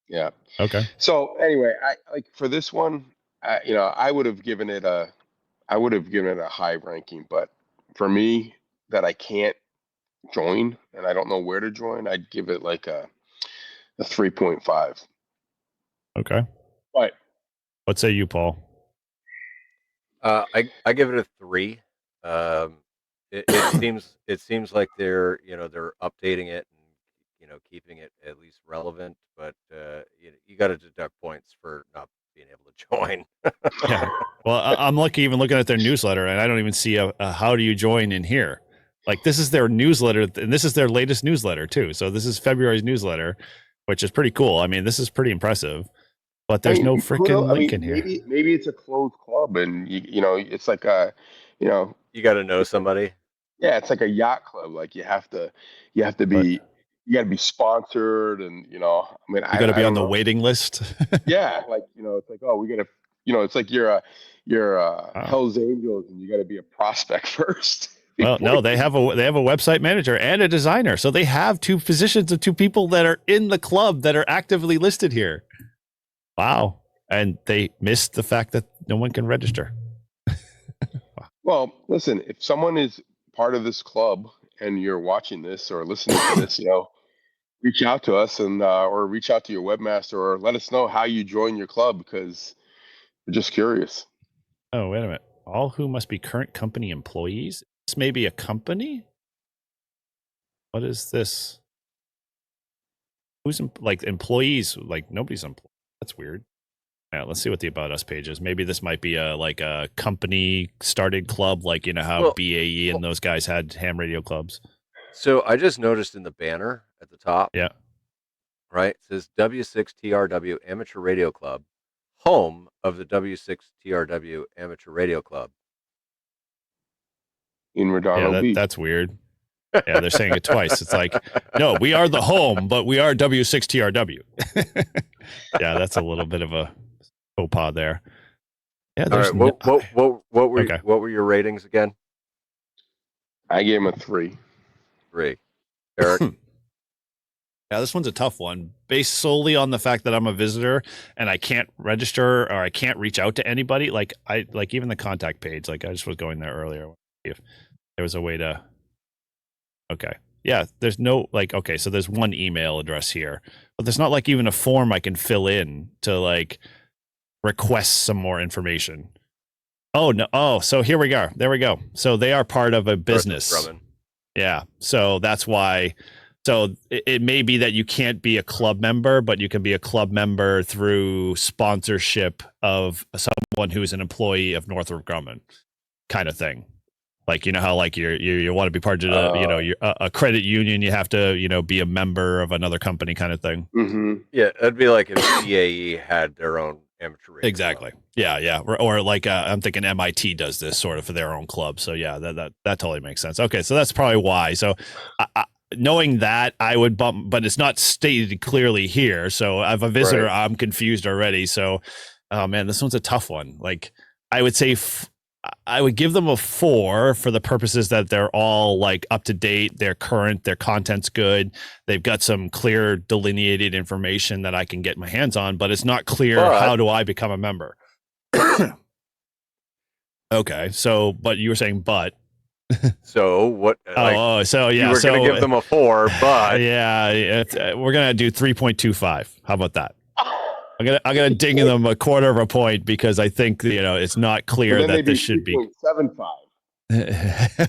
S4: Yeah.
S1: Okay.
S4: So anyway, I like for this one, I would have given it a I would have given it a high ranking, but for me, that I can't join and I don't know where to join, I'd give it like a 3.5.
S1: Okay.
S4: But
S1: What say you, Paul?
S3: I give it a 3. It seems like they're they're updating it and keeping it at least relevant, but you got to deduct points for not being able to join.
S1: Yeah. Well, I'm lucky even looking at their newsletter, and I don't even see a how do you join in here. Like, this is their newsletter, and this is their latest newsletter too. So this is February's newsletter, which is pretty cool. I mean, this is pretty impressive. But there's no freaking link in here.
S4: Maybe it's a closed club, and it's like
S3: you got to know somebody.
S4: Yeah, it's like a yacht club. Like you have to be, you got to be sponsored, and I mean,
S1: you got to be on the waiting list.
S4: Yeah, like it's like, oh, we got to, it's like you're Hell's Angels, and you got to be a prospect first.
S1: Well, no, they have a website manager and a designer, so they have 2 positions of 2 people that are in the club that are actively listed here. Wow. And they missed the fact that no one can register.
S4: Well, listen, if someone is part of this club and you're watching this or listening to this, reach out to us and or reach out to your webmaster or let us know how you join your club, because we're just curious.
S1: Oh, wait a minute. All who must be current company employees? This may be a company? What is this? Who's like employees? Like nobody's employed. That's weird. Yeah, let's see what the About Us page is. Maybe this might be a company started club, like how BAE and those guys had ham radio clubs.
S3: So I just noticed in the banner at the top.
S1: Yeah.
S3: Right. It says W6TRW Amateur Radio Club, home of the W6TRW Amateur Radio Club.
S4: In Redondo Beach.
S1: That's weird. Yeah, they're saying it twice. It's like, no, we are the home, but we are W6TRW. Yeah, that's a little bit of a faux pas there. Yeah.
S3: All right. What were your ratings again?
S4: I gave him a 3.
S3: 3. Eric.
S1: Yeah, this one's a tough one, based solely on the fact that I'm a visitor and I can't register or I can't reach out to anybody. Like even the contact page. Like I just was going there earlier. If there was a way to. Okay. Yeah, there's no okay, so there's one email address here, but there's not like even a form I can fill in to like request some more information. Oh no. Oh, so here we go. There we go. So they are part of a business. Yeah. So that's why. So it may be that you can't be a club member, but you can be a club member through sponsorship of someone who's an employee of Northrop Grumman, kind of thing. Like, how like you want to be part of you're a credit union, you have to be a member of another company, kind of thing.
S4: Mm-hmm.
S3: Yeah, it'd be like if BAE had their own amateur radio
S1: exactly
S3: club.
S1: Yeah or like I'm thinking MIT does this sort of for their own club, so yeah, that totally makes sense. Okay, so that's probably why. So knowing that, I would bump, but it's not stated clearly here, so as a visitor, right. I'm confused already. So oh man, this one's a tough one. Like I would say I would give them a 4 for the purposes that they're all like up to date, they're current, their content's good, they've got some clear delineated information that I can get my hands on, but it's not clear how do I become a member. Okay, so but you were saying
S3: so what?
S1: So yeah,
S3: you were going to give them a 4, but
S1: yeah, we're gonna do 3.25. How about that? I'm gonna ding them a quarter of a point because I think it's not clear that this should be
S4: 3.75.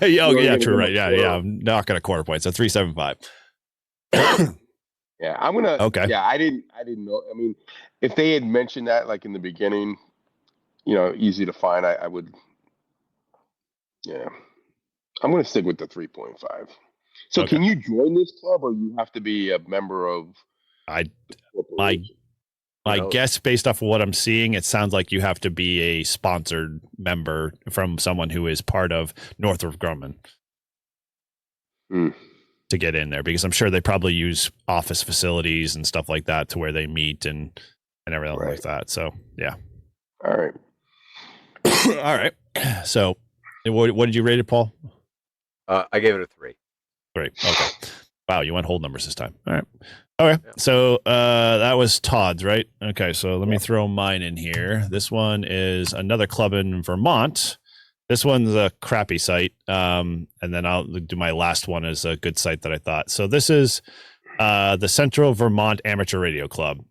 S1: Oh yeah, true, right? Yeah. I'm not gonna quarter point, so 3.75.
S4: Yeah, I'm gonna.
S1: Okay.
S4: Yeah, I didn't know. I mean, if they had mentioned that like in the beginning, easy to find, I would. Yeah, I'm gonna stick with the 3.5. So can you join this club, or you have to be a member of?
S1: My guess, based off of what I'm seeing, it sounds like you have to be a sponsored member from someone who is part of Northrop Grumman to get in there, because I'm sure they probably use office facilities and stuff like that to where they meet and everything like that. So, yeah.
S4: All right.
S1: All right. So, what did you rate it, Paul?
S3: I gave it a 3.
S1: Great. Okay. Wow, you went whole numbers this time. All right. Okay, so that was Todd's, right? Okay, so let me throw mine in here. This one is another club in Vermont This one's a crappy site. And then I'll do my last one as a good site that I thought. So this is the Central Vermont Amateur Radio Club.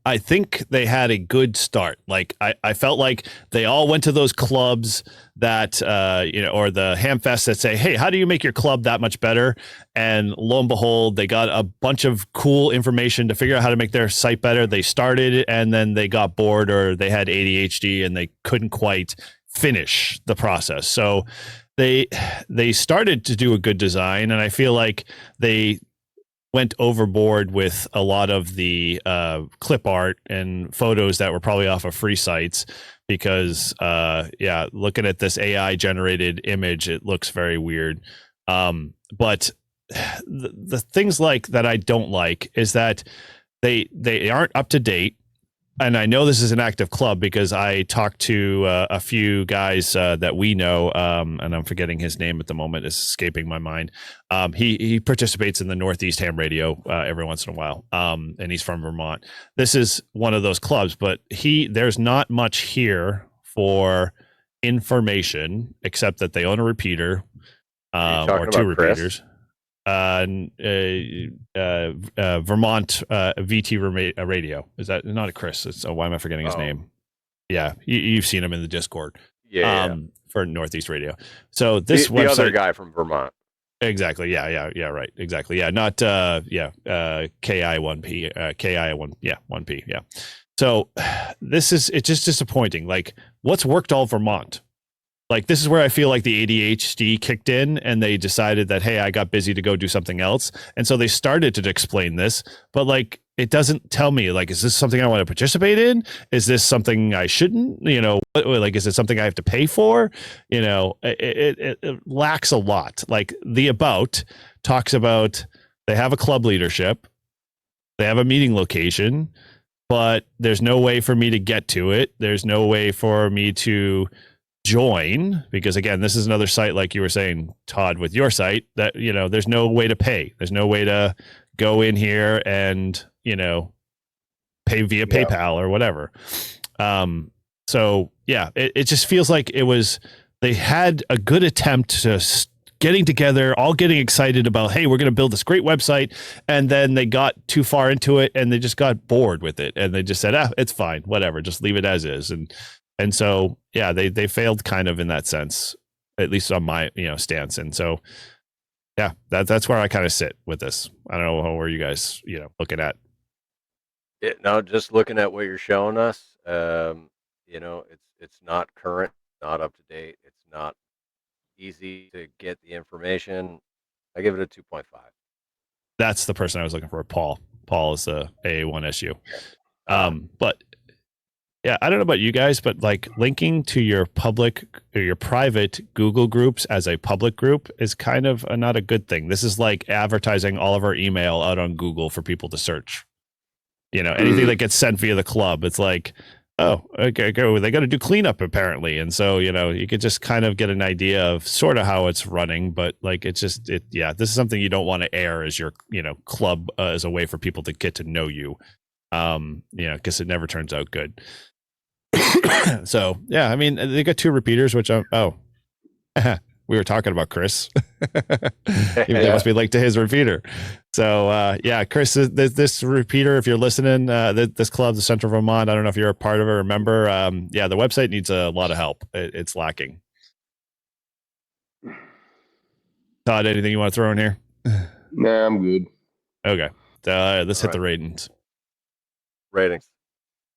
S1: I think they had a good start. Like I felt like they all went to those clubs that or the Hamfest that say, hey, how do you make your club that much better? And lo and behold, they got a bunch of cool information to figure out how to make their site better. They started and then they got bored or they had ADHD and they couldn't quite finish the process. So they started to do a good design, and I feel like they went overboard with a lot of the clip art and photos that were probably off of free sites because looking at this AI generated image, it looks very weird. But the things like that I don't like is that they aren't up to date. And I know this is an active club because I talked to a few guys that we know, and I'm forgetting his name at the moment. It's escaping my mind. He participates in the Northeast Ham Radio every once in a while, and he's from Vermont. This is one of those clubs, but there's not much here for information except that they own a repeater or two repeaters.
S3: Chris?
S1: Vermont VT radio. Is that not a Chris? Why am I forgetting his name? Yeah, you've seen him in the Discord.
S3: Yeah,
S1: for Northeast Radio. So this
S3: the other guy from Vermont.
S1: Exactly. Yeah. Right. Exactly. Yeah. Not KI1P. KI1. Yeah. 1P. Yeah. So it's just disappointing. Like, what's worked all Vermont? Like, this is where I feel like the ADHD kicked in and they decided that, hey, I got busy to go do something else. And so they started to explain this, but like, it doesn't tell me, like, is this something I want to participate in? Is this something I shouldn't, like, is it something I have to pay for? It lacks a lot. Like, the about talks about they have a club leadership, they have a meeting location, but there's no way for me to get to it. There's no way for me to join, because again, this is another site, like you were saying, Todd, with your site, that there's no way to pay. There's no way to go in here and pay via PayPal or whatever. So yeah, it just feels like they had a good attempt to getting together, all getting excited about, hey, we're going to build this great website, and then they got too far into it and they just got bored with it and they just said, it's fine, whatever, just leave it as is. And so, yeah, they failed kind of in that sense, at least on my, stance. And so, yeah, that's where I kind of sit with this. I don't know where you guys, looking at.
S3: No, just looking at what you're showing us, it's not current, not up to date. It's not easy to get the information. I give it a 2.5.
S1: That's the person I was looking for, Paul. Paul is the AA1SU. But yeah, I don't know about you guys, but like linking to your public or your private Google groups as a public group is kind of not a good thing. This is like advertising all of our email out on Google for people to search. Anything that gets sent via the club, it's like, oh, okay, go. They got to do cleanup apparently, and so you could just kind of get an idea of sort of how it's running. But like, this is something you don't want to air as your club as a way for people to get to know you. Because it never turns out good. So yeah, I mean, they got two repeaters, which we were talking about Chris. They must be linked to his repeater. So yeah, Chris, this repeater, if you're listening, this club, the Central Vermont, I don't know if you're a part of it or a member. Yeah, the website needs a lot of help. It's lacking. Todd, anything you want to throw in here?
S4: Nah, I'm good.
S1: Okay, let's hit the ratings.
S3: Ratings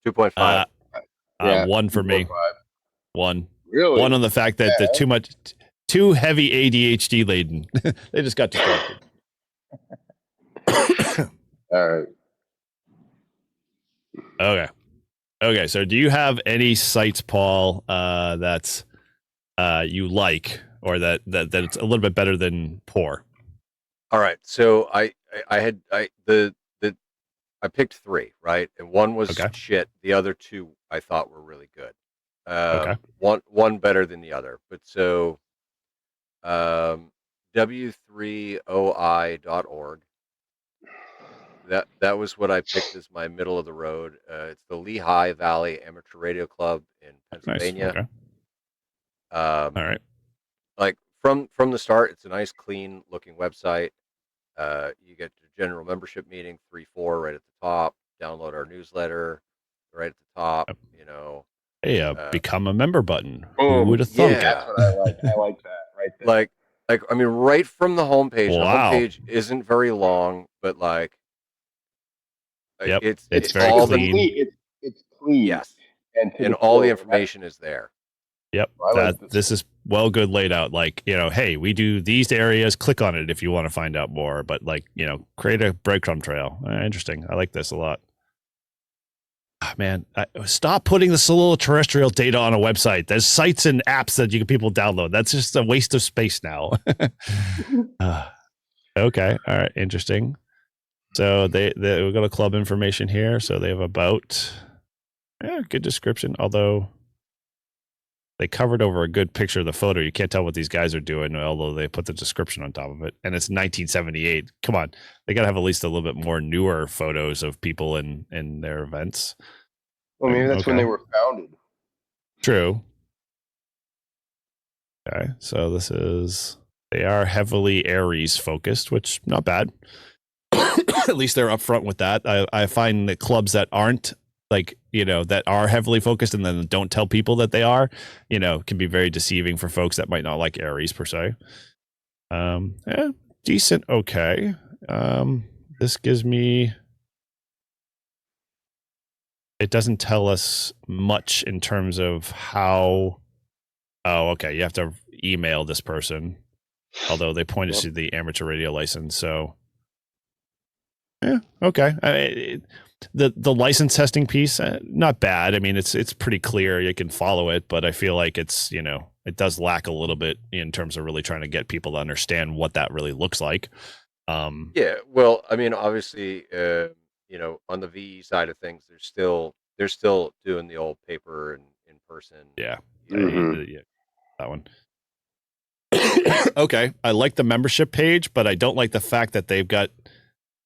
S3: 2.5.
S4: Yeah,
S1: 1 for
S4: 2.5.
S1: me. 1.
S4: Really?
S1: 1 on the fact that the too heavy ADHD laden. They just got distracted.
S4: All right.
S1: Okay. So do you have any sites, Paul, that's you like, or that it's a little bit better than poor?
S3: All right. So I picked 3, right? And one was shit. The other 2 I thought were really good. One better than the other. But so w3oi.org. That was what I picked as my middle of the road. It's the Lehigh Valley Amateur Radio Club in Pennsylvania.
S1: Nice. Okay. All right.
S3: Like from the start, it's a nice, clean looking website. You get your general membership meeting 3-4 right at the top. Download our newsletter right at the top. You know,
S1: Hey, become a member button. Who
S4: Boom.
S1: would have thunk?
S4: That's what I like. I like that right there.
S3: like I mean, right from the homepage.
S1: Wow.
S3: The homepage isn't very long, but like,
S1: Yep,
S3: it's
S1: very
S3: all
S1: clean.
S4: It's clean.
S3: Yes,
S4: and
S3: all the information is there.
S1: Yep, this is well good laid out. Like, you know, hey, we do these areas. Click on it if you want to find out more. But like, you know, create a breadcrumb trail. Interesting. I like this a lot. Man, stop putting this little terrestrial data on a website. There's sites and apps that people download. That's just a waste of space now. Okay, all right, interesting. So we've got a club information here. So they have about, good description. Although they covered over a good picture of the photo, you can't tell what these guys are doing. Although they put the description on top of it, and it's 1978. Come on, they got to have at least a little bit more newer photos of people in their events.
S4: Well, maybe that's when they were founded.
S1: True. Okay, so they are heavily Aries focused, which not bad. At least they're upfront with that. I find that clubs that aren't, like, you know, that are heavily focused and then don't tell people that they are, you know, can be very deceiving for folks that might not like Aries per se. Decent. Okay. This gives me, it doesn't tell us much in terms of how, okay, you have to email this person, although they pointed to the amateur radio license. So okay. The license testing piece, not bad. I mean, it's pretty clear. You can follow it, but I feel like it's, you know, it does lack a little bit in terms of really trying to get people to understand what that really looks like.
S3: Yeah, well, I mean, obviously, you know, on the VE side of things, they're still doing the old paper and in person.
S1: Yeah,
S3: Mm-hmm.
S1: That one. Okay, I like the membership page, but I don't like the fact that they've got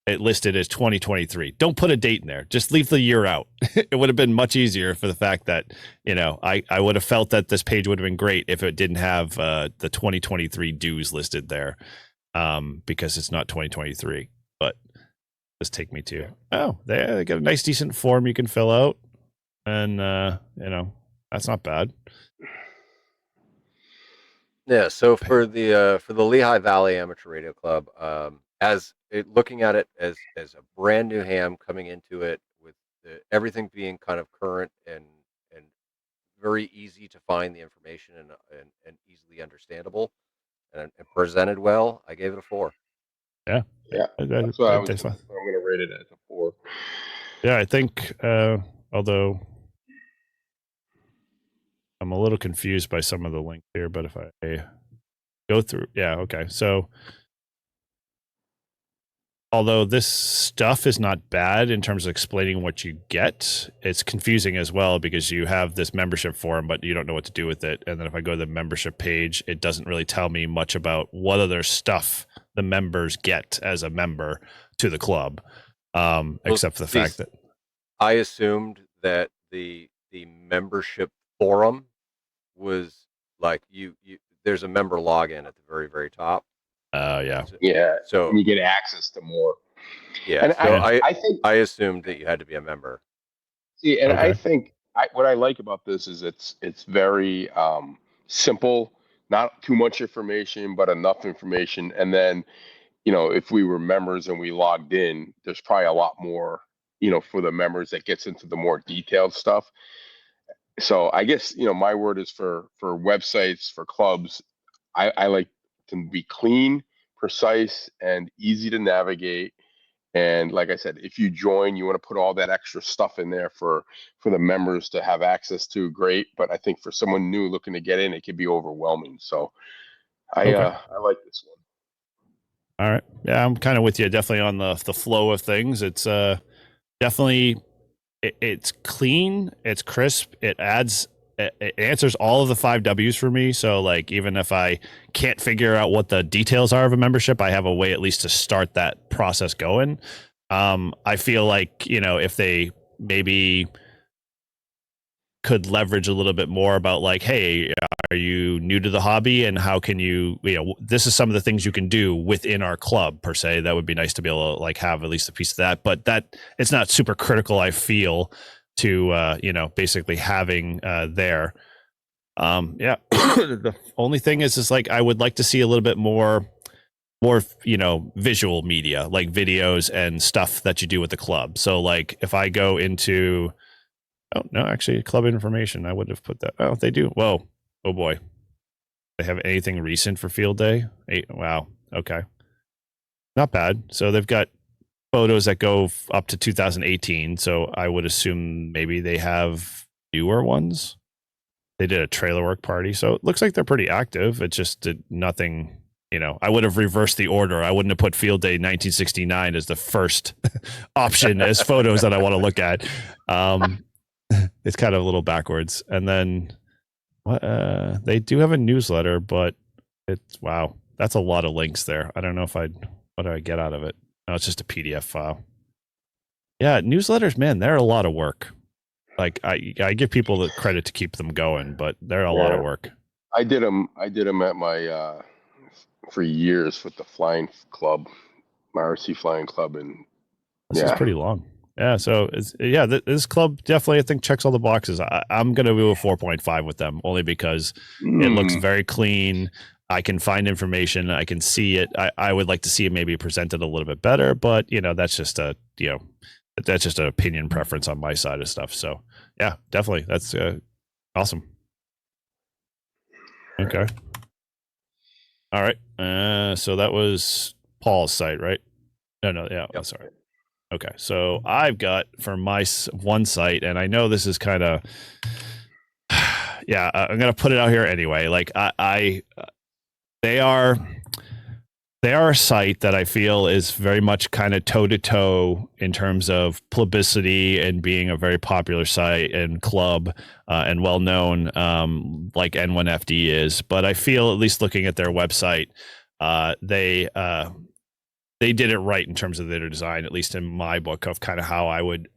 S1: it listed as 2023. Don't put a date in there. Just leave the year out. It would have been much easier for the fact that, you know, I would have felt that this page would have been great if it didn't have the 2023 dues listed there, because it's not 2023. But just take me to, they got a nice, decent form you can fill out. And, you know, that's not bad.
S3: Yeah, so for the Lehigh Valley Amateur Radio Club, looking at it as a brand new ham coming into it with everything being kind of current and very easy to find the information and easily understandable and presented well, I gave it a 4.
S4: Yeah, that's what I'm going to rate it as a 4.
S1: Yeah, I think although I'm a little confused by some of the links here, but if I go through, okay. So although this stuff is not bad in terms of explaining what you get, it's confusing as well because you have this membership form, but you don't know what to do with it. And then if I go to the membership page, it doesn't really tell me much about what other stuff the members get as a member to the club, except for the fact that
S3: I assumed that the membership forum was like you there's a member login at the very, very top.
S1: Yeah.
S3: So
S4: you get access to more.
S3: Yeah.
S4: And
S3: so
S4: I think
S3: I assumed that you had to be a member.
S4: See, and I think what I like about this is it's very simple, not too much information, but enough information. And then, you know, if we were members and we logged in, there's probably a lot more, you know, for the members that gets into the more detailed stuff. So I guess, you know, my word is for websites, for clubs, I like to be clean, precise, and easy to navigate. And like I said, if you join, you want to put all that extra stuff in there for the members to have access to, great. But I think for someone new looking to get in, it can be overwhelming. So I like this one.
S1: All right. Yeah, I'm kind of with you. Definitely on the flow of things. It's definitely it's clean. It's crisp. It answers all of the 5 W's for me. So like, even if I can't figure out what the details are of a membership, I have a way at least to start that process going. I feel like, you know, if they maybe could leverage a little bit more about like, hey, are you new to the hobby, and how can you know, this is some of the things you can do within our club per se. That would be nice to be able to like have at least a piece of that, but that it's not super critical, I feel, to you know, basically having there. Yeah. The only thing is like I would like to see a little bit more, you know, visual media, like videos and stuff that you do with the club. So like if I go into, oh no, actually club information, I would have put that. Oh, they do. Whoa. Oh boy. They have anything recent for field day? Wow. Okay. Not bad. So they've got photos that go up to 2018. So I would assume maybe they have newer ones. They did a trailer work party. So it looks like they're pretty active. It just did nothing. You know, I would have reversed the order. I wouldn't have put field day 1969 as the first option as photos that I want to look at. It's kind of a little backwards. And then they do have a newsletter, but it's, wow, that's a lot of links there. I don't know if what do I get out of it? No, it's just a PDF file. Yeah, newsletters, man, they're a lot of work. Like I give people the credit to keep them going, but they're a lot of work.
S4: I did them at my for years with the flying club, my RC flying club, and
S1: this is pretty long. Yeah, so this club definitely, I think, checks all the boxes. I'm gonna do a 4.5 with them only because it looks very clean. I can find information. I can see it. I would like to see it maybe presented a little bit better, but you know, that's just an opinion preference on my side of stuff. So yeah, definitely, that's awesome. Okay. All right. So that was Paul's site, right? No. Yeah. Yep. Sorry. Okay. So I've got for my one site, and I know this is kind of, yeah, I'm going to put it out here anyway. Like they are a site that I feel is very much kind of toe to toe in terms of publicity and being a very popular site and club and well known, like N1FD is. But I feel, at least looking at their website, they did it right in terms of their design, at least in my book, of kind of how I would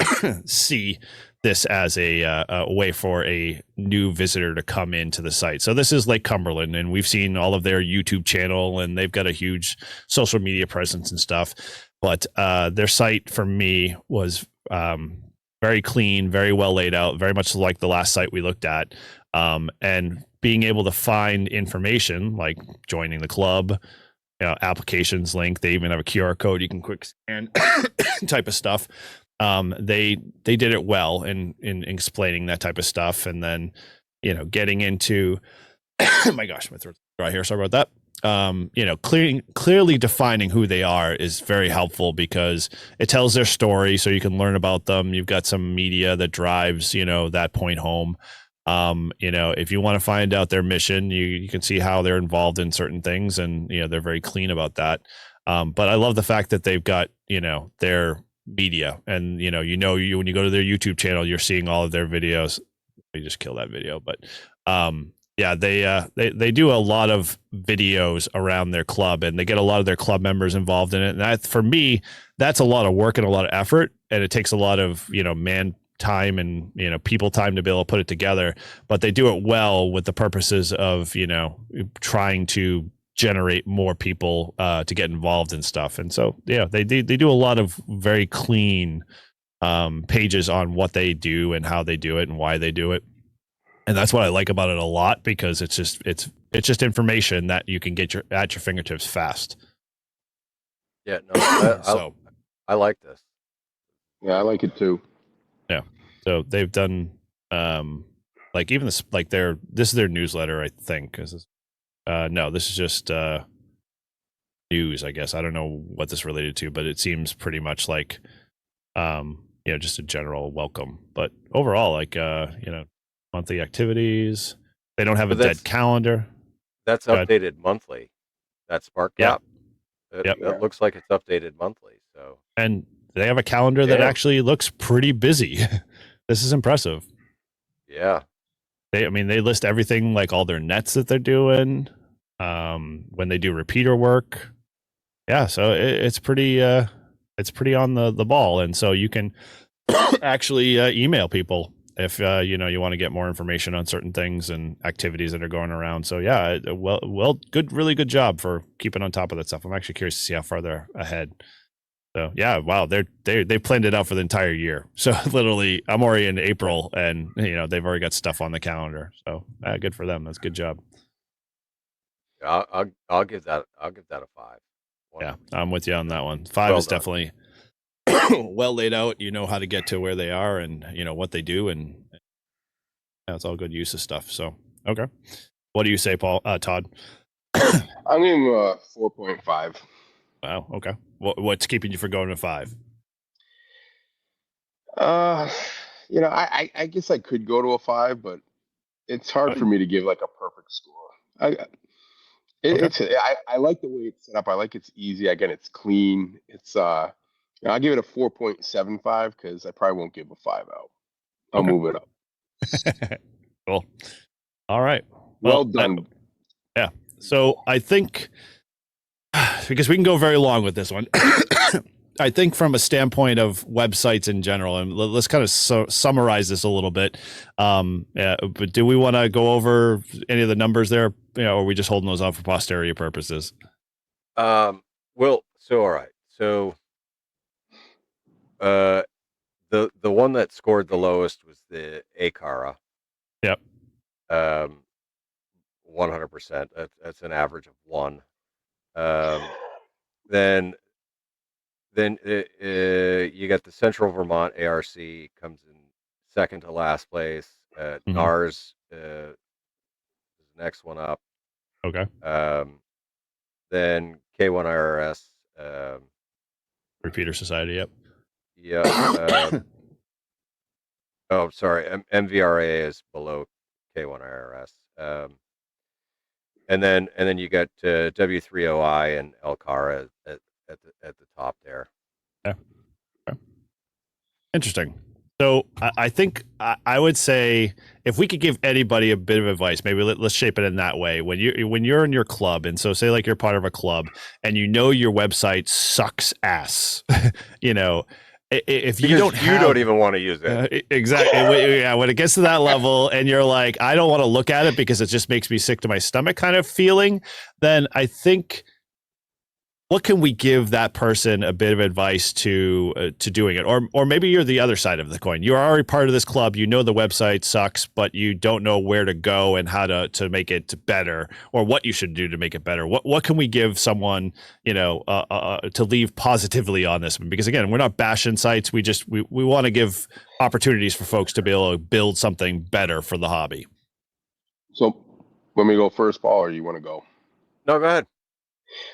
S1: see this as a way for a new visitor to come into the site. So this is Lake Cumberland, and we've seen all of their YouTube channel, and they've got a huge social media presence and stuff. But their site for me was very clean, very well laid out, very much like the last site we looked at. And being able to find information like joining the club, you know, applications link. They even have a QR code you can quick scan type of stuff. They did it well in explaining that type of stuff, and then, you know, getting into oh my gosh, my throat's dry here. Sorry about that. You know, clearly defining who they are is very helpful because it tells their story, so you can learn about them. You've got some media that drives, you know, that point home. You know, if you want to find out their mission, you can see how they're involved in certain things, and you know, they're very clean about that. But I love the fact that they've got, you know, their media, and you when you go to their YouTube channel, you're seeing all of their videos. We just kill that video, but yeah, they do a lot of videos around their club, and they get a lot of their club members involved in it. And that, for me, that's a lot of work and a lot of effort, and it takes a lot of, you know, man time and, you know, people time to be able to put it together. But they do it well with the purposes of, you know, trying to generate more people to get involved in stuff. And so yeah, they do a lot of very clean pages on what they do and how they do it and why they do it. And that's what I like about it a lot, because it's just information that you can get at your fingertips fast.
S3: Yeah, no, I like this.
S4: Yeah, I like it too.
S1: Yeah. So they've done like even this, like this is their newsletter, I think. No, this is just news, I guess. I don't know what this related to, but it seems pretty much like you know, just a general welcome. But overall, like you know, monthly activities. They don't have a dead calendar.
S3: That's updated monthly. That Spark Gap.
S1: Yep.
S3: It looks like it's updated monthly. So, and
S1: they have a calendar that actually looks pretty busy. This is impressive.
S3: Yeah.
S1: They list everything, like all their nets that they're doing, when they do repeater work. Yeah, so it's pretty on the ball, and so you can actually email people if you want to get more information on certain things and activities that are going around. So yeah, good, really good job for keeping on top of that stuff. I'm actually curious to see how far they're ahead. So yeah, wow, they planned it out for the entire year. So literally, I'm already in April, and they've already got stuff on the calendar. So good for them. That's a good job.
S3: I'll give that a 5. 100%.
S1: Yeah, I'm with you on that one. 5 is definitely well laid out. You know how to get to where they are, and what they do, and it's all good use of stuff. So okay, what do you say, Todd?
S4: I'm giving him a 4.5.
S1: Wow. Okay. What's keeping you from going to 5?
S4: I guess I could go to a 5, but it's hard for me to give like a perfect score. I like the way it's set up. I like it's easy. Again, it's clean. I'll give it a 4.75 because I probably won't give a 5 out. I'll move it up.
S1: Cool. All right.
S4: Well done.
S1: Yeah. So I think because we can go very long with this one. I think from a standpoint of websites in general, and let's kind of summarize this a little bit. But do we want to go over any of the numbers there? Or are we just holding those out for posterity purposes?
S3: All right. So, the one that scored the lowest was the Acara.
S1: Yep.
S3: 100%. That's an average of 1. Then you got the Central Vermont ARC comes in second to last place. NARS is the next one up.
S1: Okay.
S3: Then K1IRS.
S1: Repeater Society. Yep.
S3: Yeah. Sorry. MVRA is below K1IRS. And then you got W3OI and Elcara at the top there.
S1: Yeah. Okay. Interesting. So I think I would say if we could give anybody a bit of advice, maybe let's shape it in that way. When you're in your club, and so say like you're part of a club, and your website sucks ass, if you
S3: don't even want to use it.
S1: Exactly. Yeah, when it gets to that level and you're like, I don't want to look at it because it just makes me sick to my stomach kind of feeling, then I think what can we give that person a bit of advice to doing it? Or maybe you're the other side of the coin. You're already part of this club. The website sucks, but you don't know where to go and how to make it better, or what you should do to make it better. What can we give someone, to leave positively on this one? Because again, we're not bashing sites. We want to give opportunities for folks to be able to build something better for the hobby.
S4: So let me go first, Paul, or you want to go?
S3: No, go ahead.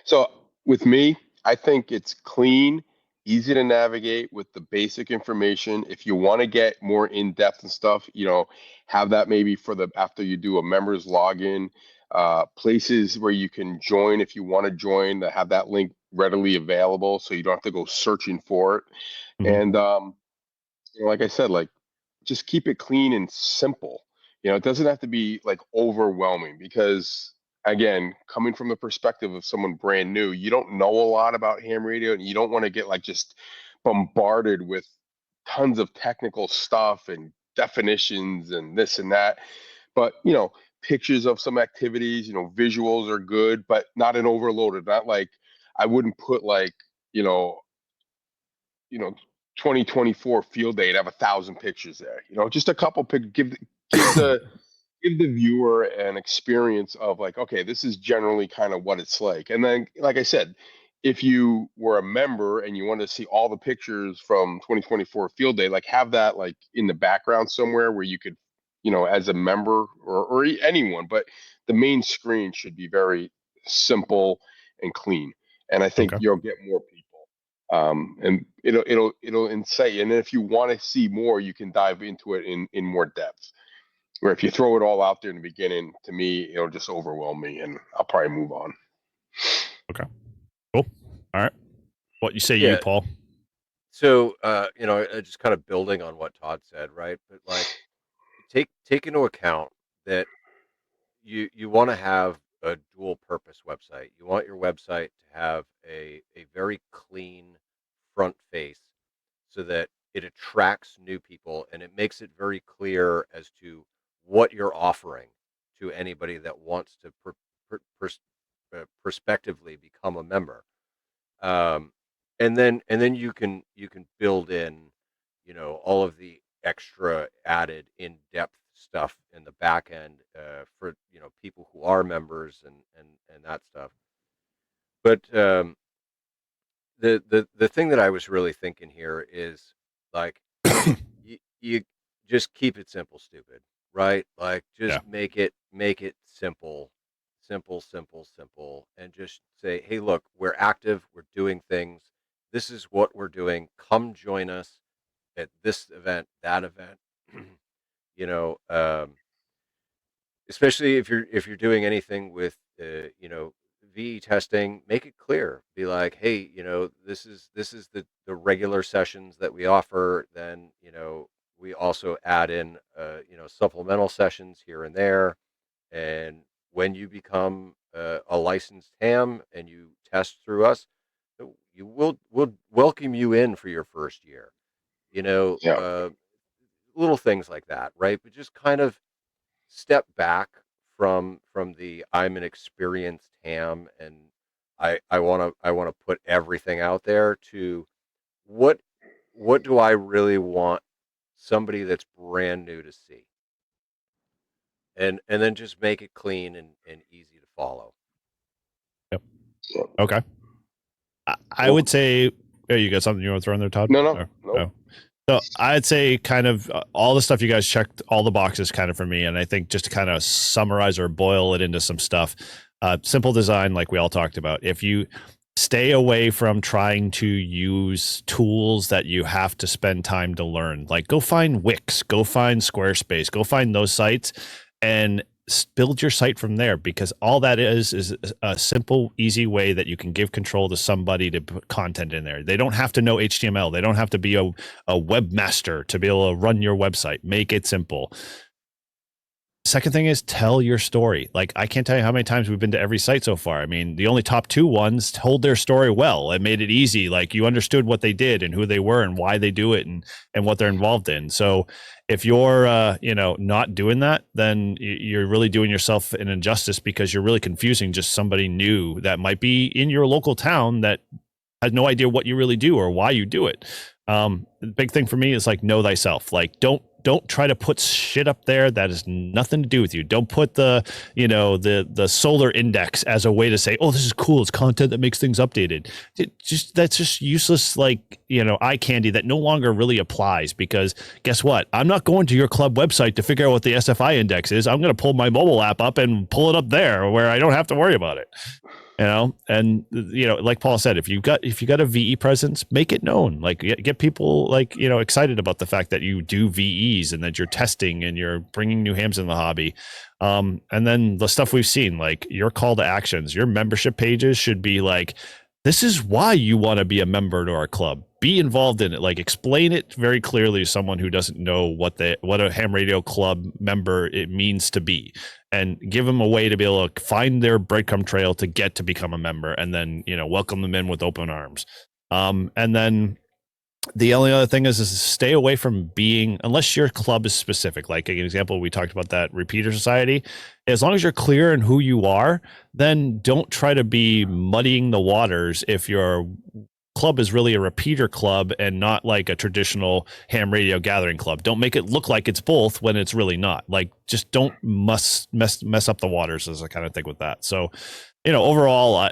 S4: So with me, I think it's clean, easy to navigate with the basic information. If you want to get more in depth and stuff, have that maybe after you do a members login, places where you can join if you want to join, that have that link readily available, so you don't have to go searching for it.
S1: Mm-hmm.
S4: And like I said, just keep it clean and simple. It doesn't have to be like overwhelming, because again, coming from the perspective of someone brand new, you don't know a lot about ham radio, and you don't want to get just bombarded with tons of technical stuff and definitions and this and that. But pictures of some activities, visuals are good, but not an overloaded. Not like I wouldn't put 2024 field day and have 1,000 pictures there. Just a couple give the viewer an experience of okay, this is generally kind of what it's like. And then, like I said, if you were a member and you wanted to see all the pictures from 2024 field day, have that in the background somewhere where you could, as a member or anyone, but the main screen should be very simple and clean. And I think you'll get more people. And it'll incite. And then if you want to see more, you can dive into it in more depth. Where if you throw it all out there in the beginning, to me, it'll just overwhelm me, and I'll probably move on.
S3: Okay.
S1: Cool. All right. What you say, you, Paul?
S3: So, just kind of building on what Todd said, right? But take into account that you want to have a dual purpose website. You want your website to have a very clean front face, so that it attracts new people, and it makes it very clear as to what you're offering to anybody that wants to prospectively become a member. Um, and then you can build in, all of the extra added in-depth stuff in the back end, for people who are members, and that stuff. But the thing that I was really thinking here is, like, you just keep it simple, stupid, right? Like,
S1: Yeah.
S3: just make it simple, simple, simple, simple, and just say, hey, look, we're active, we're doing things. This is what we're doing. Come join us at this event, that event. you know, um, Especially if you're doing anything with VE testing, make it clear. Be like, hey, this is the regular sessions that we offer. Then we also add in supplemental sessions here and there. And when you become a licensed ham and you test through us, you will welcome you in for your first year. You know,
S4: Yeah.
S3: uh, Little things like that, right? But just kind of step back from the I'm an experienced ham, and I want to put everything out there, to what what do I really want somebody that's brand new to see, and then just make it clean and easy to follow.
S1: Yep.
S4: Yeah.
S1: Okay. I would say, you got something you want to throw in there, Todd?
S4: No.
S1: So I'd say kind of all the stuff you guys checked, all the boxes kind of for me. And I think just to kind of summarize or boil it into some stuff, simple design, like we all talked about. If you stay away from trying to use tools that you have to spend time to learn, like go find Wix, go find Squarespace, go find those sites and build your site from there, because all that is a simple, easy way that you can give control to somebody to put content in there. They don't have to know HTML. They don't have to be a webmaster to be able to run your website. Make it simple. Second thing is tell your story. Like, I can't tell you how many times we've been to every site so far. I mean, the only top 2 ones told their story well. It made it easy. Like, you understood what they did and who they were and why they do it and what they're involved in. So if you're, not doing that, then you're really doing yourself an injustice, because you're really confusing just somebody new that might be in your local town that has no idea what you really do or why you do it. The big thing for me is, like, know thyself. Like, don't try to put shit up there that has nothing to do with you. Don't put the solar index as a way to say, oh, this is cool, it's content that makes things updated. That's just useless, like, eye candy that no longer really applies, because guess what? I'm not going to your club website to figure out what the SFI index is. I'm going to pull my mobile app up and pull it up there where I don't have to worry about it. And like Paul said, if you got a VE presence, make it known. Like, get people, like, excited about the fact that you do VEs and that you're testing and you're bringing new hams in the hobby. And then the stuff we've seen, like your call to actions, your membership pages should be like, this is why you want to be a member to our club. Be involved in it. Like, explain it very clearly to someone who doesn't know what a ham radio club member it means to be, and give them a way to be able to find their breadcrumb trail to get to become a member, and then welcome them in with open arms. And then the only other thing is stay away from being, unless your club is specific. Like an example, we talked about that repeater society. As long as you're clear in who you are, then don't try to be muddying the waters if your club is really a repeater club and not like a traditional ham radio gathering club. Don't make it look like it's both when it's really not. Like, just don't mess up the waters, is the kind of thing with that. So, overall,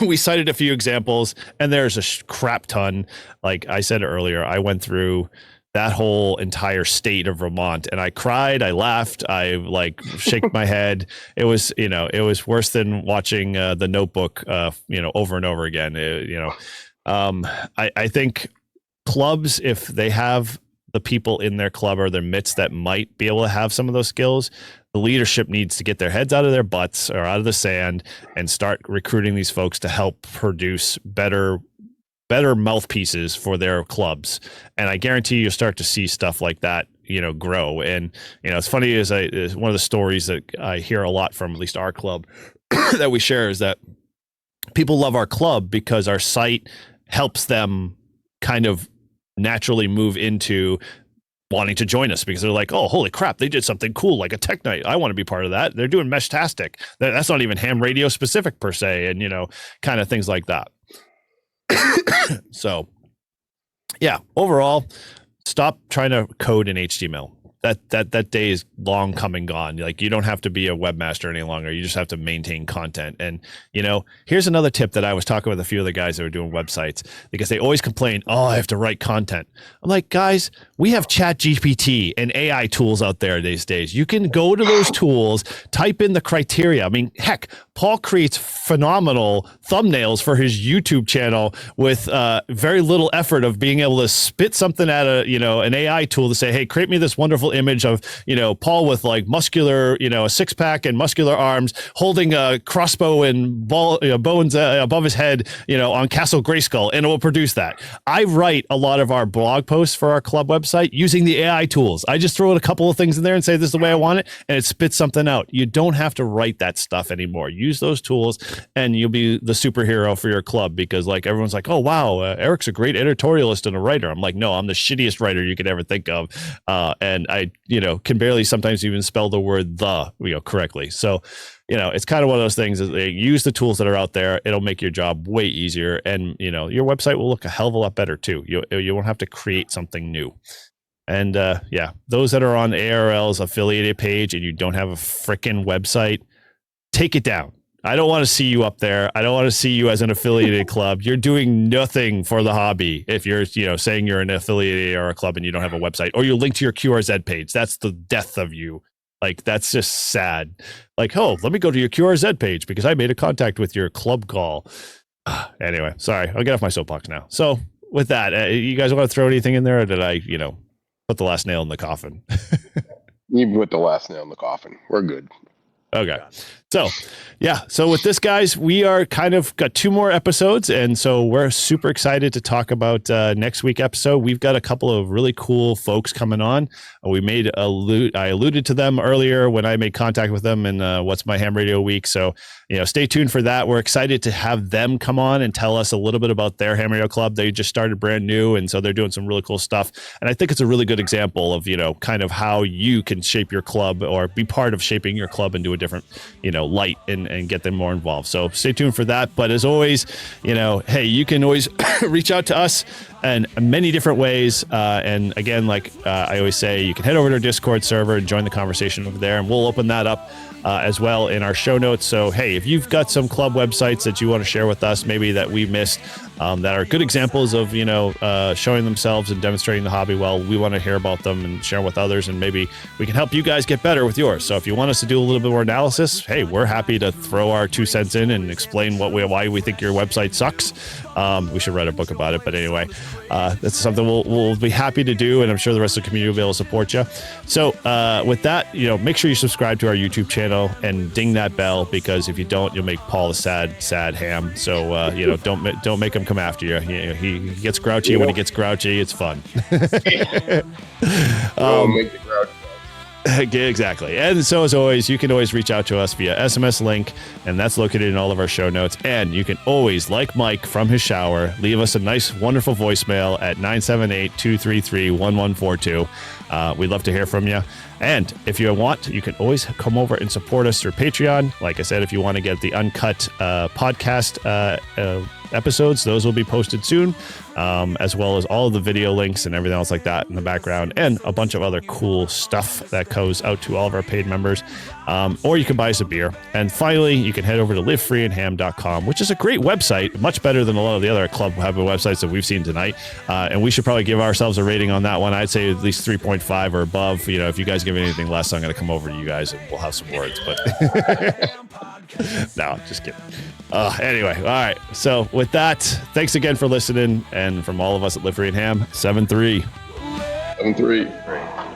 S1: we cited a few examples, and there's a crap ton. Like I said earlier, I went through that whole entire state of Vermont, and I cried, I laughed, I shake my head. It was, it was worse than watching The Notebook, over and over again. I think clubs, if they have the people in their club or their midst that might be able to have some of those skills, the leadership needs to get their heads out of their butts or out of the sand and start recruiting these folks to help produce better mouthpieces for their clubs. And I guarantee you'll start to see stuff like that, grow. And, it's funny, is one of the stories that I hear a lot from at least our club that we share is that people love our club because our site helps them kind of naturally move into wanting to join us because they're like, oh, holy crap, they did something cool like a tech night. I want to be part of that. They're doing Meshtastic. That's not even ham radio specific per se, and kind of things like that. So yeah, overall, stop trying to code in HTML. That day is long come and gone. Like, you don't have to be a webmaster any longer. You just have to maintain content. And, here's another tip that I was talking with a few of the guys that were doing websites, because they always complain, oh, I have to write content. I'm like, guys, we have ChatGPT and AI tools out there these days. You can go to those tools, type in the criteria. I mean, heck, Paul creates phenomenal thumbnails for his YouTube channel with very little effort of being able to spit something at an AI tool to say, hey, create me this wonderful image of, Paul with like muscular, a six pack and muscular arms holding a crossbow and bones above his head, on Castle Grayskull, and it will produce that. I write a lot of our blog posts for our club website using the AI tools. I just throw in a couple of things in there and say, this is the way I want it, and it spits something out. You don't have to write that stuff anymore. Use those tools and you'll be the superhero for your club, because like everyone's like, oh, wow, Eric's a great editorialist and a writer. I'm like, no, I'm the shittiest writer you could ever think of. And I, can barely sometimes even spell the word correctly. So, it's kind of one of those things is use the tools that are out there. It'll make your job way easier. And, your website will look a hell of a lot better too. You won't have to create something new. And those that are on ARL's affiliated page and you don't have a freaking website, take it down. I don't want to see you up there. I don't want to see you as an affiliated club. You're doing nothing for the hobby if you're, saying you're an affiliated or a club and you don't have a website, or you link to your QRZ page. That's the death of you. Like, that's just sad. Like, oh, let me go to your QRZ page because I made a contact with your club call. Anyway, sorry, I'll get off my soapbox now. So with that, you guys want to throw anything in there, or did I, put the last nail in the coffin?
S4: You put the last nail in the coffin. We're good.
S1: Okay. So with this, guys, we are kind of got 2 more episodes. And so we're super excited to talk about next week's episode. We've got a couple of really cool folks coming on. I alluded to them earlier when I made contact with them in What's My Ham Radio Week. So, stay tuned for that. We're excited to have them come on and tell us a little bit about their ham radio club. They just started brand new. And so they're doing some really cool stuff. And I think it's a really good example of, kind of how you can shape your club or be part of shaping your club into a different, light and get them more involved. So stay tuned for that. But as always, hey, you can always reach out to us in many different ways. And again, like I always say, you can head over to our Discord server and join the conversation over there. And we'll open that up as well in our show notes. So, hey, if you've got some club websites that you want to share with us, maybe that we missed, that are good examples of, showing themselves and demonstrating the hobby well, we want to hear about them and share with others. And maybe we can help you guys get better with yours. So if you want us to do a little bit more analysis, hey, we're happy to throw our 2 cents in and explain why we think your website sucks. We should write a book about it. But anyway, that's something we'll be happy to do. And I'm sure the rest of the community will be able to support you. So with that, make sure you subscribe to our YouTube channel and ding that bell, because if you don't, you'll make Paul a sad ham. So, don't make him come after you. He gets grouchy. When he gets grouchy, it's fun.
S4: Make the crowd.
S1: Exactly. And so as always, you can always reach out to us via SMS link, and that's located in all of our show notes. And you can always, like Mike from his shower, leave us a nice, wonderful voicemail at 978-233-1142. We'd love to hear from you. And if you want, you can always come over and support us through Patreon. Like I said, if you want to get the uncut podcast episodes, those will be posted soon, as well as all of the video links and everything else like that in the background, and a bunch of other cool stuff that goes out to all of our paid members. Or you can buy us a beer. And finally, you can head over to livefreeandham.com, which is a great website, much better than a lot of the other club websites that we've seen tonight. And we should probably give ourselves a rating on that one. I'd say at least 3.5 or above. If you guys give anything less, I'm going to come over to you guys and we'll have some words. But no, just kidding. Anyway, all right. So with that, thanks again for listening. And from all of us at Live Free and Ham, 7-3.
S4: 7-3.